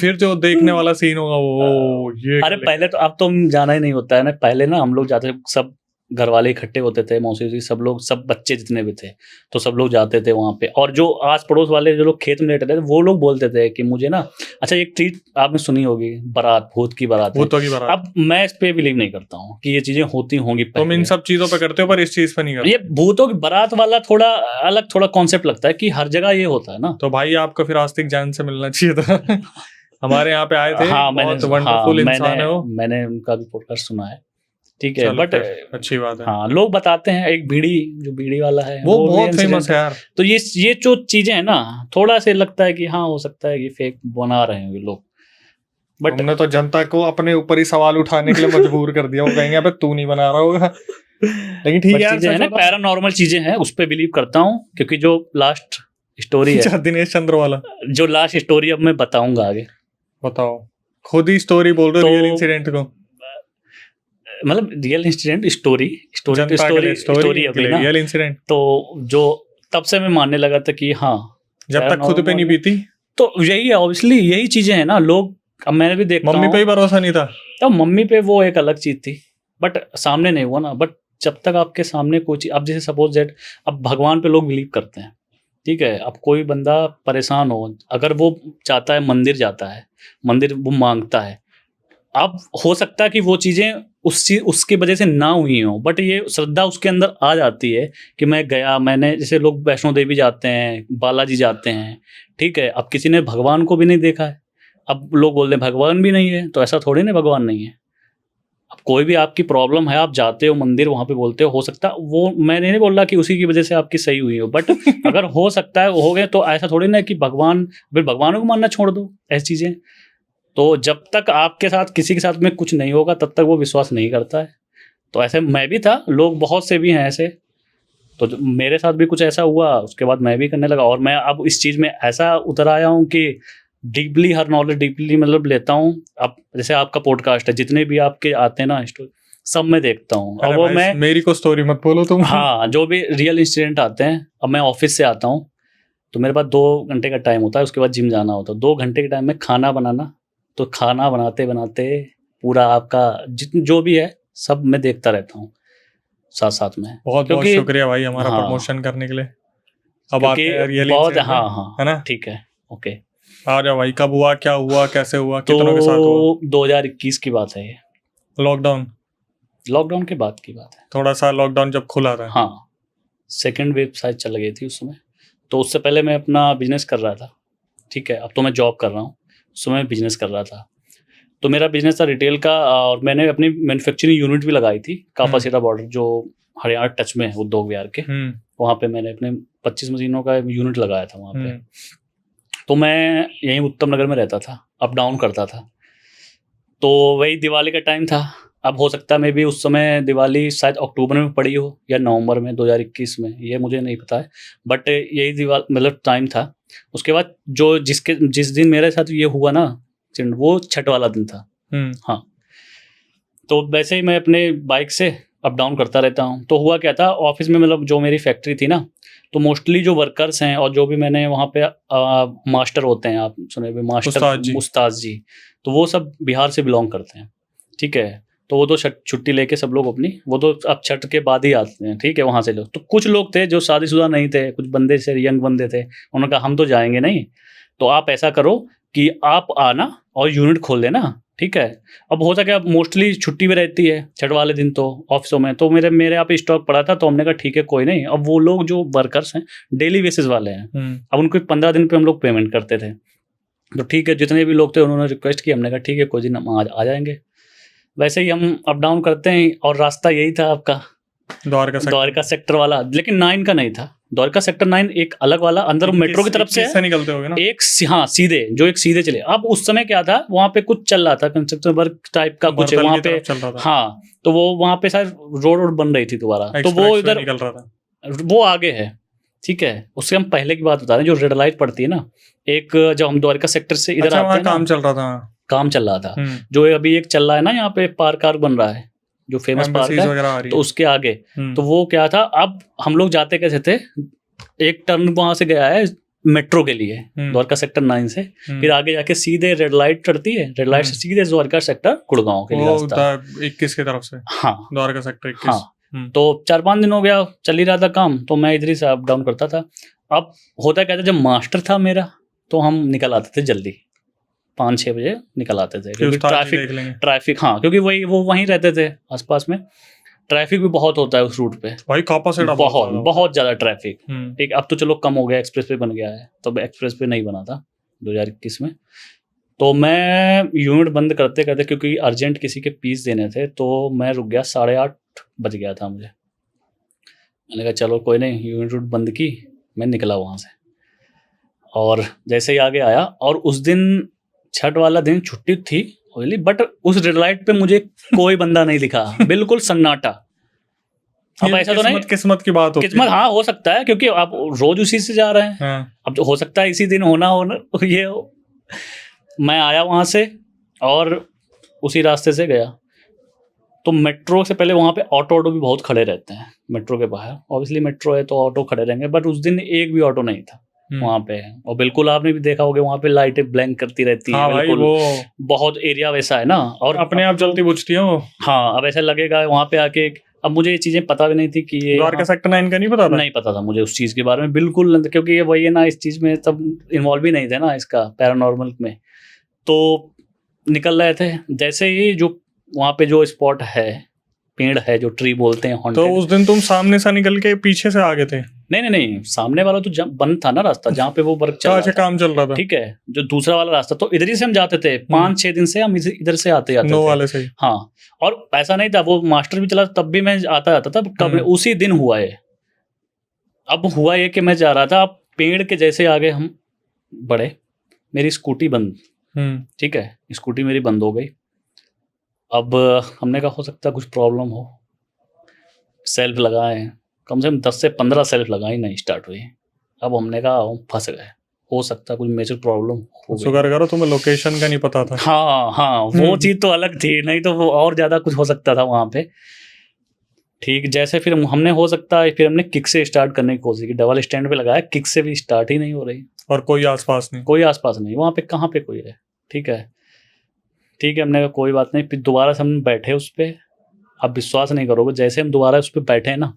फिर जो देखने वाला सीन होगा वो ये। अरे पहले तो, अब तो जाना ही नहीं होता है ना, पहले ना हम लोग जाते थे, सब घर वाले इकट्ठे होते थे, मौसी जी सब लोग, सब बच्चे जितने भी थे, तो सब लोग जाते थे वहाँ पे। और जो आस पड़ोस वाले जो लोग खेत में रहते थे वो लोग बोलते थे कि मुझे ना, अच्छा एक चीज आपने सुनी होगी, बारात, भूत की बारात है। भूतों की बारात। अब मैं इस पे बिलीव नहीं करता हूँ कि ये चीजें होती होंगी। तुम इन सब चीजों पे करते हो पर इस चीज पे नहीं करते। ये भूतों की बारात वाला थोड़ा अलग, थोड़ा कॉन्सेप्ट लगता है कि हर जगह ये होता है ना। तो भाई आपको फिर आस्तिक जान से मिलना चाहिए था। हमारे यहाँ पे आए थे, हाँ, बहुत वंडरफुल इंसान है वो। मैंने उनका भी पॉडकास्ट सुना है, ठीक है, चलो बट फिर अच्छी बात है। हाँ, लोग बताते हैं, एक जो बीड़ी वाला है वो भी बहुत फेमस इंसिडेंट है यार। तो ये जो चीजें हैं ना, थोड़ा से लगता है कि हाँ हो सकता है कि फेक बना रहे हैं ये लोग, बट तुमने तो जनता को अपने ऊपर ही सवाल उठाने के लिए मजबूर कर दिया। वो कहेंगे अबे तू नहीं बना रहा होगा। लेकिन ठीक है यार, चीजें है ना, पैरानॉर्मल चीजें हैं, उस पर बिलीव करता हूँ, क्योंकि जो लास्ट स्टोरी है, दिनेश चंद्र वाला, जो लास्ट स्टोरी अब मैं बताऊंगा आगे। बताओ, खुद ही स्टोरी बोल रहे हो, रियल इंसिडेंट को, मतलब रियल इंसिडेंट, स्टोरी अभी ना, रियल इंसिडेंट। तो जो तब से मैं मानने लगा था कि हाँ, जब तक खुद पे नहीं बीती, तो यही है, ऑब्वियसली यही चीजें हैं ना। लोग, अब मैंने भी देखता हूँ, मम्मी पे ही भरोसा नहीं था, तो मम्मी पे वो एक अलग चीज थी, बट सामने नहीं हुआ ना। बट जब तक आपके सामने कोई चीज, अब जैसे सपोज दैट, अब भगवान पे लोग बिलीव करते हैं, ठीक है, अब कोई बंदा परेशान हो, अगर वो चाहता है, मंदिर जाता है, मंदिर वो मांगता है, अब हो सकता है कि वो चीज़ें उसकी वजह से ना हुई हो, बट ये श्रद्धा उसके अंदर आ जाती है कि मैं गया, मैंने, जैसे लोग वैष्णो देवी जाते हैं, बालाजी जाते हैं, ठीक है, अब किसी ने भगवान को भी नहीं देखा है, अब लोग बोल रहे हैं भगवान भी नहीं है, तो ऐसा थोड़ी ना भगवान नहीं है। अब कोई भी आपकी प्रॉब्लम है, आप जाते हो मंदिर, वहाँ पे बोलते हो सकता है वो, मैंने नहीं बोल रहा कि उसी की वजह से आपकी सही हुई हो, बट अगर हो सकता है हो गए, तो ऐसा थोड़ी ना कि भगवान, फिर भगवान को मानना छोड़ दो, ऐसी चीज़ें। तो जब तक आपके साथ, किसी के साथ में कुछ नहीं होगा, तब तक वो विश्वास नहीं करता है। तो ऐसे मैं भी था, लोग बहुत से भी हैं ऐसे, तो मेरे साथ भी कुछ ऐसा हुआ, उसके बाद मैं भी करने लगा, और मैं अब इस चीज़ में ऐसा उतर आया हूँ कि डीपली, हर नॉलेज डीपली मतलब लेता हूँ। अब जैसे आपका पॉडकास्ट है, जितने भी आपके आते हैं ना स्टोरी, सब मैं देखता हूँ। और वो मैं, मेरी को स्टोरी मत बोलो तुम। हाँ, जो भी रियल इंसिडेंट आते हैं, अब मैं ऑफिस से आता हूँ, तो मेरे पास 2 घंटे का टाइम होता है, उसके बाद जिम जाना होता है। 2 घंटे के टाइम में खाना बनाना, तो खाना बनाते बनाते पूरा आपका जो भी है सब मैं देखता रहता हूँ साथ साथ में। बहुत बहुत शुक्रिया भाई हमारा हाँ, प्रमोशन करने के लिए। अब आते हैं रियल बहुत, इंसिडेंट, हाँ, है ना, ठीक है, ओके, आ जाओ भाई। कब हुआ, क्या हुआ, कैसे हुआ, तो कितनों के साथ हुआ? 2021 की बात है ये, लॉकडाउन के बाद की बात है। थोड़ा सा लॉकडाउन जब खुला था, हाँ, सेकेंड वेव शायद चल गई थी उस समय। तो उससे पहले मैं अपना बिजनेस कर रहा था, ठीक है, अब तो मैं जॉब कर रहा हूँ, उस समय बिजनेस कर रहा था। तो मेरा बिजनेस था रिटेल का, और मैंने अपनी मैन्युफैक्चरिंग यूनिट भी लगाई थी कापासीता बॉर्डर, जो हरियाणा टच में है, उद्योग विहार के, वहाँ पे मैंने अपने 25 मशीनों का यूनिट लगाया था वहाँ पे। तो मैं यहीं उत्तम नगर में रहता था, अप डाउन करता था। तो वही दिवाली का टाइम था, अब हो सकता है मैं भी उस समय दिवाली शायद अक्टूबर में पड़ी हो या नवंबर में 2021 में, ये मुझे नहीं पता है, बट यही दिवाली मतलब टाइम था। उसके बाद जिस दिन मेरे साथ ये हुआ ना, वो छठ वाला दिन था। हाँ, तो वैसे ही मैं अपने बाइक से अप डाउन करता रहता हूँ। तो हुआ क्या था, ऑफिस में मतलब जो मेरी फैक्ट्री थी ना, तो मोस्टली जो वर्कर्स हैं और जो भी मैंने वहाँ पे मास्टर होते हैं, आप सुने हुए मास्टर, उस्ताद जी, तो वो सब बिहार से बिलोंग करते हैं, ठीक है। तो वो तो छुट्टी लेके सब लोग अपनी, वो तो अब छठ के बाद ही आते हैं, ठीक है, वहाँ से लोग। तो कुछ लोग थे जो शादीशुदा नहीं थे, कुछ बंदे से यंग बंदे थे, उन्होंने कहा हम तो जाएंगे नहीं, तो आप ऐसा करो कि आप आना और यूनिट खोल लेना, ठीक है। अब हो सके, अब मोस्टली छुट्टी भी रहती है छठ वाले दिन तो ऑफिसों में, तो मेरे यहाँ पे स्टॉक पड़ा था, तो हमने कहा ठीक है कोई नहीं। अब वो लोग जो वर्कर्स हैं डेली बेसिस वाले हैं, अब उनको 15 दिन पे हम लोग पेमेंट करते थे, तो ठीक है, जितने भी लोग थे उन्होंने रिक्वेस्ट की, हमने कहा ठीक है कोई दिन हम आ जाएंगे। वैसे ही हम अप डाउन करते हैं, और रास्ता यही था आपका द्वारका सेक्टर वाला, लेकिन 9 का नहीं था, द्वारका सेक्टर 9 एक अलग वाला अंदर मेट्रो की तरफ से है, निकलते होगे ना एक हाँ सीधे जो एक सीधे चले। अब उस समय क्या था वहां पे कुछ चल रहा था, कंस्ट्रक्शन वर्क टाइप का कुछ वहां पे चल रहा था। हाँ, तो वो वहां पे शायद रोड बन रही थी दोबारा, तो वो इधर निकल रहा था, वो आगे है। ठीक है, उससे हम पहले की बात बता रहे हैं, जो रेड लाइट पड़ती है ना, एक जब हम द्वारका सेक्टर से इधर आते हैं, काम चल रहा था, काम चल रहा था, जो अभी एक चल रहा है ना यहाँ पे पार्क बन रहा है, जो फेमस पार्क है, तो उसके आगे, तो वो क्या था, अब हम लोग जाते कैसे थे, एक टर्न वहां से गया है मेट्रो के लिए द्वारका सेक्टर 9 से, फिर आगे जाके सीधे रेड लाइट चढ़ती है, रेड लाइट से सीधे द्वारका सेक्टर गुड़गांव के लिए रास्ता 21 की तरफ से, हाँ द्वारका सेक्टर 21। हाँ, तो 4-5 दिन हो गया चल ही रहा था काम, तो मैं इधर ही से अप डाउन करता था। अब होता क्या था, जब मास्टर था मेरा तो हम निकल आते थे जल्दी, 5-6 बजे निकल आते थे, क्योंकि ट्रैफिक हाँ, क्योंकि वो वहीं रहते थे आसपास में, ट्रैफिक भी बहुत होता है उस रूट पे भाई, बहुत ज्यादा ट्रैफिक। ठीक, अब तो चलो कम हो गया, एक्सप्रेस वे बन गया है, तो एक्सप्रेस वे नहीं बना था 2021 में। तो मैं यूनिट बंद करते करते, क्योंकि अर्जेंट किसी के पीस देने थे, तो मैं रुक गया, 8:30 बज गया था मुझे। मैंने कहा चलो कोई नहीं, यूनिट बंद की, मैं निकला वहाँ से, और जैसे ही आगे आया, और उस दिन छठ वाला दिन छुट्टी थी, बट उस रेड लाइट पे मुझे कोई बंदा नहीं दिखा, बिल्कुल सन्नाटा। अब ऐसा तो नहीं, किस्मत की बात होती है, किस्मत हाँ हो सकता है, क्योंकि आप रोज उसी से जा रहे हैं। हाँ। अब हो सकता है इसी दिन होना ये हो। मैं आया वहां से और उसी रास्ते से गया, तो मेट्रो से पहले वहां पे ऑटो भी बहुत खड़े रहते हैं मेट्रो के बाहर, ऑब्वियसली मेट्रो है तो ऑटो खड़े रहेंगे, बट उस दिन एक भी ऑटो नहीं था वहां पे। और बिल्कुल आपने भी देखा होगा, वहां पे लाइटें ब्लैंक करती रहती हैं, बिल्कुल वो बहुत एरिया वैसा है ना, और अपने आप जलती बुझती है वो। हाँ, अब ऐसा लगेगा वहां पे आके, अब मुझे ये चीजें पता भी नहीं थी कि ये द्वारका सेक्टर 9 का नहीं पता था, नहीं पता था मुझे उस चीज के बारे में बिल्कुल, क्योंकि ये वही है ना, इस चीज में तब इन्वॉल्व भी नहीं थे ना, इसका पैरानॉर्मल में। तो निकल रहे थे, जैसे ही जो वहां पे जो स्पॉट है, पेड़ है जो ट्री बोलते हैं हॉन्टेड, तो उस दिन तुम सामने से निकल के पीछे से आगे थे? नहीं, सामने वाला तो बंद था ना रास्ता, जहाँ पे वो वर्क चल रहा था, काम चल रहा था। ठीक है, जो दूसरा वाला रास्ता, तो इधर ही से हम जाते थे, 5-6 दिन से हम इधर से आते जाते थे वाले से। हाँ, और ऐसा नहीं था, वो मास्टर भी चला तब भी मैं आता जाता था, कब उसी दिन हुआ है। अब हुआ ये कि मैं जा रहा था, अब पेड़ के जैसे आगे हम बढ़े, मेरी स्कूटी बंद, ठीक है, स्कूटी मेरी बंद हो गई। अब हमने कहा हो सकता है कुछ प्रॉब्लम हो, सेल्फ लगाए, कम से कम 10 से 15 सेल्फ लगाई, नहीं स्टार्ट हुई। अब हमने कहा फंस गए, हो सकता है कुछ मेजर प्रॉब्लम हो गई। शुक्र करो तुम्हें लोकेशन का नहीं पता था। हाँ, वो चीज़ तो अलग थी, नहीं तो वो और ज़्यादा कुछ हो सकता था वहाँ पे। ठीक, जैसे फिर हमने हो सकता है, फिर हमने किक से स्टार्ट करने की कोशिश की, डबल स्टैंड पे लगाया, किक से भी स्टार्ट ही नहीं हो रही, और कोई आसपास नहीं, वहाँ पे कहाँ पे कोई है। ठीक है, हमने कहा कोई बात नहीं, फिर दोबारा से हम बैठे उस पर। आप विश्वास नहीं करोगे, जैसे हम दोबारा उस पर बैठे हैं ना,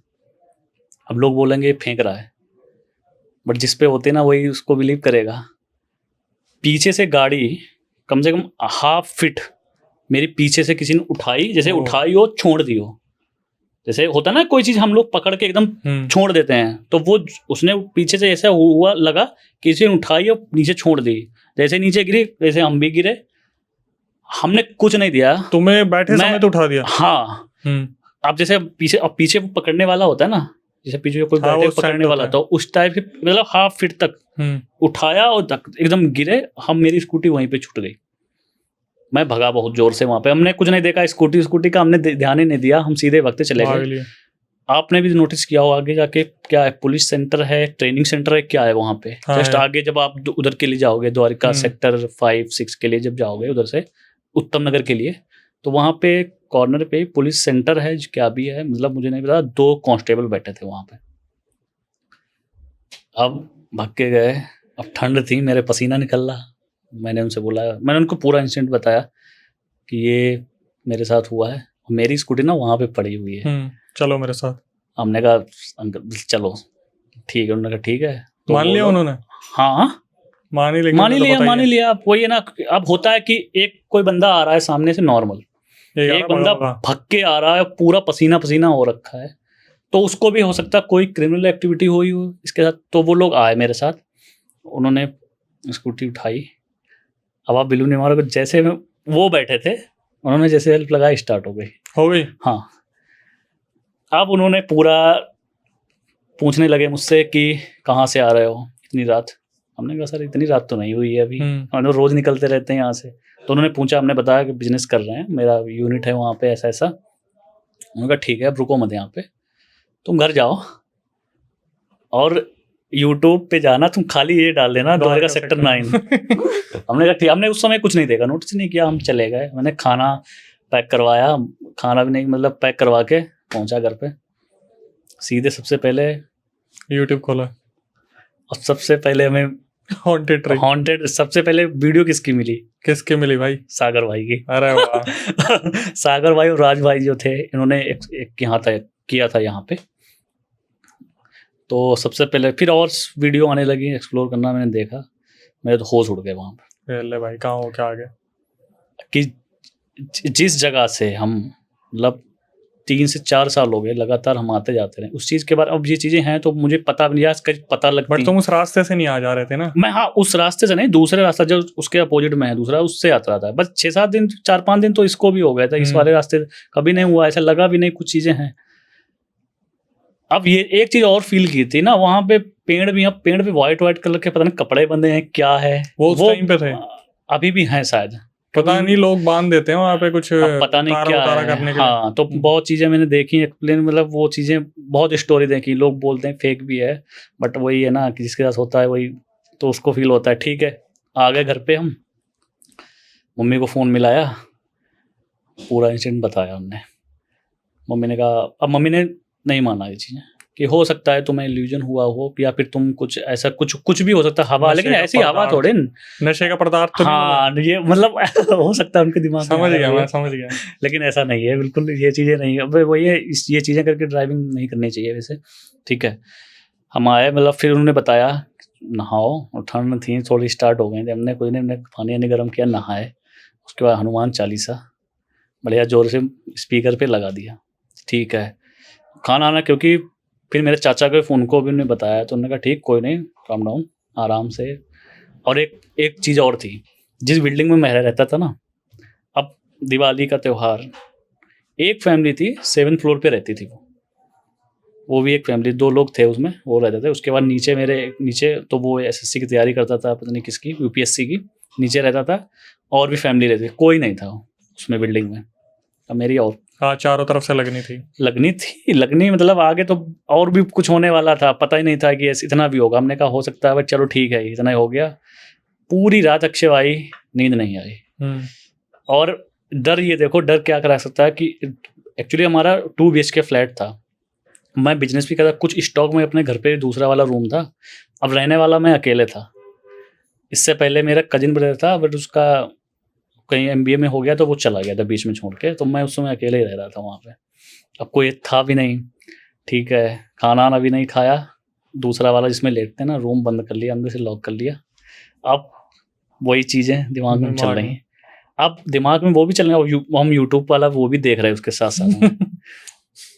अब लोग बोलेंगे फेंक रहा है, बट जिस पे होते ना वही उसको बिलीव करेगा। पीछे से गाड़ी कम से कम ½ फीट मेरी पीछे से किसी ने उठाई, जैसे उठाई हो छोड़ दी हो, जैसे होता ना कोई चीज हम लोग पकड़ के एकदम छोड़ देते हैं, तो वो उसने पीछे से ऐसा हुआ, लगा किसी ने उठाई और नीचे छोड़ दी, जैसे नीचे गिरी वैसे हम भी गिरे। हमने कुछ नहीं दिया, तुम्हें बैठे समय तो उठा दिया। हाँ, अब जैसे पीछे वो पकड़ने वाला होता है ना, जैसे पीछे कोई बैठे पकड़ने वाला, तो उस टाइप के, मतलब ½ फीट तक उठाया और एकदम गिरे हम, मेरी स्कूटी वहीं पे छूट गई। मैं भगा बहुत जोर से वहां पे, हमने कुछ नहीं देखा, स्कूटी का हमने ध्यान ही नहीं दिया, हम सीधे वक्त चले गए। आपने भी नोटिस किया हो आगे जाके, क्या है, पुलिस सेंटर है, ट्रेनिंग सेंटर है, क्या है वहां पे, जस्ट आगे जब आप उधर के लिए जाओगे, द्वारका सेक्टर 5-6 के लिए जब जाओगे उधर से उत्तम नगर के लिए, तो वहां पे कॉर्नर पे पुलिस सेंटर है, क्या भी है, मतलब मुझे नहीं पता, 2 कांस्टेबल बैठे थे वहां पे। अब भाग के गए, अब ठंड थी, मेरे पसीना निकल रहा, मैंने उनसे बोला, मैंने उनको पूरा इंसिडेंट बताया कि ये मेरे साथ हुआ है, मेरी स्कूटी ना वहां पे पड़ी हुई है, चलो मेरे साथ। हमने कहा अंकल चलो, ठीक है, उन्होंने कहा ठीक है, तो मान लिया उन्होंने। हाँ, मान ही लिया। अब वही है ना, अब होता है कि एक कोई बंदा आ रहा है सामने से नॉर्मल, एक बंदा भग के आ रहा है, पूरा पसीना हो रखा है, तो उसको भी हो सकता है कोई क्रिमिनल एक्टिविटी हुई हो इसके साथ। तो वो लोग आए मेरे साथ, उन्होंने स्कूटी उठाई, अब आप बिल्कुल नहीं मारोगे, जैसे वो बैठे थे, उन्होंने जैसे हेल्प लगाई, स्टार्ट हो गई। हो गई। हाँ, अब उन्होंने पूरा पूछने लगे मुझसे कि कहाँ से आ रहे हो इतनी रात। हमने कहा सर इतनी रात तो नहीं हुई है अभी, हम लोग रोज़ निकलते रहते हैं यहाँ से। तो उन्होंने पूछा, हमने बताया कि बिजनेस कर रहे हैं, मेरा यूनिट है वहाँ पे ऐसा ऐसा। उन्होंने कहा ठीक है, अब रुको मत यहाँ पे, तुम घर जाओ और यूट्यूब पे जाना, तुम खाली ये डाल देना द्वारका सेक्टर 9। हमने कहा ठीक। हमने उस समय कुछ नहीं देखा, नोटिस नहीं किया, हम चले गए। मैंने खाना पैक करवाया, खाना भी नहीं मतलब पैक करवा के पहुंचा घर पे। सीधे सबसे पहले यूट्यूब खोला और सबसे पहले हमें हॉन्टेड सबसे पहले वीडियो किसकी मिली? किसकी मिली भाई? सागर भाई की। अरे वाह। सागर भाई और राज भाई जो थे, इन्होंने एक यहाँ था किया था यहाँ पे। तो सबसे पहले फिर और वीडियो आने लगी, एक्सप्लोर करना मैंने देखा, मेरे तो होश उड़ गए वहाँ पे। ले भाई कहाँ हो क्या आगे कि जिस जगह से हम मतलब 3 से 4 साल हो गए लगातार हम आते जाते रहे, उस चीज़ के बाद अब ये चीज़ें हैं तो मुझे पता नहीं, आज पता लगती। बट तुम उस रास्ते से नहीं आ जा रहे थे ना? मैं हाँ उस रास्ते से नहीं, दूसरे रास्ता जो उसके अपोजिट में है दूसरा, उससे आता रहा था। बस 6-7 दिन 4-5 दिन तो इसको भी हो गया था, इस वाले रास्ते कभी नहीं हुआ, ऐसा लगा भी नहीं कुछ चीज़ें हैं। अब ये एक चीज़ और फील की थी ना, वहाँ पे पेड़ भी, अब पेड़ पे व्हाइट कलर के पता नहीं कपड़े बंधे हैं क्या है, वो उस टाइम पे थे, अभी भी हैं शायद, पता नहीं, लोग बांध देते हैं वहाँ पे कुछ पता नहीं क्या है। करने के हाँ तो बहुत चीज़ें मैंने देखी, एक्सप्लेन मतलब वो चीज़ें बहुत स्टोरी देखी, लोग बोलते हैं फेक भी है, बट वही है ना कि जिसके साथ होता है वही तो उसको फील होता है। ठीक है, आ गए घर पे, हम मम्मी को फ़ोन मिलाया, पूरा इंसिडेंट बताया हमने। मम्मी ने कहा, अब मम्मी ने नहीं माना ये चीज़ें कि हो सकता है तुम्हें इल्यूजन हुआ हो या फिर तुम कुछ ऐसा कुछ भी हो सकता है, हवा, लेकिन ऐसी हवा थोड़े, नशे का पदार्थ तो हाँ ये मतलब हो सकता है उनके दिमाग में। समझ गया, मैं समझ गया, लेकिन ऐसा नहीं है बिल्कुल, ये चीज़ें नहीं है। अब वही है, ये चीज़ें करके ड्राइविंग नहीं करनी चाहिए वैसे। ठीक है, हम आए, मतलब फिर उन्होंने बताया नहाओ, और ठंड थी थोड़ी स्टार्ट हो गई थी, हमने कोई ने पानी गर्म किया, नहाए, उसके बाद हनुमान चालीसा बढ़िया जोर से स्पीकर पे लगा दिया। ठीक है, खाना आना, क्योंकि फिर मेरे चाचा के फ़ोन को भी उन्होंने बताया, तो उन्होंने कहा ठीक कोई नहीं, काम डाउन आराम से। और एक चीज़ और थी, जिस बिल्डिंग में मैं रहता था ना, अब दिवाली का त्यौहार, एक फैमिली थी 7th फ्लोर पे रहती थी, वो भी एक फैमिली, 2 लोग थे उसमें, वो रहते थे। उसके बाद नीचे तो वो SSC की तैयारी करता था, पता नहीं किसकी, UPSC की, नीचे रहता था, और भी फैमिली रहती, कोई नहीं था उसमें बिल्डिंग में। अब मेरी और हाँ चारों तरफ से लगनी मतलब आगे तो और भी कुछ होने वाला था, पता ही नहीं था कि ऐसे इतना भी होगा। हमने कहा हो सकता है, बट चलो ठीक है, इतना ही हो गया। पूरी रात अक्षय आई, नींद नहीं आई। और डर, ये देखो डर क्या करा सकता है कि एक्चुअली हमारा 2 BHK फ्लैट था, मैं बिजनेस भी करता, कुछ स्टॉक में अपने घर पे दूसरा वाला रूम था, अब रहने वाला मैं अकेले था। इससे पहले मेरा कजिन ब्रदर था, बट उसका कहीं MBA में हो गया तो वो चला गया था बीच में छोड़ के, तो मैं उस समय अकेले ही रह रहा था वहाँ पे। अब कोई था भी नहीं, ठीक है, खाना भी नहीं खाया, दूसरा वाला जिसमें लेटते हैं ना, रूम बंद कर लिया, अंदर से लॉक कर लिया। अब वही चीज़ें दिमाग में चल रही हैं, अब दिमाग में वो भी चल रहा है, हम यूट्यूब वाला वो भी देख रहे हैं उसके साथ साथ।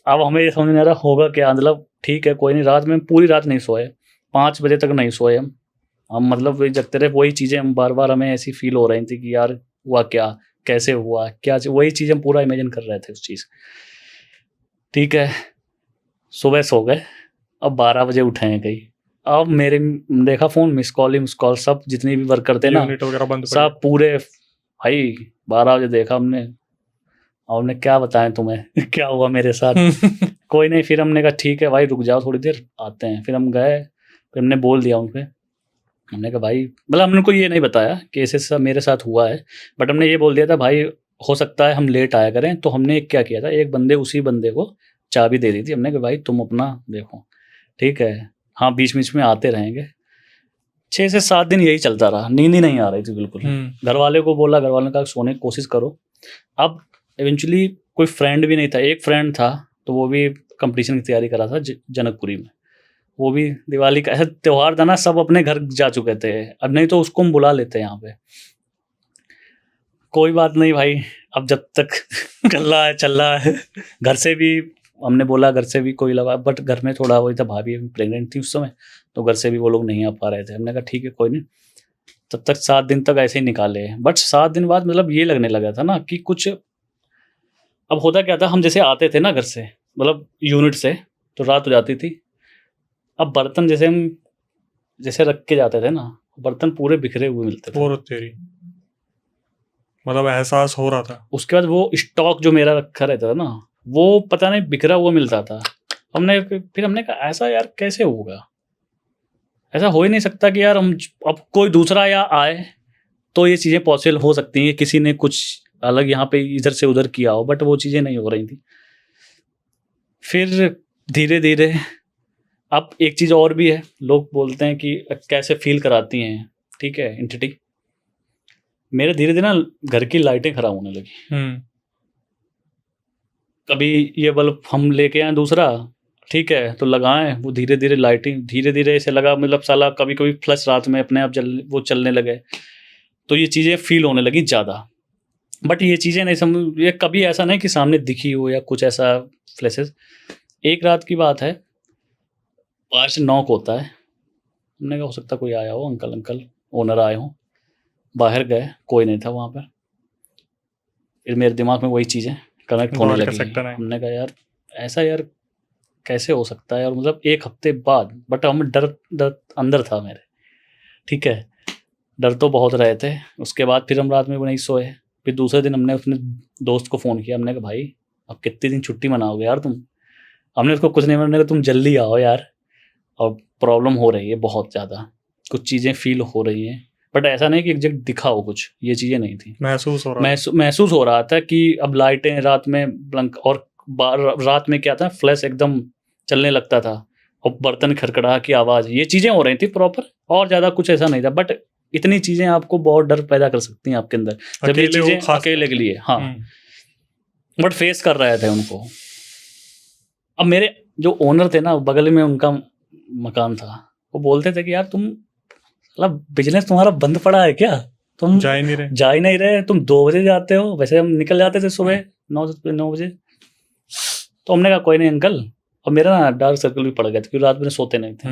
अब हमें समझ नहीं आ रहा होगा क्या, मतलब ठीक है कोई नहीं, रात में पूरी रात नहीं सोए, 5 बजे तक नहीं सोए हम मतलब वही जगते रहे, वही चीज़ें हम बार हमें ऐसी फील हो रही थी कि यार हुआ क्या, कैसे हुआ क्या, वही चीज़ हम पूरा इमेजिन कर रहे थे उस चीज़। ठीक है, सुबह सो गए, अब 12 बजे उठे हैं कहीं, अब मेरे देखा फ़ोन, मिस कॉल सब जितनी भी वर्क करते ना सब पूरे, भाई 12 बजे देखा हमने, और हमने क्या बताएं तुम्हें क्या हुआ मेरे साथ। कोई नहीं, फिर हमने कहा ठीक है भाई रुक जाओ थोड़ी देर आते हैं। फिर हम गए, फिर हमने बोल दिया उन पर, हमने कहा भाई, मतलब हमने उनको ये नहीं बताया कि ऐसे सब मेरे साथ हुआ है, बट हमने ये बोल दिया था भाई हो सकता है हम लेट आया करें। तो हमने क्या किया था, उसी बंदे को चाबी दे दी थी, हमने कहा भाई तुम अपना देखो, ठीक है, हाँ बीच में आते रहेंगे। 6 से 7 दिन यही चलता रहा, नींद ही नहीं आ रही थी बिल्कुल। घर वाले को बोला, घर वालों ने कहा सोने की कोशिश करो। अब इवेंचुअली कोई फ्रेंड भी नहीं था, एक फ्रेंड था तो वो भी कंपटीशन की तैयारी कर रहा था जनकपुरी में, वो भी दिवाली का ऐसा त्यौहार था ना, सब अपने घर जा चुके थे, अब नहीं तो उसको हम बुला लेते यहाँ पे। कोई बात नहीं भाई, अब जब तक चल रहा है। घर से भी हमने बोला, घर से भी कोई लगा, बट घर में थोड़ा वही था, भाभी प्रेग्नेंट थी उस समय, तो घर से भी वो लोग नहीं आ पा रहे थे। हमने कहा ठीक है कोई नहीं, तब तक 7 दिन तक ऐसे ही निकाले। बट 7 दिन बाद मतलब ये लगने लगा था ना कि कुछ, अब होता क्या था, हम जैसे आते थे ना घर से, मतलब यूनिट से, तो रात हो जाती थी, अब बर्तन जैसे हम जैसे रख के जाते थे ना, बर्तन पूरे बिखरे हुए मिलते थे। और तेरी मतलब एहसास हो रहा था। उसके बाद वो स्टॉक जो मेरा रखा रहता था ना, वो पता नहीं बिखरा हुआ मिलता था। फिर हमने कहा ऐसा यार कैसे होगा, ऐसा हो ही नहीं सकता कि यार हम अब कोई दूसरा या आए तो ये चीज़ें पॉसिबल हो सकती हैं, किसी ने कुछ अलग यहाँ पे इधर से उधर किया हो, बट वो चीज़ें नहीं हो रही थी। फिर धीरे धीरे अब एक चीज़ और भी है, लोग बोलते हैं कि कैसे फील कराती हैं, ठीक है, एंटिटी। मेरे धीरे धीरे ना घर की लाइटें खराब होने लगी। कभी ये बल्ब हम लेके आए दूसरा, ठीक है, तो लगाएं, वो धीरे धीरे लाइटिंग धीरे धीरे ऐसे लगा, मतलब साला कभी कभी फ्लैश रात में अपने आप वो चलने लगे। तो ये चीज़ें फील होने लगी ज़्यादा। बट ये चीज़ें नहीं समझ, ये कभी ऐसा नहीं कि सामने दिखी हो या कुछ ऐसा फ्लैशेस। एक रात की बात है, बाहर से नॉक होता है। हमने कहा हो सकता कोई आया हो, अंकल ओनर आए हों। बाहर गए, कोई नहीं था वहाँ पर। फिर मेरे दिमाग में वही चीज़ें कनेक्ट होने लगी। हमने कहा यार ऐसा यार कैसे हो सकता है, और मतलब 1 हफ्ते बाद, बट हम डर अंदर था मेरे, ठीक है, डर तो बहुत रहे थे। उसके बाद फिर हम रात में वो नहीं सोए। फिर दूसरे दिन हमने अपने दोस्त को फ़ोन किया, हमने कहा भाई अब कितने दिन छुट्टी मनाओगे यार तुम। हमने उसको कुछ नहीं, हमने कहा तुम जल्दी आओ यार, और प्रॉब्लम हो रही है बहुत ज़्यादा, कुछ चीज़ें फील हो रही हैं। बट ऐसा नहीं कि एग्जैक्ट दिखा हो कुछ, ये चीज़ें नहीं थी। महसूस हो रहा था कि अब लाइटें रात में ब्लंक, और रात में क्या था, फ्लैश एकदम चलने लगता था, और बर्तन खड़खड़ा की आवाज़, ये चीज़ें हो रही थी प्रॉपर, और ज़्यादा कुछ ऐसा नहीं था। बट इतनी चीज़ें आपको बहुत डर पैदा कर सकती हैं आपके अंदर, जब ये चीज़ें अकेले के लिए। हाँ, बट फेस कर रहे थे उनको। अब मेरे जो ओनर थे ना, बगल में उनका मकान था, वो बोलते थे कि यार तुम मतलब बिजनेस तुम्हारा बंद पड़ा है क्या, तुम जा ही नहीं रहे, तुम 2 बजे जाते हो, वैसे हम निकल जाते थे सुबह 9 बजे। तो हमने कहा कोई नहीं अंकल, और मेरा ना डार्क सर्कल भी पड़ गया था क्योंकि रात में सोते नहीं थे।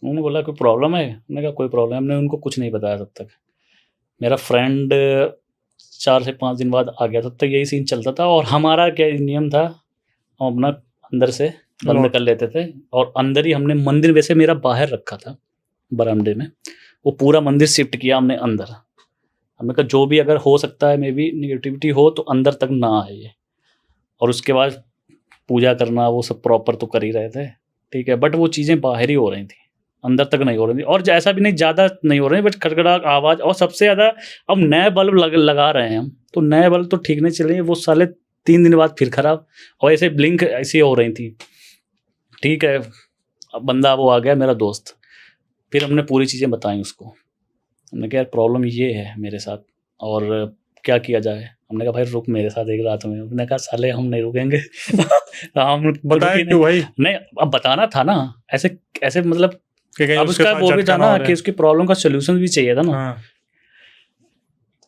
उन्होंने बोला कोई प्रॉब्लम है, हमने कहा कोई प्रॉब्लम। हमने उनको कुछ नहीं बताया तब तक। मेरा फ्रेंड 4 से 5 दिन बाद आ गया, तब तक यही सीन चलता था। और हमारा क्या नियम था, हम अपना अंदर से बंद कर लेते थे, और अंदर ही हमने मंदिर वैसे मेरा बाहर रखा था बरामदे में, वो पूरा मंदिर शिफ्ट किया हमने अंदर। हमने कहा जो भी अगर हो सकता है, मे बी निगेटिविटी हो तो अंदर तक ना आए ये। और उसके बाद पूजा करना वो सब प्रॉपर तो कर ही रहे थे, ठीक है, बट वो चीज़ें बाहर ही हो रही थी, अंदर तक नहीं हो रही थी। और ऐसा भी नहीं ज़्यादा नहीं हो रही, बट खड़खड़ा आवाज़। और सबसे ज़्यादा अब नए बल्ब लगा रहे हैं हम, तो नए बल्ब तो ठीक नहीं चल रही, वो साले 3 दिन बाद फिर ख़राब, और ऐसे ब्लिंक ऐसी हो रही थी, ठीक है। अब बंदा वो आ गया मेरा दोस्त, फिर हमने पूरी चीज़ें बताई उसको। हमने कहा यार प्रॉब्लम ये है मेरे साथ, और क्या किया जाए। हमने कहा भाई रुक मेरे साथ एक रात में। उसने कहा साले हम नहीं रुकेंगे। हम बताए क्यों भाई? नहीं, अब बताना था ना, ऐसे ऐसे मतलब अब उसका वो भी था ना कि उसकी प्रॉब्लम का सोल्यूशन भी चाहिए था ना।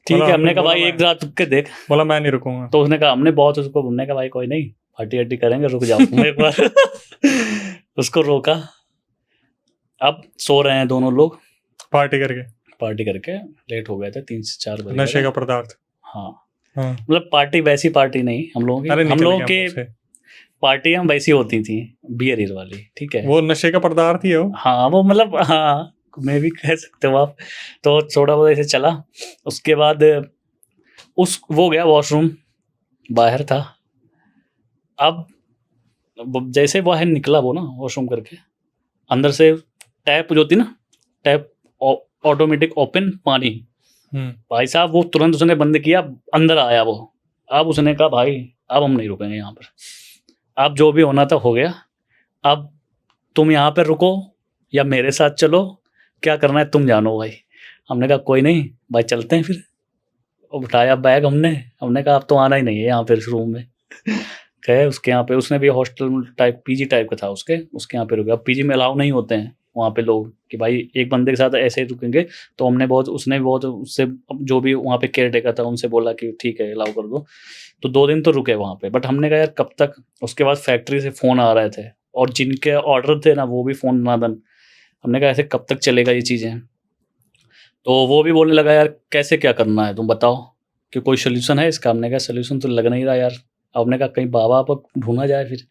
ठीक है, हमने कहा भाई एक रात रुक के देख। बोला मैं नहीं रुकूंगा। तो उसने कहा, हमने बहुत उसको, हमने कहा भाई कोई नहीं, पार्टी वार्टी करेंगे, रुक जाओ तुम एक बार। उसको रोका। अब सो रहे हैं दोनों लोग, पार्टी करके लेट हो गए थे, 3 से 4 बजे। नशे का पदार्थ। हाँ, मतलब पार्टी वैसी पार्टी नहीं हम लोगों की पार्टी हम वैसी होती थी, बियर वाली, ठीक है, वो नशे का पदार्थ ही है वो। हाँ, वो मतलब हाँ, मैं भी कह सकते हो आप। तो थोड़ा बहुत ऐसे चला। उसके बाद वो गया वॉशरूम, बाहर था। अब जैसे बाहर निकला वो ना वॉशरूम करके, अंदर से टैप जो होती ना, टैप ऑटोमेटिक ओपन पानी, भाई साहब वो तुरंत उसने बंद किया, अंदर आया वो। अब उसने कहा भाई अब हम नहीं रुकेंगे यहाँ पर, अब जो भी होना था हो गया, अब तुम यहाँ पर रुको या मेरे साथ चलो, क्या करना है तुम जानो भाई। हमने कहा कोई नहीं भाई चलते हैं फिर। उठाया बैग हमने कहा अब तो आना ही नहीं है यहाँ पर रूम में। गए उसके यहाँ पे, उसने भी हॉस्टल टाइप पीजी टाइप का था उसके यहाँ पे रुके। अब पीजी में अलाउ नहीं होते हैं वहाँ पे लोग कि भाई एक बंदे के साथ ऐसे ही रुकेंगे। तो उसने बहुत उससे जो भी वहाँ पे केयर टेकर था उनसे बोला कि ठीक है अलाउ कर दो। तो 2 दिन तो रुके वहाँ पे, बट हमने कहा यार कब तक। उसके बाद फैक्ट्री से फ़ोन आ रहे थे, और जिनके ऑर्डर थे ना वो भी फ़ोन नादन। हमने कहा ऐसे कब तक चलेगा ये चीज़ें। तो वो भी बोलने लगा यार कैसे क्या करना है तुम बताओ कि कोई सोल्यूशन है इसका। हमने कहा सोल्यूशन तो लग नहीं रहा यार। हमने कहा कहीं बाबा आप ढूंढा जाए फिर।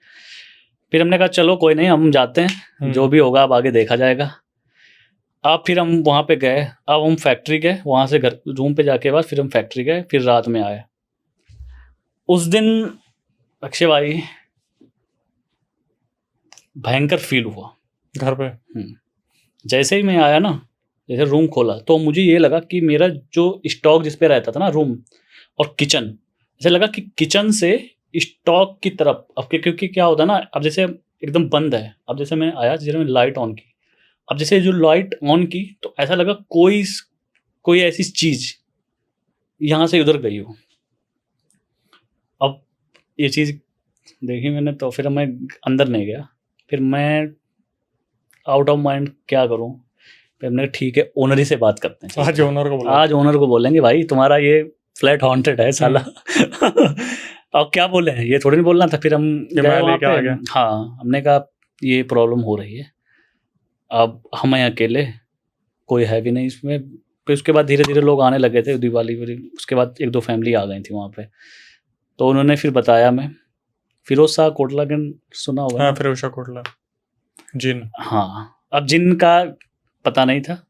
फिर हमने कहा चलो कोई नहीं, हम जाते हैं, जो भी होगा अब आगे देखा जाएगा। अब फिर हम वहाँ पे गए, अब हम फैक्ट्री गए, वहाँ से घर रूम पे जाके बाद फिर हम फैक्ट्री गए, फिर रात में आए। उस दिन अक्षय भाई भयंकर फील हुआ घर पे। जैसे ही मैं आया ना, जैसे रूम खोला तो मुझे ये लगा कि मेरा जो स्टॉक जिस पे रहता था ना रूम और किचन, ऐसे लगा कि किचन से स्टॉक की तरफ, अब क्योंकि क्या होता है ना, अब जैसे एकदम बंद है, अब जैसे मैं आया, जैसे मैंने लाइट ऑन की, अब जैसे जो लाइट ऑन की तो ऐसा लगा कोई ऐसी चीज यहाँ से उधर गई हो। अब ये चीज देखी मैंने तो फिर मैं अंदर नहीं गया, फिर मैं आउट ऑफ माइंड क्या करूं, फिर हमने ठीक है ओनर ही से बात करते हैं। आज ओनर को बोलेंगे भाई तुम्हारा ये फ्लैट हॉन्टेड है साला। अब क्या बोले हैं, ये थोड़ी नहीं बोलना था। फिर हम गए वहाँ पे, हाँ हमने कहा ये प्रॉब्लम हो रही है, अब हम हैं अकेले, कोई है भी नहीं इसमें। फिर उसके बाद धीरे धीरे लोग आने लगे थे, दिवाली उसके बाद 1-2 फैमिली आ गई थी वहाँ पे। तो उन्होंने फिर बताया, मैं फिरोज शाह कोटला के सुना होगा। हाँ, फिरोज शाह कोटला जिन। हाँ, अब जिन का पता नहीं था,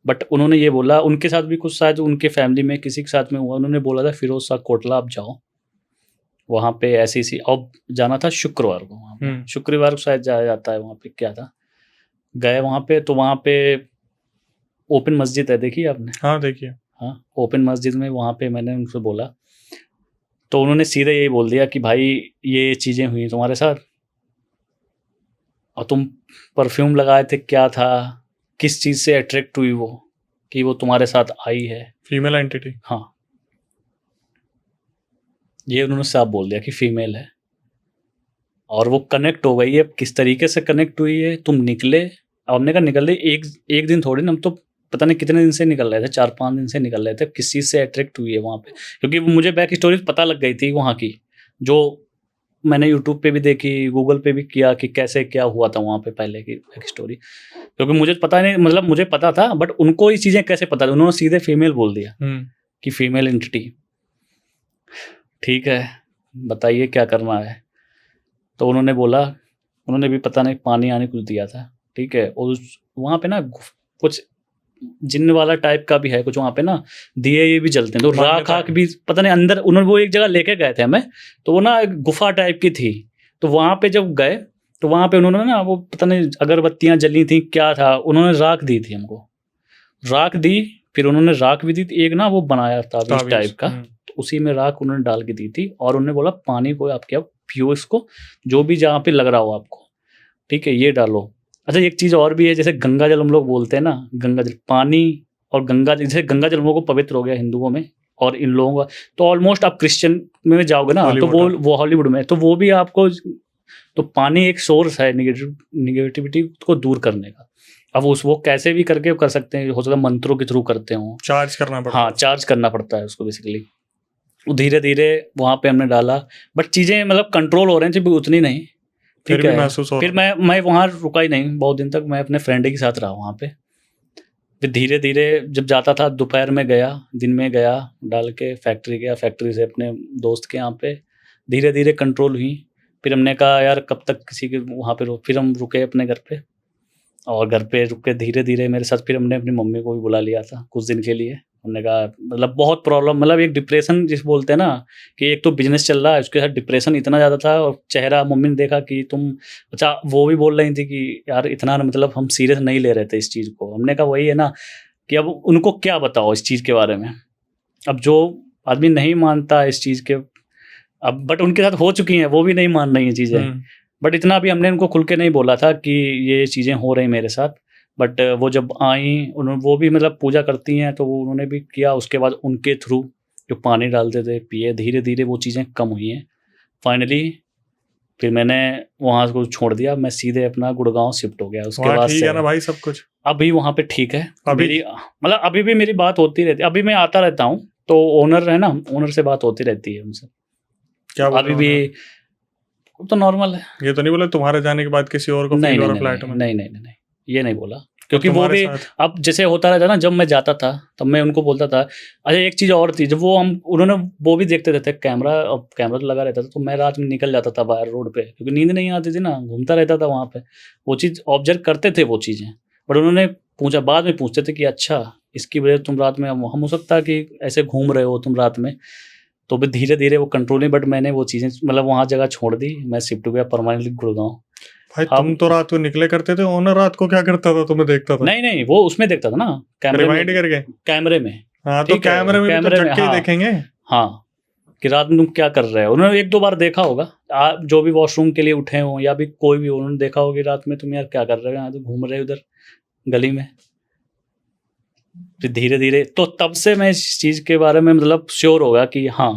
बट उन्होंने ये बोला, उनके साथ भी कुछ शायद उनके फैमिली में किसी के साथ में हुआ, उन्होंने बोला था फिरोज शाह कोटला आप जाओ वहाँ पे ऐसी अब जाना था शुक्रवार को, वहाँ पे शुक्रवार को शायद जाया जाता है वहाँ पे, क्या था, गए वहाँ पे। तो वहाँ पे ओपन मस्जिद है, देखिए आपने? हाँ देखिए। हाँ, ओपन मस्जिद में वहाँ पे मैंने उनसे बोला, तो उन्होंने सीधे यही बोल दिया कि भाई ये चीज़ें हुई तुम्हारे साथ, और तुम परफ्यूम लगाए थे, क्या था, किस चीज़ से अट्रैक्ट हुई वो कि वो तुम्हारे साथ आई है, फीमेल एंटिटी। हाँ, ये उन्होंने साफ बोल दिया कि फीमेल है, और वो कनेक्ट हो गई है। किस तरीके से कनेक्ट हुई है, तुम निकले। अब हमने कहा निकल रहे एक दिन थोड़ी ना, हम तो पता नहीं कितने दिन से निकल रहे थे, 4-5 दिन से निकल रहे थे। किस चीज़ से अट्रैक्ट हुई है वहाँ पे, क्योंकि मुझे बैक स्टोरी पता लग गई थी वहाँ की, जो मैंने यूट्यूब पे भी देखी, गूगल पे भी किया कि कैसे क्या हुआ था वहाँ पे पहले की बैक स्टोरी, क्योंकि मुझे पता नहीं, मतलब मुझे पता था बट उनको ये चीज़ें कैसे पता थी। उन्होंने सीधे फीमेल बोल दिया कि फीमेल एंटिटी। ठीक है, बताइए क्या करना है। तो उन्होंने बोला, उन्होंने भी पता नहीं पानी आने कुछ दिया था, ठीक है, और वहाँ पे ना कुछ जिन्न वाला टाइप का भी है कुछ वहाँ पे ना, दिए ये भी जलते हैं, तो राख आख भी पता नहीं अंदर, उन्होंने वो एक जगह लेके गए थे हमें, तो वो ना एक गुफा टाइप की थी। तो वहाँ पे जब गए तो वहाँ पे उन्होंने ना वो पता नहीं अगरबत्तियाँ जली थी, क्या था, उन्होंने राख दी थी हमको, राख दी। फिर उन्होंने राख भी दी थी, एक ना वो बनाया था इस टाइप का, तो उसी में राख उन्होंने डाल के दी थी, और उन्होंने बोला पानी को आप क्या पियो, इसको जो भी जहाँ पे लग रहा हो आपको, ठीक है, ये डालो। अच्छा, एक चीज़ और भी है, जैसे गंगा जल हम लोग बोलते हैं ना, गंगा जल, पानी और गंगा जल, जैसे गंगा जल हम लोगों को पवित्र हो गया हिंदुओं में, और इन लोगों का तो ऑलमोस्ट आप क्रिश्चियन में जाओगे ना, तो वो हॉलीवुड में, तो वो भी आपको, तो पानी एक सोर्स है निगेटिविटी को दूर करने का। अब वो कैसे भी करके कर सकते हैं, हो सकता है मंत्रों के थ्रू करते हो, चार्ज करना पड़ता है। हाँ, चार्ज करना पड़ता है उसको बेसिकली। धीरे धीरे वहाँ पे हमने डाला, बट चीज़ें मतलब कंट्रोल हो रही थी, उतनी नहीं, ठीक है। फिर मैं वहाँ रुका ही नहीं बहुत दिन तक, मैं अपने फ्रेंड के साथ रहा वहाँ पे। फिर धीरे धीरे जब जाता था, दोपहर में गया, दिन में गया, डाल के फैक्ट्री गया, फैक्ट्री से अपने दोस्त के यहाँ पे धीरे धीरे कंट्रोल हुई। फिर हमने कहा यार कब तक किसी के वहाँ पे फिर हम रुके अपने घर पे, और घर पे रुक के धीरे धीरे मेरे साथ फिर हमने अपनी मम्मी को भी बुला लिया था कुछ दिन के लिए। हमने कहा मतलब बहुत प्रॉब्लम, मतलब एक डिप्रेशन जिस बोलते हैं ना, कि एक तो बिजनेस चल रहा है, उसके साथ डिप्रेशन इतना ज़्यादा था, और चेहरा मम्मी ने देखा कि तुम, अच्छा वो भी बोल रही थी कि यार इतना मतलब हम सीरियस नहीं ले रहे थे इस चीज़ को। हमने कहा वही है ना कि अब उनको क्या बताओ इस चीज़ के बारे में, अब जो आदमी नहीं मानता इस चीज़ के, अब बट उनके साथ हो चुकी हैं, वो भी नहीं मान रही हैं चीज़ें, बट इतना भी हमने उनको खुल के नहीं बोला था कि ये चीज़ें हो रही मेरे साथ। बट वो जब आई, उन्होंने वो भी मतलब पूजा करती हैं, तो वो उन्होंने भी किया। उसके बाद उनके थ्रू जो पानी डालते थे पिए, धीरे धीरे वो चीज़ें कम हुई हैं। फाइनली फिर मैंने वहाँ को छोड़ दिया, मैं सीधे अपना गुड़गांव शिफ्ट हो गया। उसके बाद ठीक है ना भाई, सब कुछ अभी वहाँ पे ठीक है। मेरी मतलब अभी भी मेरी बात होती रहती है, अभी मैं आता रहता हूँ, तो ओनर है ना, ओनर से बात होती रहती है उनसे। क्या अभी भी तो नॉर्मल है। ये तो नहीं बोला तुम्हारे जाने के बाद किसी और को फील हो रहा फ्लैट में? नहीं, ये नहीं बोला। क्योंकि वो भी अब जैसे होता रहता ना, जब मैं जाता था तब मैं उनको बोलता था। अच्छा एक चीज़ और थी, जब उन्होंने वो भी देखते रहते कैमरा, अब कैमरा तो लगा रहता था, तो मैं रात में निकल जाता था बाहर रोड पे, क्योंकि नींद नहीं आती थी ना, घूमता रहता था वहाँ पे। वो चीज़ ऑब्जर्व करते थे वो चीज़ें, बट उन्होंने पूछा, बाद में पूछते थे कि अच्छा इसकी वजह तुम रात में, हम हो सकता है कि ऐसे घूम रहे हो तुम रात में, तो भी धीरे धीरे वो कंट्रोल नहीं। बट मैंने वो चीज़ें मतलब वहाँ जगह छोड़ दी, मैं शिफ्ट हो गया परमानेंटली गुड़गांव। भाई तुम तो रात को निकले करते थे, ओनर रात को क्या करता था, तुम्हें देखता था? नहीं वो उसमें देखता था ना, कैमरे में करके, कैमरे में। हाँ तो कैमरे में तो जग के ही देखेंगे। हाँ कि रात में तुम क्या कर रहे हो। उन्होंने एक दो बार देखा होगा, जो भी वॉशरूम के लिए उठे हो या भी कोई भी, उन्होंने देखा होगा रात में तुम यार क्या कर रहे हो, यहाँ तो घूम रहे हो उधर गली में। फिर धीरे धीरे तो तब से मैं इस चीज़ के बारे में मतलब श्योर होगा कि हाँ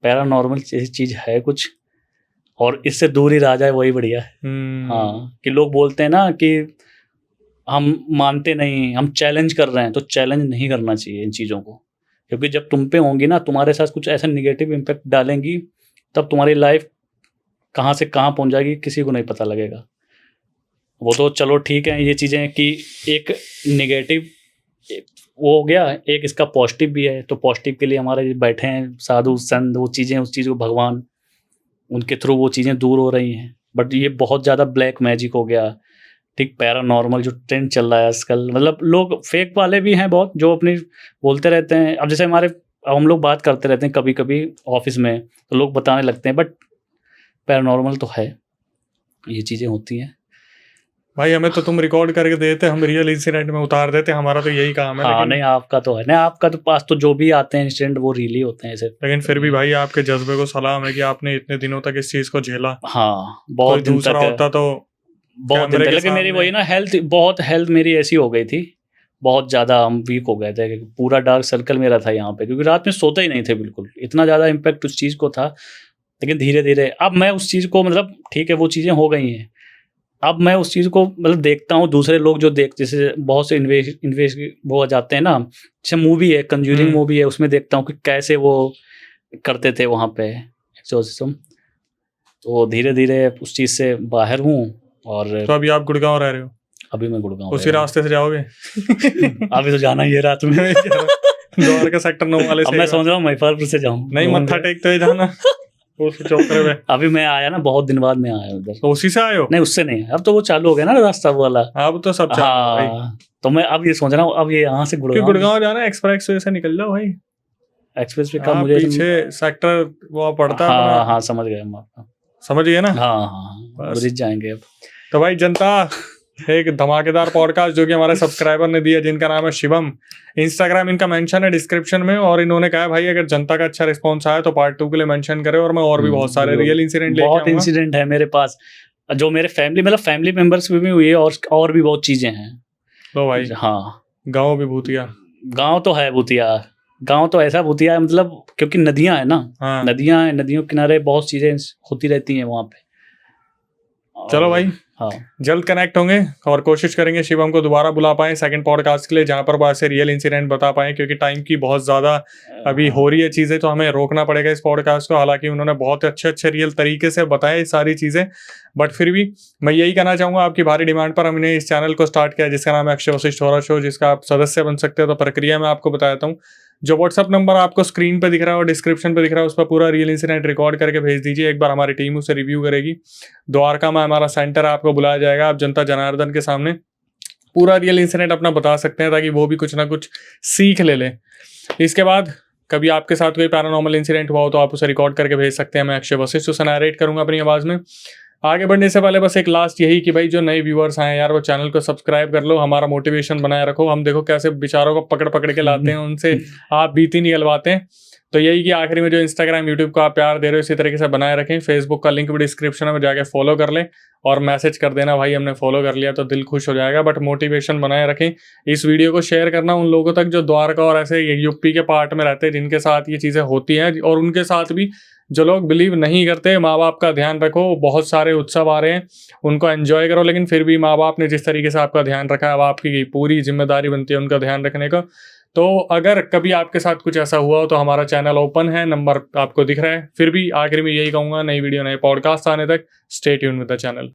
पैरानॉर्मल चीज़ है कुछ, और इससे दूर ही रह जाए वही बढ़िया है। हाँ कि लोग बोलते हैं ना कि हम मानते नहीं, हम चैलेंज कर रहे हैं, तो चैलेंज नहीं करना चाहिए इन चीज़ों को, क्योंकि जब तुम पे होंगी ना, तुम्हारे साथ कुछ ऐसा निगेटिव इम्पैक्ट डालेंगी, तब तुम्हारी लाइफ कहाँ से कहाँ पहुँच जाएगी किसी को नहीं पता लगेगा। वो तो चलो ठीक है ये चीज़ें कि एक निगेटिव वो हो गया, एक इसका पॉजिटिव भी है, तो पॉजिटिव के लिए हमारे बैठे हैं साधु संत, वो चीज़ें, उस चीज़ को भगवान, उनके थ्रू वो चीज़ें दूर हो रही हैं। बट ये बहुत ज़्यादा ब्लैक मैजिक हो गया, ठीक पैरानॉर्मल जो ट्रेंड चल रहा है आजकल, मतलब लोग फेक वाले भी हैं बहुत, जो अपनी बोलते रहते हैं। अब जैसे हम लोग बात करते रहते हैं कभी कभी ऑफिस में, तो लोग बताने लगते हैं, बट पैरानॉर्मल तो है, ये चीज़ें होती हैं। भाई हमें तो तुम रिकॉर्ड करके देते, हम रियल इंसिडेंट में उतार देते, हमारा तो यही काम है। हाँ नहीं आपका तो है, नहीं आपका तो पास तो जो भी आते हैं इंसिडेंट वो रियली होते हैं ऐसे। लेकिन फिर भी भाई आपके जज्बे को सलाम है कि आपने इतने दिनों तक इस चीज को झेला। हाँ बहुत दिन दूसरा तक होता तो बहुत दिन तक, लेकिन मेरी वही ना हेल्थ मेरी ऐसी हो गई थी, बहुत ज़्यादा हम वीक हो गए थे, पूरा डार्क सर्कल मेरा था यहाँ पे, क्योंकि रात में सोते ही नहीं थे बिल्कुल, इतना ज़्यादा इम्पैक्ट उस चीज़ को था। लेकिन धीरे धीरे अब मैं उस चीज़ को मतलब ठीक है वो चीज़ें हो गई हैं, अब मैं उस चीज़ को मतलब देखता हूँ, दूसरे लोग जो जैसे बहुत से इन्वेस्ट वो आ जाते हैं ना, जैसे मूवी है कंज्यूरिंग मूवी है, उसमें देखता हूँ कि कैसे वो करते थे वहाँ पे एक्सोर्सिज्म। तो धीरे धीरे उस चीज़ से बाहर हूँ। और तो अभी आप गुड़गांव रह रहे हो? अभी मैं गुड़गांव, उसी रास्ते से जाओगे? अभी तो जाना ही है रात में द्वारका सेक्टर 9 वाले से। अब मैं सोच रहा हूँ महिपालपुर से जाऊँ, नहीं मत्था टेकते हुए जाना उस चौकरे में। अभी मैं आया ना, बहुत दिन बाद मैं आया उधर। तो उसी से आए हो? नहीं उससे नहीं, अब तो वो चालू हो गया ना रास्ता वो वाला, अब तो सब चालू है भाई। तो मैं अब ये सोच रहा हूँ, अब ये यहाँ से गुड़गांव जाना है, एक्सप्रेस वे से निकल जाओ भाई। एक्सप्रेस वे का मुझे पीछे सेक्टर वो पड़ता है। हाँ समझ गए हम, समझ गए ना। हाँ ब्रिज जाएंगे अब। तो भाई जनता, एक धमाकेदार पॉडकास्ट जो कि हमारे सब्सक्राइबर ने दिया, जिनका नाम है शिवम, इंस्टाग्राम इनका मेंशन है डिस्क्रिप्शन में, और इन्होंने कहा भाई अगर जनता का अच्छा रिस्पांस आया तो पार्ट 2 के लिए मेंशन करे, और मैं और भी बहुत सारे रियल इंसिडेंट लेके आऊंगा। बहुत इंसिडेंट है मेरे पास, जो मेरे फैमिली मेंबर्स में भी हुई है, और भी बहुत चीजें हैं। तो भाई हाँ गाँव भी भूतिया, गाँव तो है भूतिया, गाँव तो ऐसा भूतिया है, मतलब क्योंकि नदियां है ना। हाँ। नदियां हैं, नदियों के किनारे बहुत चीजें होती रहती हैं वहाँ पे। चलो भाई हाँ जल्द कनेक्ट होंगे और कोशिश करेंगे शिवम को दोबारा बुला पाएं सेकंड पॉडकास्ट के लिए, जहां पर वो ऐसे रियल इंसिडेंट बता पाएं, क्योंकि टाइम की बहुत ज़्यादा अभी हो रही है चीज़ें, तो हमें रोकना पड़ेगा इस पॉडकास्ट को। हालांकि उन्होंने बहुत अच्छे रियल तरीके से बताया सारी चीज़ें, बट फिर भी मैं यही कहना चाहूँगा, आपकी भारी डिमांड पर हमने इस चैनल को स्टार्ट किया जिसका नाम है अक्षय वशिष्ठ होरर शो, जिसका आप सदस्य बन सकते हो। तो प्रक्रिया मैं आपको बताता हूँ। जो व्हाट्सअप नंबर आपको स्क्रीन पे दिख रहा है और डिस्क्रिप्शन पे दिख रहा है, उस पर पूरा रियल इंसिडेंट रिकॉर्ड करके भेज दीजिए, एक बार हमारी टीम उसे रिव्यू करेगी। द्वारका में हमारा सेंटर आपको बुलाया जाएगा, आप जनता जनार्दन के सामने पूरा रियल इंसिडेंट अपना बता सकते हैं, ताकि वो भी कुछ ना कुछ सीख ले लें। इसके बाद कभी आपके साथ कोई पैरानॉर्मल इंसिडेंट हुआ हो तो आप उसे रिकॉर्ड करके भेज सकते हैं, मैं अक्षय वशिष्ठ उसे नरेट करूंगा अपनी आवाज़ में। आगे बढ़ने से पहले बस एक लास्ट यही कि भाई जो नए व्यूअर्स आए यार, वो चैनल को सब्सक्राइब कर लो, हमारा मोटिवेशन बनाए रखो। हम देखो कैसे बेचारों को पकड़ पकड़ के लाते हैं, उनसे आप बीती निकलवाते हैं। तो यही कि आखिरी में जो इंस्टाग्राम यूट्यूब को आप प्यार दे रहे हो इसी तरीके से बनाए रखें। फेसबुक का लिंक भी डिस्क्रिप्शन में जाके फॉलो कर लें और मैसेज कर देना भाई हमने फॉलो कर लिया, तो दिल खुश हो जाएगा। बट मोटिवेशन बनाए रखें। इस वीडियो को शेयर करना उन लोगों तक जो द्वारका और ऐसे यूपी के पार्ट में रहते हैं, जिनके साथ ये चीज़ें होती हैं, और उनके साथ भी जो लोग बिलीव नहीं करते। माँ बाप का ध्यान रखो, बहुत सारे उत्सव आ रहे हैं, उनको एंजॉय करो, लेकिन फिर भी माँ बाप ने जिस तरीके से आपका ध्यान रखा है, अब आपकी पूरी जिम्मेदारी बनती है उनका ध्यान रखने का। तो अगर कभी आपके साथ कुछ ऐसा हुआ हो तो हमारा चैनल ओपन है, नंबर आपको दिख रहा है। फिर भी आखिर में यही कहूँगा, नई वीडियो नए पॉडकास्ट आने तक stay tune with the channel.